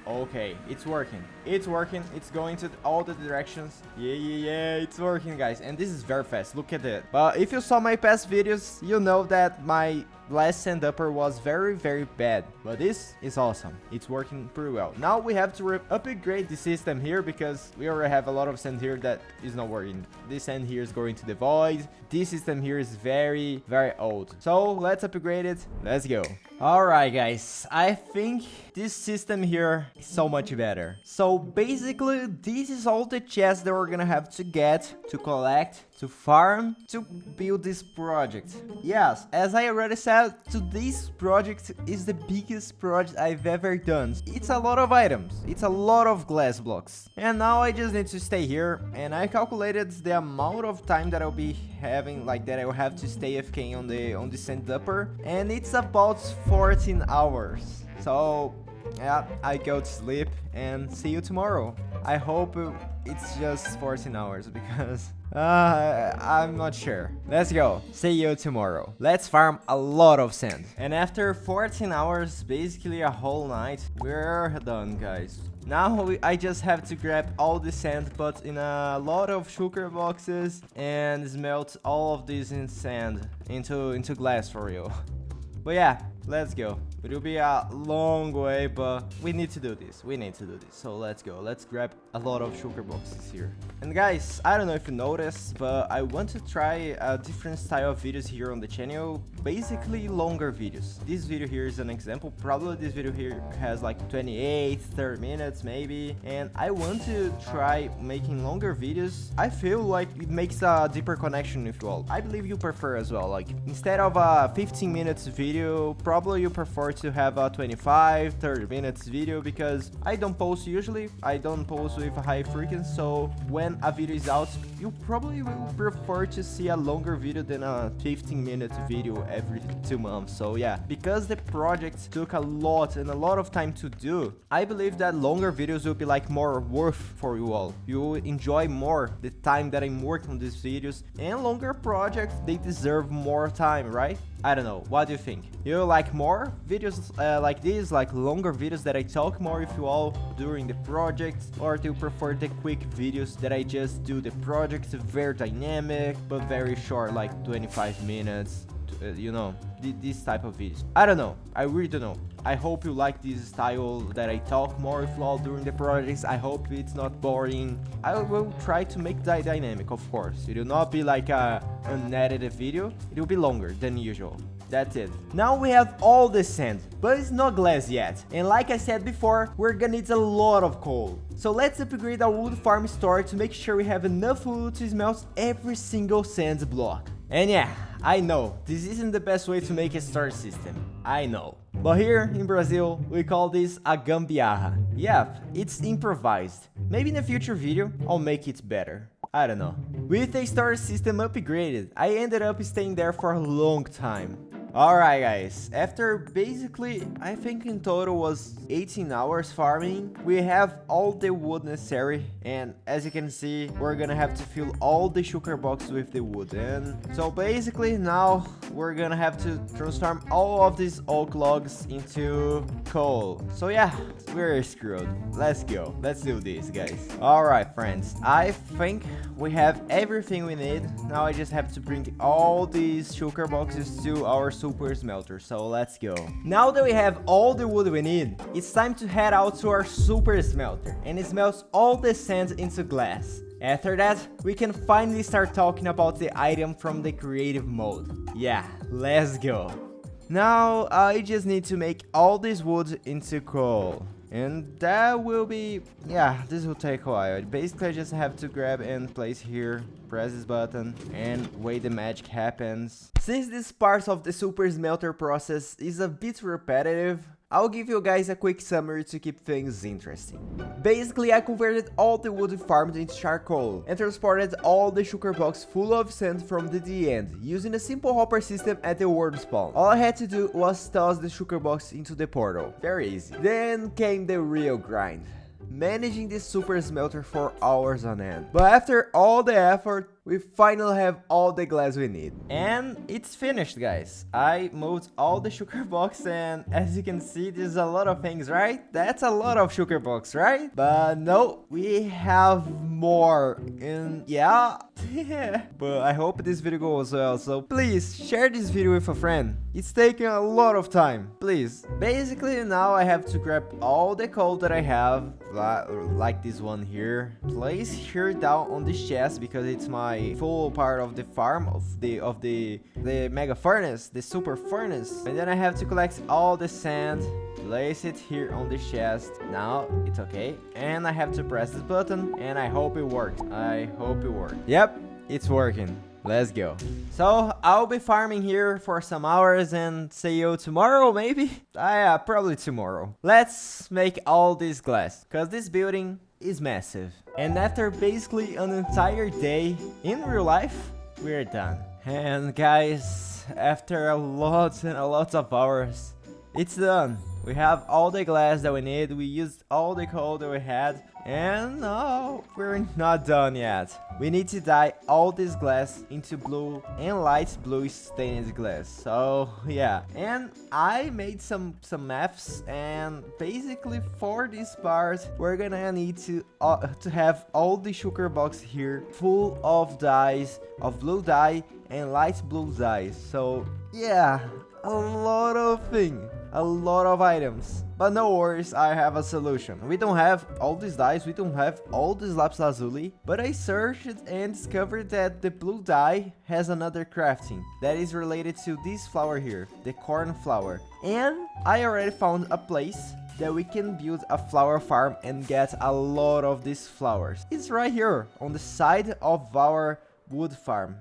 Okay, it's working. It's working. It's going to all the directions. Yeah, it's working, guys. And this is very fast. Look at it. But if you saw my past videos, you know that my last sand dupper was very bad. But this is awesome. It's working pretty well. Now we have to upgrade the system here because we already have a lot of sand here that is not working. This sand here is going to the void. This system here is very old. So let's upgrade it. Let's go. Alright, guys, I think this system here is so much better. So basically, this is all the chests that we're gonna have to get, to collect, to farm, to build this project. Yes, as I already said, this project is the biggest project I've ever done. It's a lot of items, it's a lot of glass blocks. And now I just need to stay here, and I calculated the amount of time that I'll be having, like that I will have to stay AFK on the sand dupper, and it's about 14 hours. So yeah, I go to sleep and see you tomorrow. I hope it's just 14 hours because I'm not sure. Let's go. See you tomorrow. Let's farm a lot of sand. And after 14 hours, basically a whole night, we're done, guys. Now I just have to grab all the sand, but in a lot of sugar boxes, and smelt all of this in sand into glass for you. But yeah, let's go. It will be a long way, but we need to do this. So let's go. Let's grab a lot of sugar boxes here. And guys, I don't know if you noticed, but I want to try a different style of videos here on the channel. Basically longer videos. This video here is an example. Probably this video here has like 28, 30 minutes maybe. And I want to try making longer videos. I feel like it makes a deeper connection with you all. I believe you prefer as well. Like instead of a 15 minutes video, probably you prefer to have a 25, 30 minutes video because I don't post usually. I don't post with a high frequency. So when a video is out, you probably will prefer to see a longer video than a 15-minute video every 2 months. So yeah, because the project took a lot of time to do, I believe that longer videos will be like more worth for you all. You will enjoy more the time that I'm working on these videos, and longer projects, they deserve more time, right? I don't know, what do you think? You like more videos like this, like longer videos that I talk more with you all during the project, or do you prefer the quick videos that I just do the project very dynamic but very short, like 25 minutes? you know, this type of videos. I don't know. I really don't know. I hope you like this style that I talk more with LOL during the projects. I hope it's not boring. I will try to make that dynamic, of course. It will not be like an unedited video. It will be longer than usual. That's it. Now we have all the sand, but it's not glass yet. And like I said before, we're gonna need a lot of coal. So let's upgrade our wood farm store to make sure we have enough wood to smelt every single sand block. And yeah, I know, this isn't the best way to make a store system. I know. But here in Brazil, we call this a gambiarra. Yeah, it's improvised. Maybe in a future video, I'll make it better. I don't know. With the storage system upgraded, I ended up staying there for a long time. Alright guys, after basically, I think in total was 18 hours farming, we have all the wood necessary, and as you can see, we're gonna have to fill all the sugar boxes with the wood. And so basically now we're gonna have to transform all of these oak logs into coal. So yeah, we're screwed. Let's go. Let's do this, guys. Alright friends, I think we have everything we need. Now I just have to bring all these sugar boxes to our super smelter, so let's go. Now that we have all the wood we need, it's time to head out to our super smelter and smelt all the sand into glass. After that, we can finally start talking about the item from the creative mode. Yeah, let's go. Now I just need to make all this wood into coal. And that will be, yeah, this will take a while. Basically, I just have to grab and place here, press this button, and wait the magic happens. Since this part of the super smelter process is a bit repetitive, I'll give you guys a quick summary to keep things interesting. Basically, I converted all the wood farmed into charcoal and transported all the sugar box full of sand from the end using a simple hopper system at the world spawn. All I had to do was toss the sugar box into the portal. Very easy. Then came the real grind. Managing this super smelter for hours on end. But after all the effort, we finally have all the glass we need. And it's finished, guys. I moved all the sugar box, and as you can see, there's a lot of things, right? That's a lot of sugar box, right? But no, we have more. And yeah. But I hope this video goes well, so please share this video with a friend. It's taking a lot of time, please. Basically, now I have to grab all the coal that I have, like this one here, place here down on this chest because it's my full part of the farm of the mega furnace, the super furnace. And then I have to collect all the sand, place it here on the chest. Now it's okay, and I have to press this button, and I hope it worked. I hope it worked. Yep, it's working. Let's go. So I'll be farming here for some hours and see you tomorrow, maybe? Yeah, probably tomorrow. Let's make all this glass, because this building is massive. And after basically an entire day in real life, we're done. And guys, after a lot and a lot of hours, it's done. We have all the glass that we need. We used all the coal that we had. And no, we're not done yet. We need to dye all this glass into blue and light blue stained glass. So yeah, and I made some maths, and basically for this part we're gonna need to have all the sugar box here full of dyes, of blue dye and light blue dyes. So yeah, a lot of things, a lot of items. But no worries, I have a solution. We don't have all these dyes, we don't have all this lapis lazuli, but I searched and discovered that the blue dye has another crafting that is related to this flower here, the corn flower. And I already found a place that we can build a flower farm and get a lot of these flowers. It's right here on the side of our wood farm.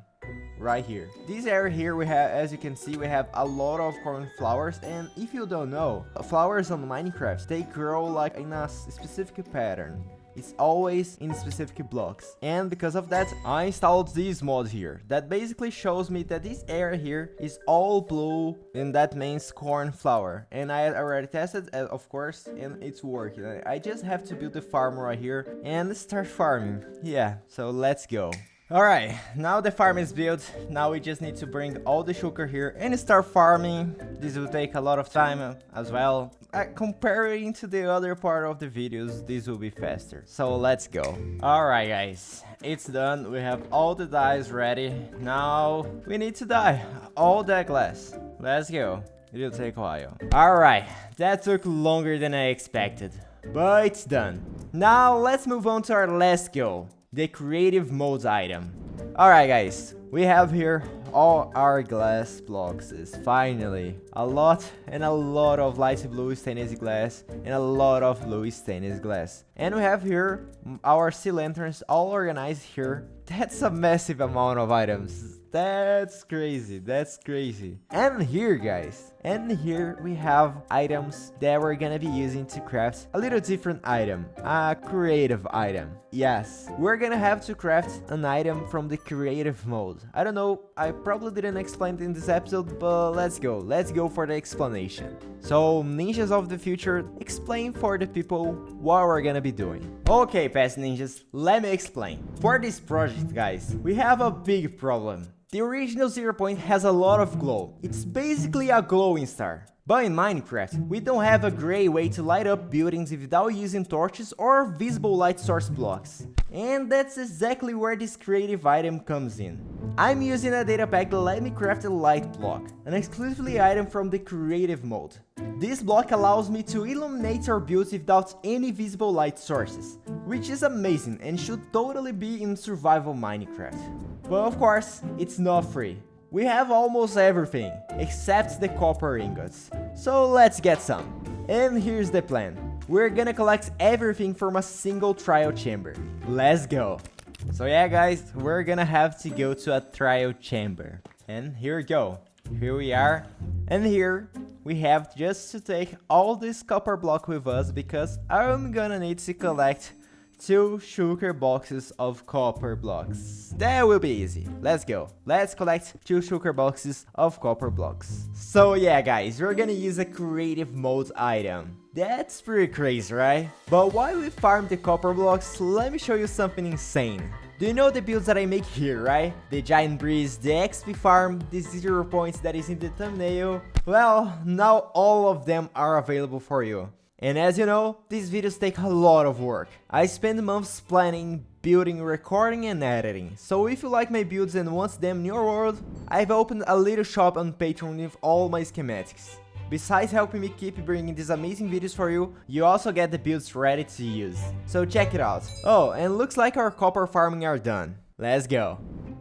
Right here, this area here, we have, as you can see, we have a lot of corn flowers. And if you don't know, flowers on Minecraft, they grow like in a specific pattern. It's always in specific blocks, and because of that I installed this mod here that basically shows me that this area here is all blue, and that means corn flower. And I already tested, of course, and it's working. I just have to build the farm right here and start farming. Yeah, so let's go. Alright, now the farm is built. Now we just need to bring all the sugar here and start farming. This will take a lot of time as well. comparing to the other part of the videos, this will be faster. So let's go. Alright guys, it's done. We have all the dyes ready. Now we need to dye all that glass. Let's go. It'll take a while. Alright, that took longer than I expected, but it's done. Now let's move on to our last goal, the creative mode item. Alright guys, we have here all our glass blocks. Is finally a lot of light blue stainless glass and a lot of blue stainless glass. And we have here our sea lanterns all organized here. That's a massive amount of items. That's crazy. That's crazy. And here guys, and here we have items that we're gonna be using to craft a little different item, a creative item. Yes, we're gonna have to craft an item from the creative mode. I don't know, I probably didn't explain it in this episode, but let's go for the explanation. So ninjas of the future, explain for the people what we're gonna be doing. Okay, past ninjas, let me explain. For this project guys, we have a big problem. The original 0 point has a lot of glow. It's basically a glowing star. But in Minecraft, we don't have a great way to light up buildings without using torches or visible light source blocks. And that's exactly where this creative item comes in. I'm using a data pack that let me craft a light block, an exclusively item from the creative mode. This block allows me to illuminate our builds without any visible light sources, which is amazing and should totally be in survival Minecraft. But of course, it's not free. We have almost everything, except the copper ingots. So let's get some. And here's the plan. We're gonna collect everything from a single trial chamber. Let's go. So yeah guys, we're gonna have to go to a trial chamber. And here we go. Here we are. And here we have just to take all this copper block with us because I'm gonna need to collect 2 sugar boxes of copper blocks. That will be easy. Let's go. Let's collect 2 sugar boxes of copper blocks. So yeah guys, we're gonna use a creative mode item. That's pretty crazy, right? But while we farm the copper blocks, let me show you something insane. Do you know the builds that I make here, right? The giant breeze, the XP farm, the 0 points that is in the thumbnail. Well, now all of them are available for you. And as you know, these videos take a lot of work. I spend months planning, building, recording and editing. So if you like my builds and want them in your world, I've opened a little shop on Patreon with all my schematics. Besides helping me keep bringing these amazing videos for you, you also get the builds ready to use. So check it out. Oh, and looks like our copper farming are done. Let's go.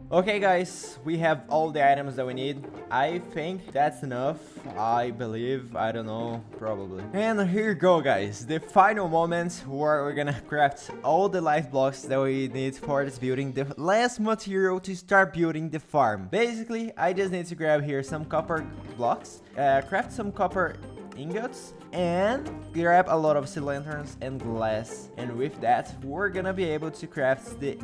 Okay guys, we have all the items that we need. I think that's enough. I believe, I don't know, probably. And here you go guys, the final moment where we're gonna craft all the life blocks that we need for this building. The last material to start building the farm. Basically, I just need to grab here some copper blocks, craft some copper ingots, and grab a lot of sea lanterns and glass. And with that, we're gonna be able to craft the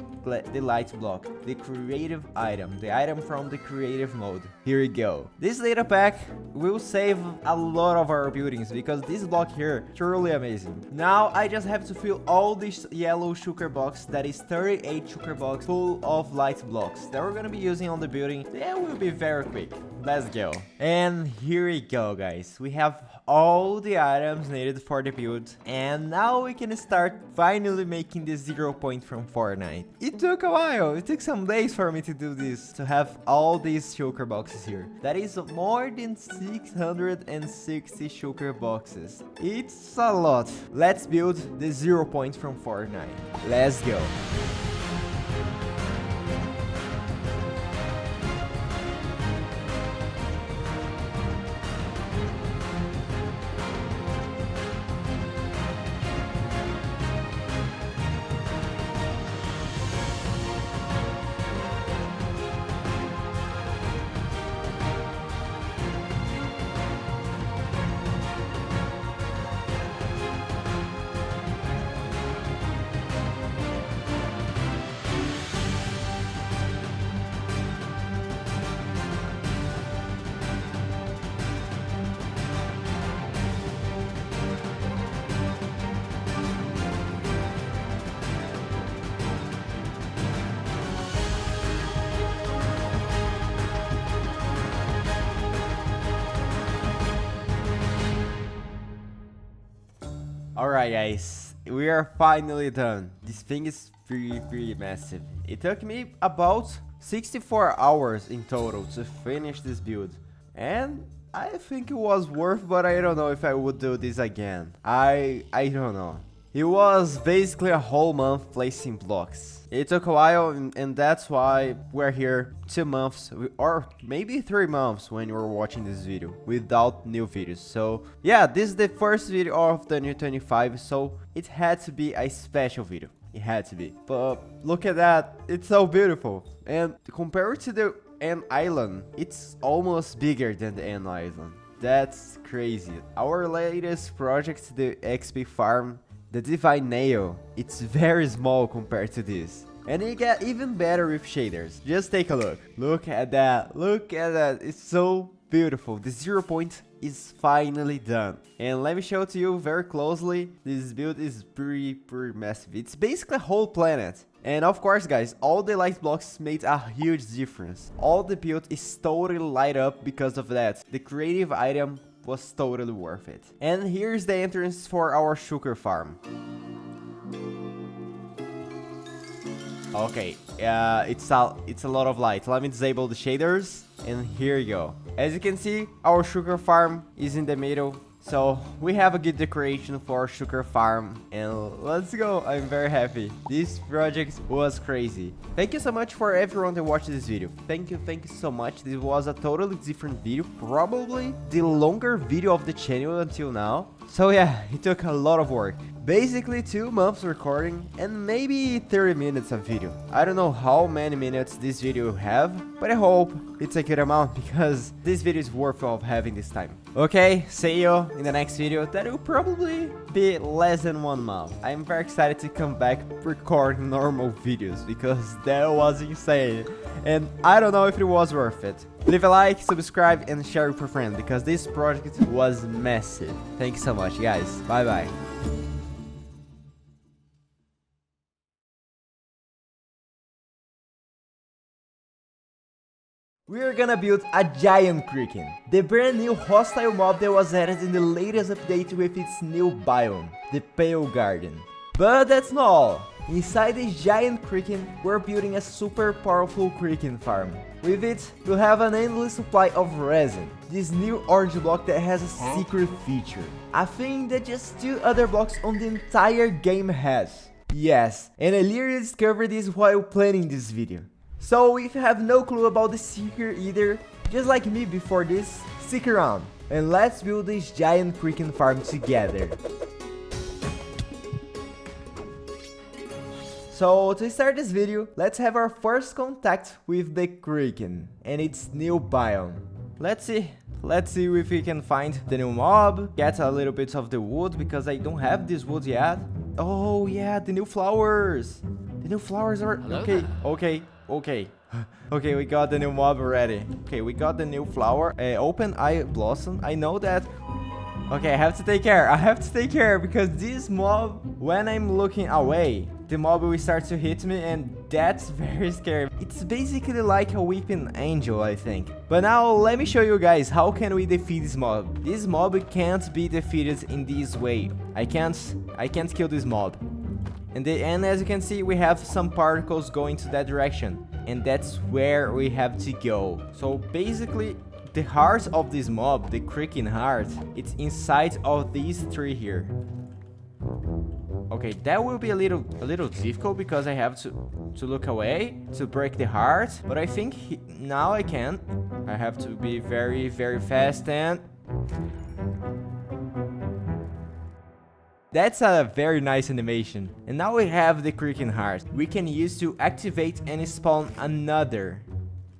light block, the creative item, the item from the creative mode. Here we go. This data pack will save a lot of our buildings because this block here is truly amazing. Now I just have to fill all this yellow sugar box, that is 38 sugar box full of light blocks that we're gonna be using on the building. That will be very quick. Let's go. And here we go guys, we have all the items needed for the build, and now we can start finally making the 0 point from Fortnite. It took a while, it took some days for me to do this, to have all these sugar boxes here. That is more than 660 sugar boxes. It's a lot. Let's build the 0 point from Fortnite. Let's go. Alright guys, we are finally done. This thing is pretty massive. It took me about 64 hours in total to finish this build. And I think it was worth, but I don't know if I would do this again. I don't know. It was basically a whole month placing blocks. It took a while, and that's why we're here 2 months, or maybe 3 months when you're watching this video, without new videos. So yeah, this is the first video of the new 25, so it had to be a special video. It had to be. But look at that, it's so beautiful. And compared to the End Island, it's almost bigger than the End Island. That's crazy. Our latest project, the XP farm, the Divine Nail, it's very small compared to this. And it get even better with shaders. Just take a look. Look at that. Look at that. It's so beautiful. The 0 point is finally done. And let me show it to you very closely. This build is pretty massive. It's basically a whole planet. And of course, guys, all the light blocks made a huge difference. All the build is totally light up because of that. The creative item was totally worth it. And here's the entrance for our sugar farm. Okay, it's a lot of light. Let me disable the shaders, and here you go. As you can see, our sugar farm is in the middle. So we have a good decoration for our sugar farm, and let's go. I'm very happy. This project was crazy. Thank you so much for everyone that watched this video. Thank you so much. This was a totally different video, probably the longer video of the channel until now. So yeah, it took a lot of work. Basically 2 months recording and maybe 30 minutes of video. I don't know how many minutes this video will have, but I hope it's a good amount because this video is worth of having this time. Okay, see you in the next video. That will probably be less than 1 month. I'm very excited to come back recording normal videos because that was insane. And I don't know if it was worth it. Leave a like, subscribe, and share with your friend because this project was massive. Thanks so much, guys. Bye bye. We are gonna build a giant kraken, the brand new hostile mob that was added in the latest update with its new biome, the Pale Garden. But that's not all. Inside this giant kraken, we're building a super powerful kraken farm. With it, we'll have an endless supply of resin, this new orange block that has a secret feature, a thing that just 2 other blocks on the entire game has. Yes, and I literally discovered this while planning this video. So if you have no clue about the secret either, just like me before this, stick around and let's build this giant kraken farm together. So to start this video, let's have our first contact with the kraken and its new biome. Let's see if we can find the new mob, get a little bit of the wood because I don't have this wood yet. Oh yeah, the new flowers. The new flowers are okay. Okay, we got the new mob already. Okay, we got the new flower. Open eye blossom. I know that. Okay, I have to take care because this mob, when I'm looking away, the mob will start to hit me and that's very scary. It's basically like a weeping angel, I think. But now let me show you guys how can we defeat this mob. This mob can't be defeated in this way. I can't kill this mob. And as you can see, we have some particles going to that direction. And that's where we have to go. So basically, the heart of this mob, the kraken heart, it's inside of these 3 here. Okay, that will be a little difficult because I have to look away to break the heart. But I think now I can. I have to be very fast and... That's a very nice animation. And now we have the kraken heart. We can use to activate and spawn another.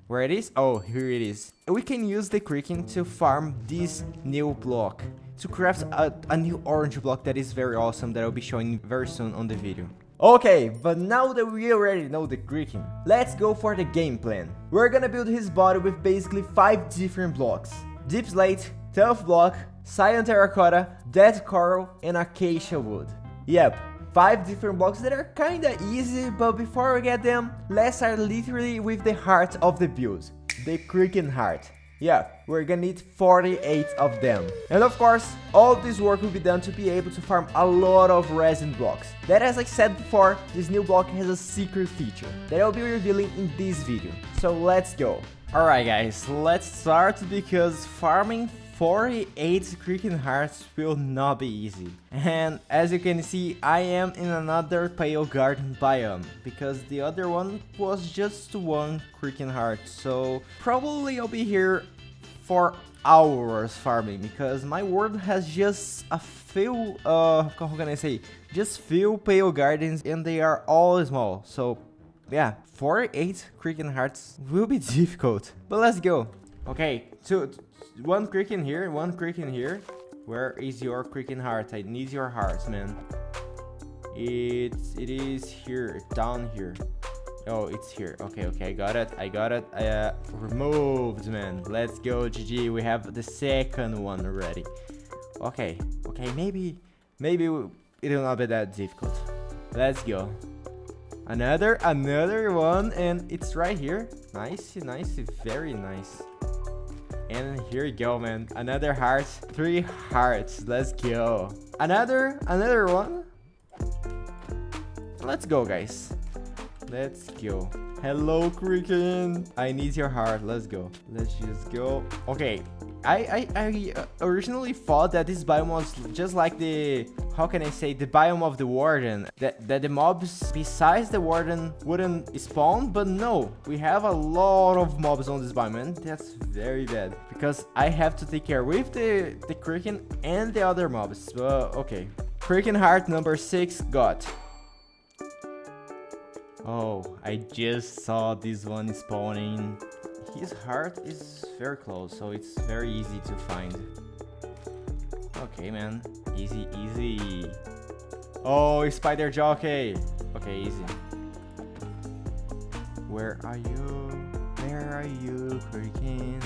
Where it is? Oh, here it is. We can use the kraken to farm this new block. To craft a new orange block that is very awesome that I'll be showing very soon on the video. Okay, but now that we already know the kraken, let's go for the game plan. We're gonna build his body with basically 5 different blocks. Deep slate, tough block, cyan terracotta, dead coral, and acacia wood. Yep, 5 different blocks that are kinda easy, but before we get them, let's start literally with the heart of the build, the kraken heart. Yeah, we're gonna need 48 of them. And of course, all of this work will be done to be able to farm a lot of resin blocks. That, as I said before, this new block has a secret feature that I'll be revealing in this video. So let's go. Alright guys, let's start because farming 48 Creaking Hearts will not be easy. And as you can see, I am in another Pale Garden biome because the other one was just one Creaking Heart. So probably I'll be here for hours farming because my world has just a few, how can I say, just few Pale Gardens and they are all small. So yeah, 48 Creaking Hearts will be difficult, but let's go. Okay, so one Creaking here, one Creaking here. Where is your Creaking Heart? I need your heart, man. It is here, down here. Oh, it's here. Okay, I got it. Removed, man. Let's go, GG. We have the second one already. Okay, maybe it will not be that difficult. Let's go. Another one, and it's right here. Nice, very nice. And here you go, man. Another heart, 3 hearts. Let's go. Another one. Let's go, guys. Let's go. Hello, Creaking. I need your heart. Let's go. Let's just go. Okay. I originally thought that this biome was just like the, how can I say, the biome of the warden, that the mobs besides the warden wouldn't spawn, but no, we have a lot of mobs on this biome, and that's very bad because I have to take care with the Creaking and the other mobs. But okay, Creaking Heart number 6 got. Oh, I just saw this one spawning. His heart is very close, so it's very easy to find. Okay, man. Easy. Oh, spider jockey. Okay, easy. Where are you, Creakins?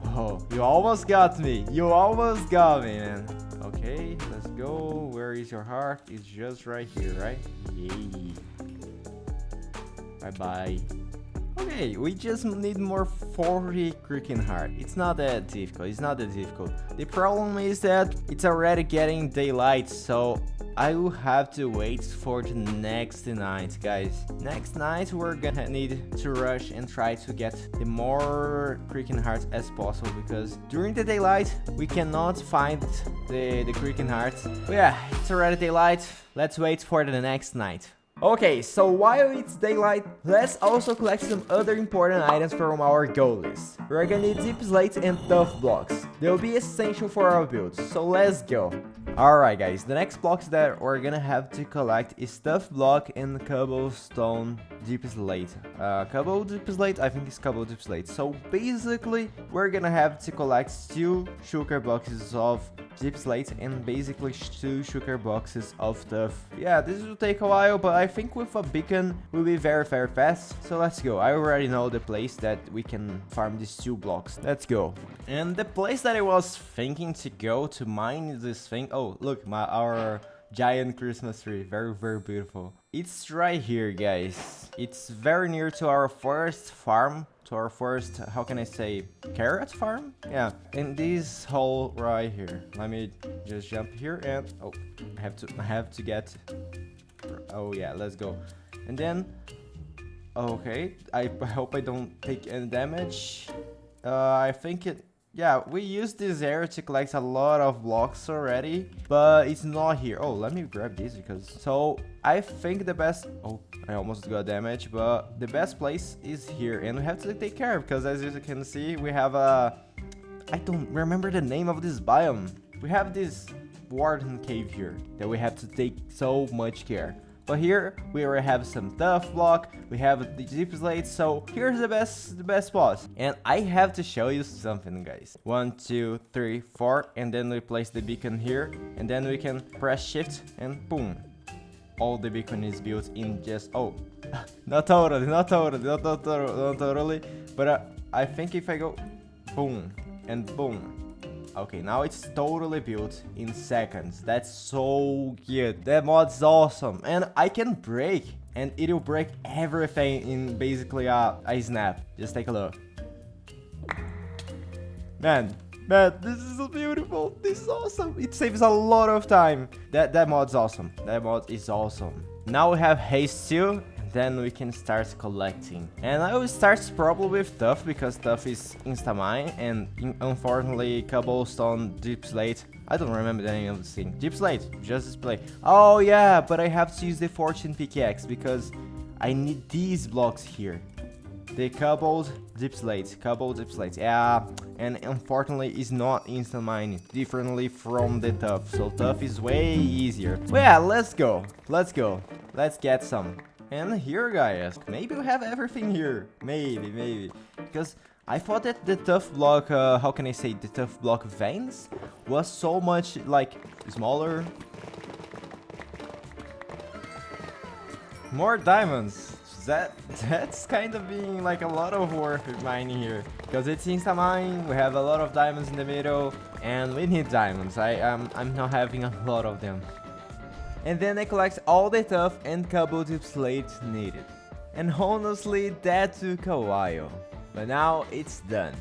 Oh, you almost got me. Man. Okay, let's go. Where is your heart? It's just right here, right? Yay. Bye. Okay, we just need more 40 Creaking Heart. It's not that difficult. The problem is that it's already getting daylight, so I will have to wait for the next night, guys. Next night, we're gonna need to rush and try to get the more Creaking Hearts as possible because during the daylight, we cannot find the Creaking Hearts. But yeah, it's already daylight. Let's wait for the next night. Okay, so while it's daylight, let's also collect some other important items from our goal list. We're gonna need deep slates and tough blocks. They'll be essential for our builds, so let's go. Alright guys, the next blocks that we're gonna have to collect is tough block and cobblestone deep slate. Cobble deep slate? I think it's cobble deep slate. So basically, we're gonna have to collect 2 sugar boxes of deep slate and basically 2 sugar boxes of tough. Yeah, this will take a while, but I think with a beacon will be very fast. So let's go. I already know the place that we can farm these 2 blocks. Let's go. And the place that I was thinking to go to mine this thing. Oh, look, our giant Christmas tree. Very beautiful. It's right here, guys. It's very near to our first farm. To our first, how can I say, carrot farm? Yeah, in this hole right here. Let me just jump here and oh, I have to get. Oh yeah, let's go. And then, okay, I hope I don't take any damage. I think it. Yeah, we used this area to collect a lot of blocks already, but it's not here. Oh, let me grab this because... So, I think the best... Oh, I almost got damage, but the best place is here, and we have to take care of because as you can see, we have a... I don't remember the name of this biome. We have this warden cave here that we have to take so much care. But here we already have some tough block, we have the deep slate, so here's the best spot. And I have to show you something, guys. 1, 2, 3, 4, and then we place the beacon here, and then we can press shift and boom. All the beacon is built in just, oh, not totally, but I think if I go boom and boom. Okay, now it's totally built in seconds. That's so good. That mod's awesome. And I can break and it'll break everything in basically a snap. Just take a look. Man, this is so beautiful. This is awesome. It saves a lot of time. That mod's awesome. That mod is awesome. Now we have haste too. Then we can start collecting. And I will start probably with Tuff because Tuff is insta-mine and unfortunately cobblestone, deep slate. I don't remember the name of this thing. Deep slate, just display. Oh yeah, but I have to use the fortune pickaxe because I need these blocks here. The cobbled deep slate, yeah, and unfortunately it's not instant mining, differently from the Tuff. So Tuff is way easier. Well, yeah, let's go, let's get some. And here, guys, maybe we have everything here. Maybe. Because I thought that the Tuff block, how can I say, the Tuff block veins was so much, like, smaller. More diamonds. That's kind of being, like, a lot of work with mining here. Because it's insta-mine, we have a lot of diamonds in the middle, and we need diamonds. I'm not having a lot of them. And then I collect all the Tuff and cobbled deep slate needed. And honestly, that took a while. But now it's done.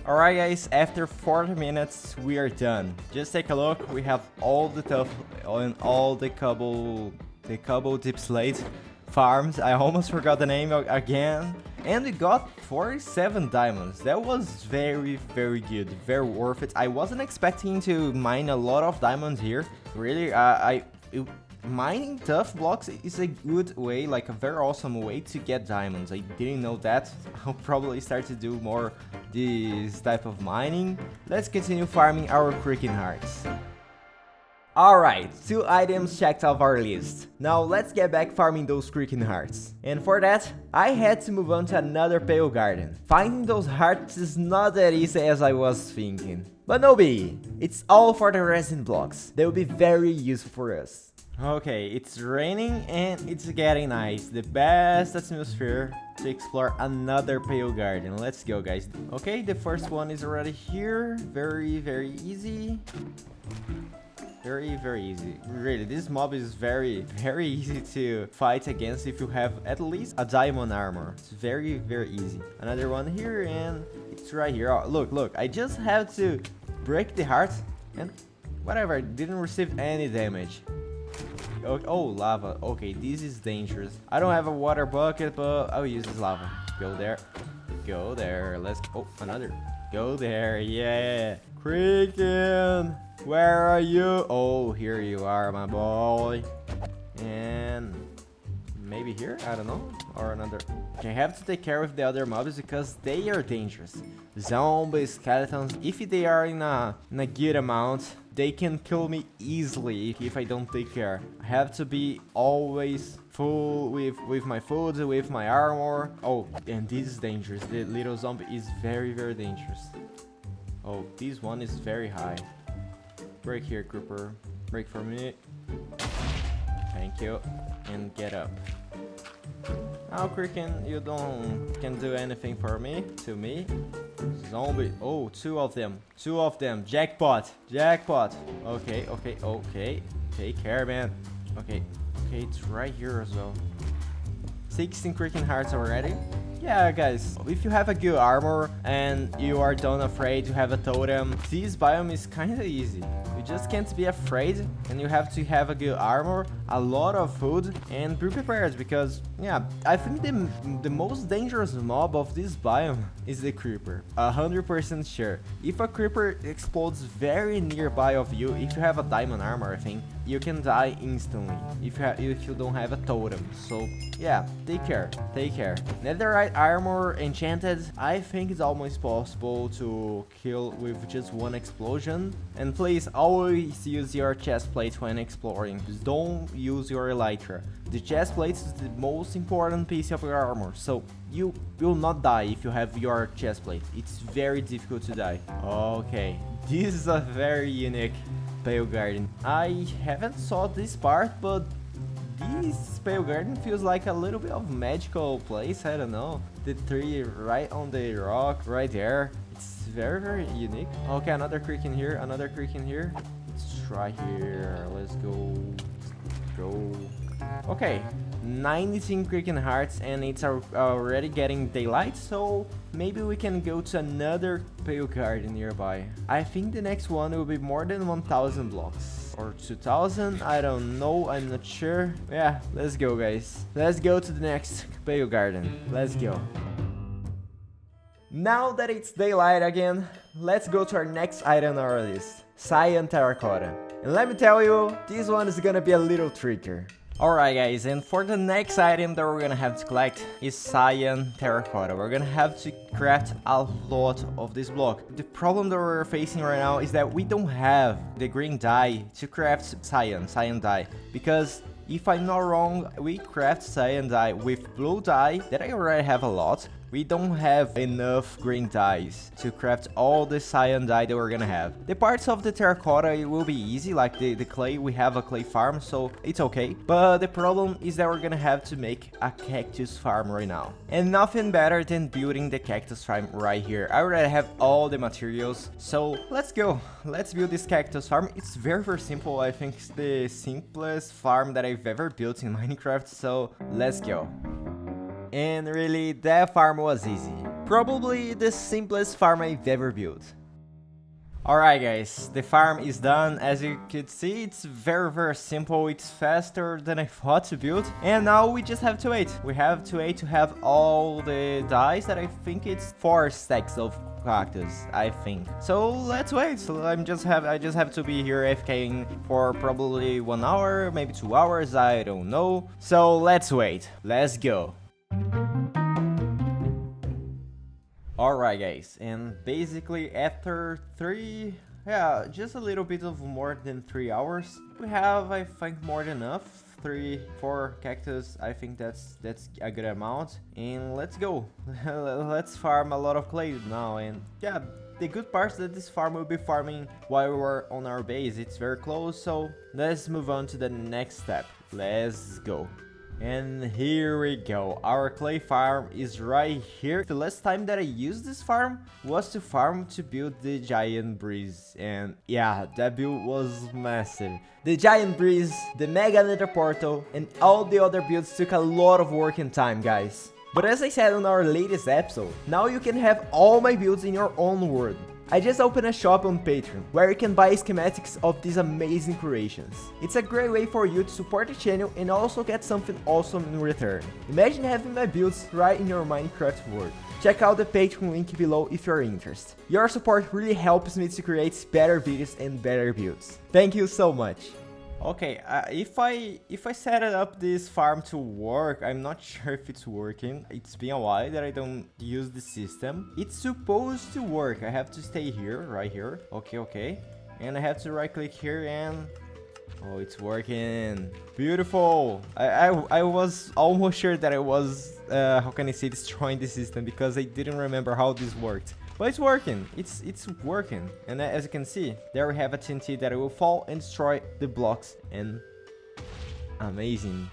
Alright guys, after 40 minutes we are done. Just take a look, we have all the Tuff and all the cobbled deep slate farms. I almost forgot the name again. And we got 47 diamonds. That was very good, very worth it. I wasn't expecting to mine a lot of diamonds here. Really, mining Tuff blocks is a good way, like a very awesome way to get diamonds. I didn't know that. I'll probably start to do more this type of mining. Let's continue farming our freaking hearts. Alright, 2 items checked off our list. Now let's get back farming those freaking hearts. And for that, I had to move on to another pale garden. Finding those hearts is not that easy as I was thinking. But no biggie, it's all for the resin blocks. They will be very useful for us. Okay, it's raining and it's getting nice. The best atmosphere to explore another pale garden. Let's go, guys. Okay, the first one is already here. Very easy. Very easy. Really, this mob is very easy to fight against if you have at least a diamond armor. It's very easy. Another one here, and it's right here. Oh, look, I just have to break the heart and whatever, I didn't receive any damage. Oh, lava. Okay, this is dangerous. I don't have a water bucket, but I'll use this lava. Go there, let's go. Oh, another. Go there, yeah. Freaking, where are you? Oh, here you are, my boy. And maybe here, I don't know, or another. I have to take care of the other mobs because they are dangerous. Zombies, skeletons, if they are in a good amount, they can kill me easily if I don't take care. I have to be always full with my food, with my armor. Oh, and this is dangerous. The little zombie is very dangerous. Oh, this one is very high. Break here, creeper. Break for me. Thank you. And get up. Now, Cricken, you can do anything for me, to me. Zombie. Oh, 2 of them. Jackpot. Okay. Take care, man. Okay, it's right here as well. 16 Cricken hearts already. Yeah, guys, if you have a good armor and you are don't afraid to have a totem, this biome is kinda easy. You just can't be afraid and you have to have a good armor, a lot of food, and be prepared because, yeah, I think the most dangerous mob of this biome is the creeper. 100% sure. If a creeper explodes very nearby of you, if you have a diamond armor, I think, you can die instantly if you don't have a totem. So, yeah, take care. Netherite armor enchanted, I think it's almost possible to kill with just one explosion. And please always use your chest plate when exploring. Just don't use your elytra. The chest plate is the most important piece of your armor, so you will not die if you have your chest plate. It's very difficult to die. Okay, this is a very unique pale garden. I haven't saw this part, but this pale garden feels like a little bit of magical place. I don't know. The tree right on the rock right there. It's very unique. Okay, another creek in here. Let's try here. Let's go. Okay, 19 Cricket Hearts, and it's already getting daylight, so maybe we can go to another pale garden nearby. I think the next one will be more than 1000 blocks. Or 2000, I don't know, I'm not sure. Yeah, let's go, guys. Let's go to the next pale garden. Let's go. Now that it's daylight again, let's go to our next item on our list. Cyan Terracotta. And let me tell you, this one is gonna be a little trickier. Alright guys, and for the next item that we're gonna have to collect is Cyan Terracotta. We're gonna have to craft a lot of this block. The problem that we're facing right now is that we don't have the green dye to craft cyan dye. Because if I'm not wrong, we craft cyan dye with blue dye that I already have a lot. We don't have enough green dyes to craft all the cyan dye that we're gonna have. The parts of the terracotta, it will be easy, like the clay, we have a clay farm, so it's okay. But the problem is that we're gonna have to make a cactus farm right now. And nothing better than building the cactus farm right here. I already have all the materials, so let's go. Let's build this cactus farm. It's very, very simple. I think it's the simplest farm that I've ever built in Minecraft, so let's go. And really, that farm was easy. Probably the simplest farm I've ever built. Alright guys, the farm is done. As you could see, it's very, very simple. It's faster than I thought to build. And now we just have to wait. We have to wait to have all the dyes that I think it's 4 stacks of cactus, I think. So let's wait. So I just have to be here AFKing for probably 1 hour, maybe 2 hours, I don't know. So let's wait. Let's go. Alright guys, and basically after just a little bit of more than 3 hours, we have, I think, more than enough. 4 cactus, I think that's a good amount. And let's go. Let's farm a lot of clay now. And yeah, the good part is that this farm will be farming while we're on our base. It's very close, so let's move on to the next step. Let's go. And here we go, our clay farm is right here. The last time that I used this farm was to build the giant breeze. And yeah, that build was massive. The giant breeze, the mega nether portal, and all the other builds took a lot of work and time, guys. But as I said on our latest episode, now you can have all my builds in your own world. I just opened a shop on Patreon, where you can buy schematics of these amazing creations. It's a great way for you to support the channel and also get something awesome in return. Imagine having my builds right in your Minecraft world. Check out the Patreon link below if you're interested. Your support really helps me to create better videos and better builds. Thank you so much. Okay, if I set it up this farm to work, I'm not sure if it's working. It's been a while that I don't use the system. It's supposed to work. I have to stay here, right here. Okay. And I have to right click here and... oh, it's working. Beautiful. I was almost sure that I was, how can I say, destroying the system because I didn't remember how this worked. But it's working. It's working. And as you can see, there we have a TNT that will fall and destroy the blocks. And amazing.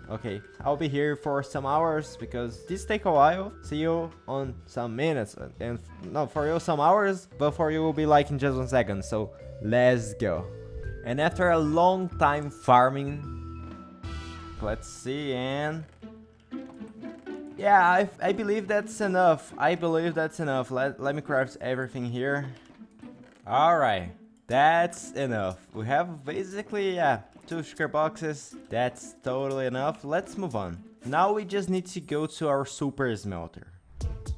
Okay, I'll be here for some hours because this take a while. See you on some minutes. And no, for you some hours, but for you will be like in just 1 second. So let's go. And after a long time farming, let's see, and yeah, I believe that's enough. Let me craft everything here. Alright, that's enough. We have basically, 2 sugar boxes. That's totally enough. Let's move on. Now we just need to go to our super smelter.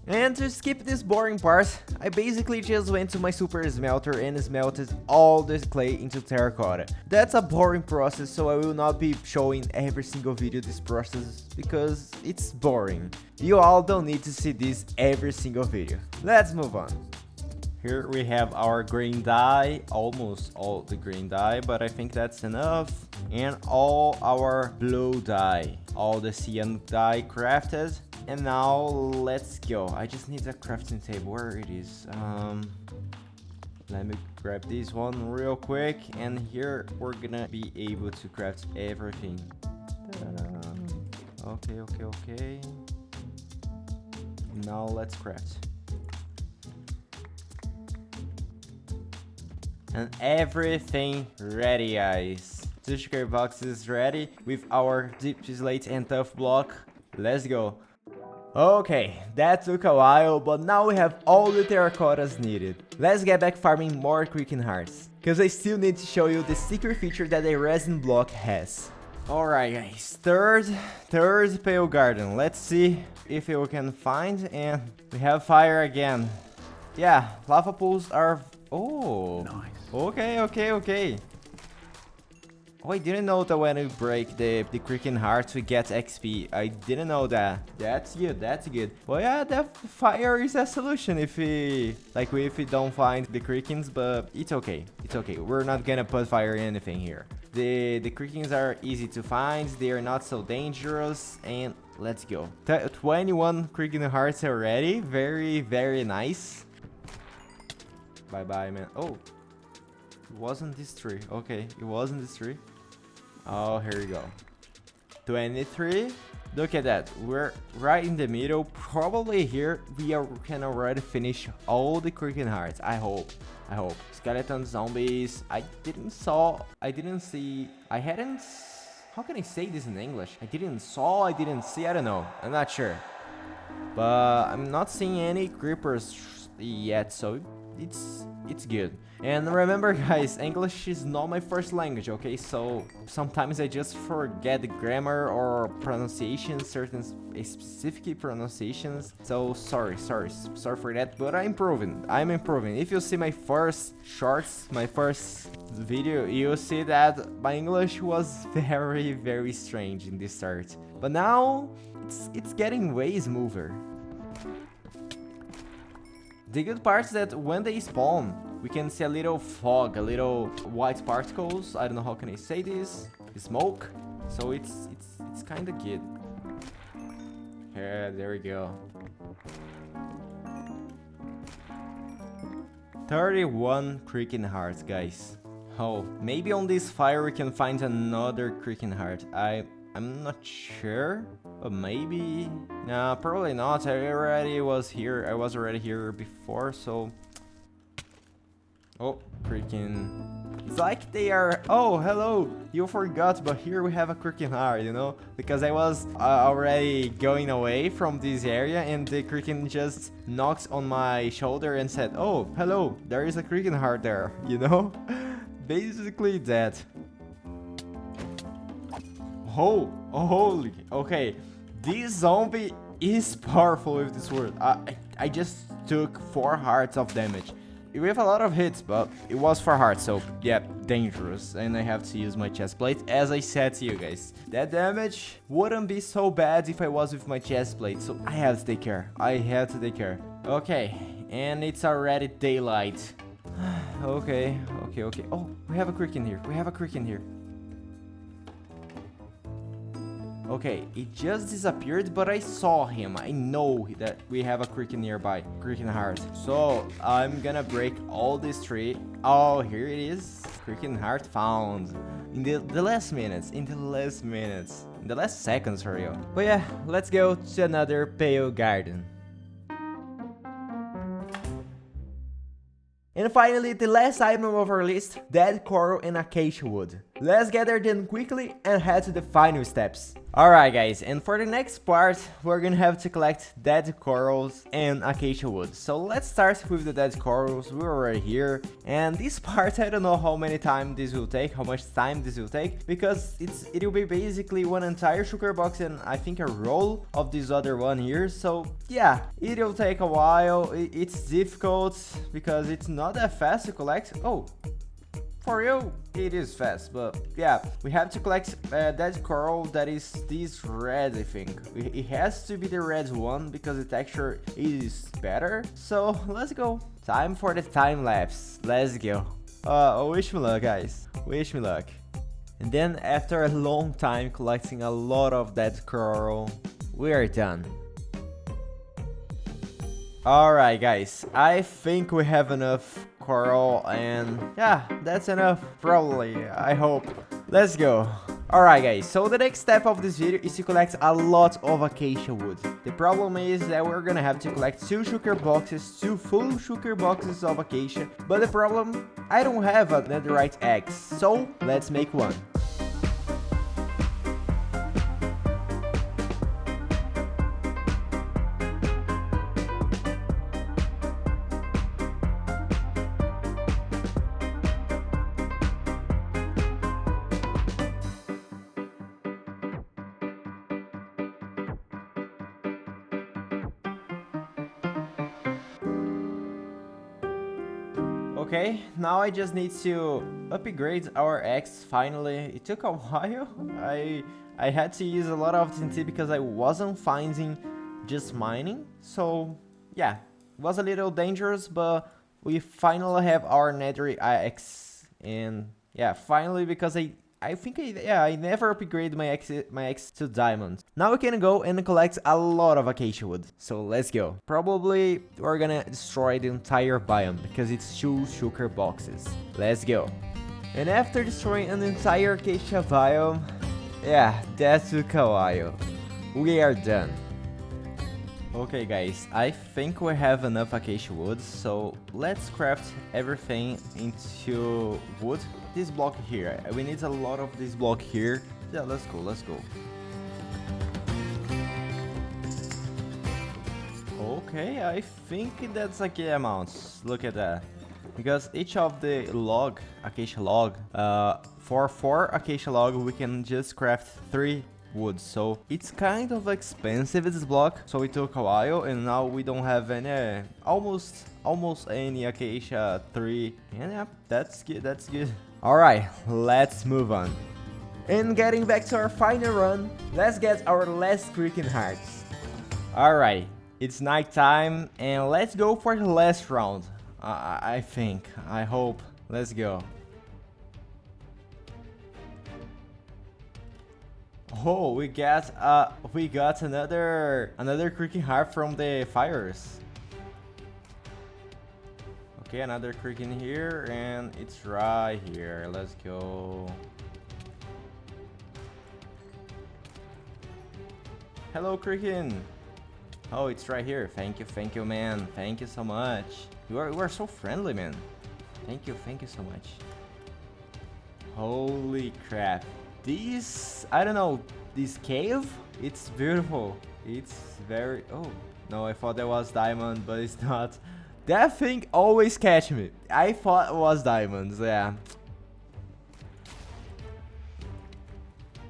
And to skip this boring part, I basically just went to my super smelter and smelted all the clay into terracotta. That's a boring process, so I will not be showing every single video this process because it's boring. You all don't need to see this every single video. Let's move on. Here we have our green dye, almost all the green dye, but I think that's enough. And all our blue dye, all the cyan dye crafted. And now let's go. I just need a crafting table. Where it is? Let me grab this one real quick. And here we're gonna be able to craft everything. Okay. Now let's craft. And everything ready, guys. 2 sugar boxes ready with our deep slate and tough block. Let's go. Okay, that took a while, but now we have all the terracottas needed. Let's get back farming more Cricket Hearts, cause I still need to show you the secret feature that the resin block has. Alright guys, third pale garden. Let's see if we can find, and we have fire again. Yeah, lava pools are... Oh, nice. Okay. Oh, I didn't know that when we break the Cricket Hearts we get XP. I didn't know that. That's good. Well, yeah, that fire is a solution if we don't find the Crickets, but it's okay. We're not gonna put fire in anything here. The Crickets are easy to find, they are not so dangerous, and let's go. 21 Cricket Hearts already, very nice. Bye, man. Oh, it wasn't this tree. Okay, it wasn't this tree. Oh, here we go. 23. Look at that. We're right in the middle. Probably here we can already finish all the Cricket Hearts. I hope. Skeleton zombies. I hadn't. How can I say this in English? I didn't see. I don't know. I'm not sure. But I'm not seeing any creepers yet, so it's good. And remember guys, English is not my first language, okay? So sometimes I just forget the grammar or pronunciation, certain specific pronunciations. So sorry for that, but I'm improving. If you see my first shorts, my first video, you'll see that my English was very strange in the start. But now it's getting way smoother. The good part is that when they spawn, we can see a little fog, a little white particles. I don't know how can I say this. Smoke. So it's kind of good. Yeah, there we go. 31 Cricket Hearts, guys. Oh, maybe on this fire we can find another Cricket Heart. I'm not sure, but maybe. No, probably not. I was already here before, so. Oh, freaking. It's like they are. Oh, hello. You forgot, but here we have a Cricket Heart, you know? Because I was already going away from this area, and the Cricket just knocked on my shoulder and said, "Oh, hello. There is a Cricket Heart there," you know? Basically that. Oh, holy, okay, this zombie is powerful with this word. I just took 4 hearts of damage. We have a lot of hits, but it was 4 hearts, so yeah, dangerous. And I have to use my chest plate, as I said to you guys. That damage wouldn't be so bad if I was with my chest plate, so I have to take care. Okay, and it's already daylight. Okay. Oh, we have a Cricket here. Okay, it just disappeared, but I saw him. I know that we have a Cricket nearby, Cricket Heart. So I'm gonna break all this tree. Oh, here it is. Cricket Heart found. In the last seconds for you. But yeah, let's go to another pale garden. And finally, the last item of our list, dead coral and acacia wood. Let's gather them quickly and head to the final steps. Alright guys, and for the next part, we're gonna have to collect dead corals and acacia wood. So let's start with the dead corals. We're already here, and this part, I don't know how much time this will take, because it will be basically one entire sugar box and I think a roll of this other one here. So yeah, it'll take a while. It's difficult because it's not that fast to collect. Oh, for you, it is fast, but yeah, we have to collect that coral that is this red, I think. It has to be the red one because the texture is better. So let's go. Time for the time lapse. Let's go. Wish me luck, guys. Wish me luck. And then after a long time collecting a lot of that coral, we are done. Alright guys, I think we have enough coral, and yeah, that's enough, probably, I hope. Let's go. Alright guys, so the next step of this video is to collect a lot of acacia wood. The problem is that we're gonna have to collect 2 full sugar boxes of acacia, but the problem, I don't have a netherite axe, so let's make one. Okay, now I just need to upgrade our X finally. It took a while. I had to use a lot of TNT because I wasn't finding just mining. So yeah, it was a little dangerous, but we finally have our Nether X. And yeah, finally, because I think I never upgraded my X to diamond. Now we can go and collect a lot of acacia wood. So let's go. Probably we're gonna destroy the entire biome because it's 2 sugar boxes. Let's go. And after destroying an entire acacia biome, yeah, that took a while. We are done. Okay guys, I think we have enough acacia wood, so let's craft everything into wood. This block here, we need a lot of this block here. Yeah, let's go. Okay, I think that's a good amount. Look at that. Because each of the acacia log, for 4 acacia log, we can just craft 3 wood. So it's kind of expensive, this block. So it took a while, and now we don't have any, almost any acacia 3. And yeah, that's good. Alright, let's move on. And getting back to our final run, let's get our last freaking hearts. Alright, it's night time, and let's go for the last round. I think, I hope. Let's go. Oh, we got another freaking heart from the fires. Okay, another crick in here, and it's right here. Let's go. Hello, Cricken. Oh, it's right here. Thank you, man. Thank you so much. You are so friendly, man. Thank you so much. Holy crap. This, I don't know, this cave, it's beautiful. It's very, oh, no, I thought that was diamond, but it's not. That thing always catch me. I thought it was diamonds, yeah.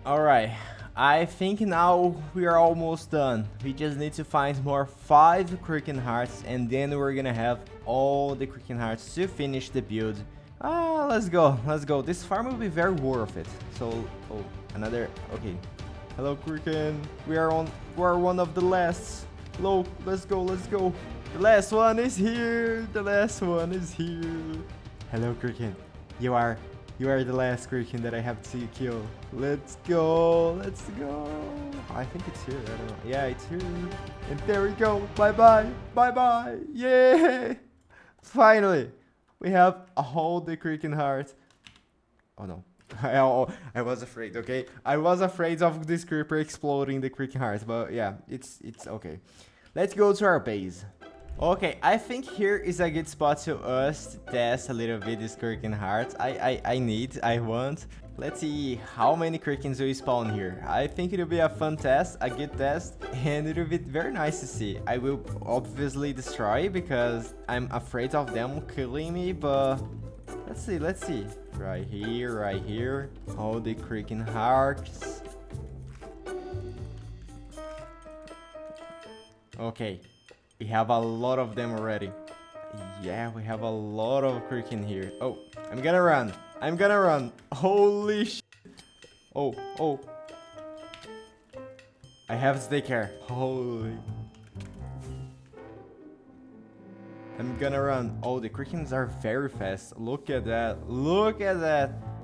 Alright, I think now we are almost done. We just need to find more 5 Cricken hearts, and then we're gonna have all the Cricken hearts to finish the build. Let's go. This farm will be very worth it. So, oh, another, okay. Hello, Cricken. We are one of the last. Hello, let's go. The last one is here. Hello, Cricken. You are the last Cricken that I have to kill. Let's go. I think it's here. I don't know. Yeah, it's here. And there we go. Bye-bye. Yeah. Finally, we have all the Cricken heart. Oh no. I was afraid, okay? I was afraid of this creeper exploding the Cricken heart, but yeah, it's okay. Let's go to our base. Okay, I think here is a good spot to us to test a little bit this Cricken heart. I want. Let's see how many Crickens will spawn here. I think it'll be a fun test, a good test, and it'll be very nice to see. I will obviously destroy because I'm afraid of them killing me, but let's see. Right here. All the Cricken hearts. Okay. We have a lot of them already. Yeah, we have a lot of Cricken here. Oh, I'm gonna run. Holy sh... Oh. I have to stay care. Holy... I'm gonna run. Oh, the Crickens are very fast. Look at that.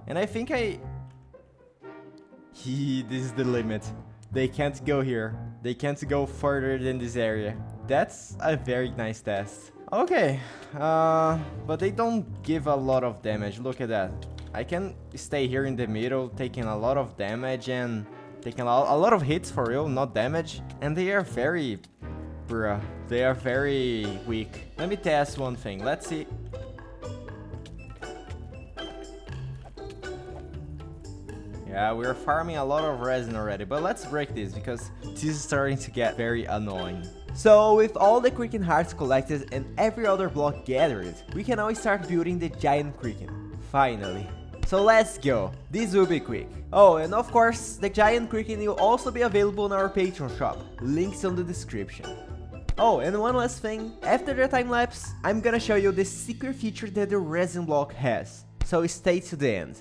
And I think this is the limit. They can't go here. They can't go further than this area. That's a very nice test. Okay, but they don't give a lot of damage. Look at that. I can stay here in the middle, taking a lot of damage and taking a lot of hits for real, not damage. And they are very, they are very weak. Let me test one thing. Let's see. Yeah, we're farming a lot of resin already, but let's break this because this is starting to get very annoying. So with all the Cricken hearts collected and every other block gathered, we can now start building the giant Cricken. Finally. So let's go. This will be quick. Oh, and of course, the giant Cricken will also be available in our Patreon shop. Links on the description. Oh, and one last thing, after the time lapse, I'm gonna show you the secret feature that the resin block has, so stay to the end.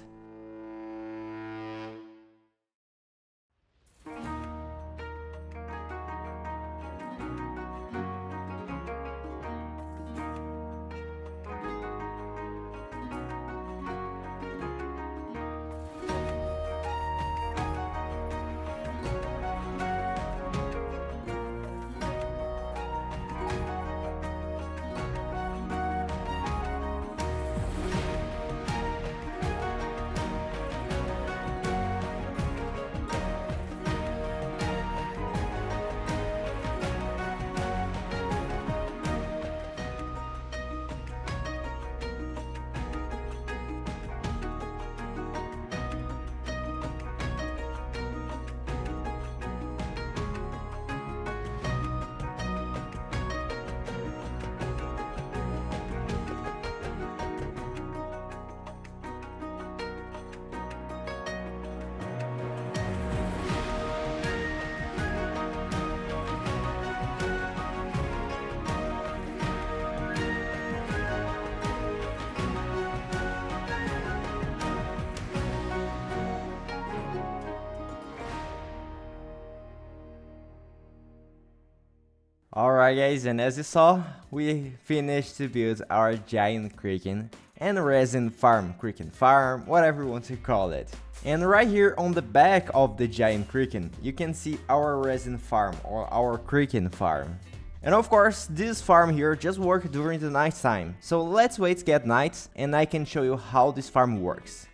Alright guys, and as you saw, we finished to build our giant kraken and resin farm, kraken farm, whatever you want to call it. And right here on the back of the giant kraken, you can see our resin farm or our kraken farm. And of course, this farm here just works during the night time. So let's wait to get night and I can show you how this farm works.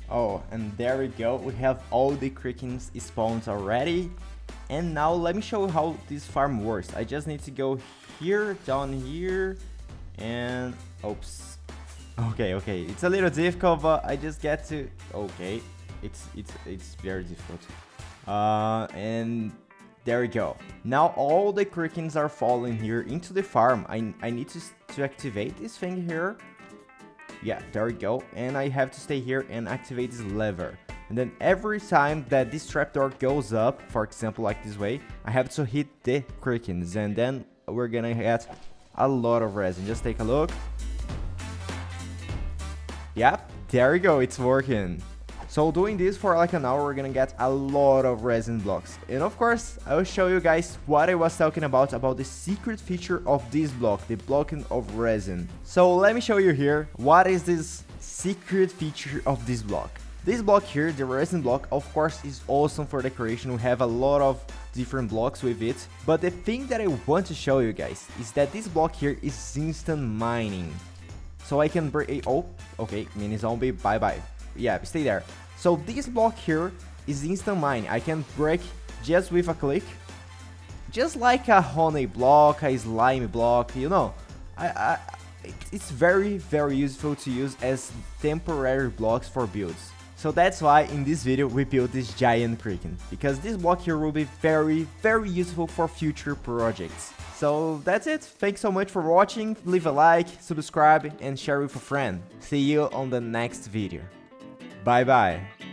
Oh, and there we go, we have all the krakens spawned already. And now let me show you how this farm works. I just need to go here, down here, and oops. Okay, it's a little difficult, but I just get to, okay, it's very difficult. And there we go. Now all the krakens are falling here into the farm. I need to activate this thing here. Yeah, there we go. And I have to stay here and activate this lever. And then every time that this trapdoor goes up, for example, like this way, I have to hit the krakens. And then we're gonna get a lot of resin. Just take a look. Yep, there we go. It's working. So doing this for like an hour, we're gonna get a lot of resin blocks. And of course, I will show you guys what I was talking about the secret feature of this block, the blocking of resin. So let me show you here, what is this secret feature of this block. This block here, the resin block, of course, is awesome for decoration. We have a lot of different blocks with it. But the thing that I want to show you guys is that this block here is instant mining. So I can break, oh, okay, mini zombie, bye-bye. Yeah, stay there. So this block here is instant mining. I can break just with a click. Just like a honey block, a slime block, you know. It's very, very useful to use as temporary blocks for builds. So that's why in this video we built this giant kraken. Because this block here will be very, very useful for future projects. So that's it. Thanks so much for watching. Leave a like, subscribe and share with a friend. See you on the next video. Bye bye.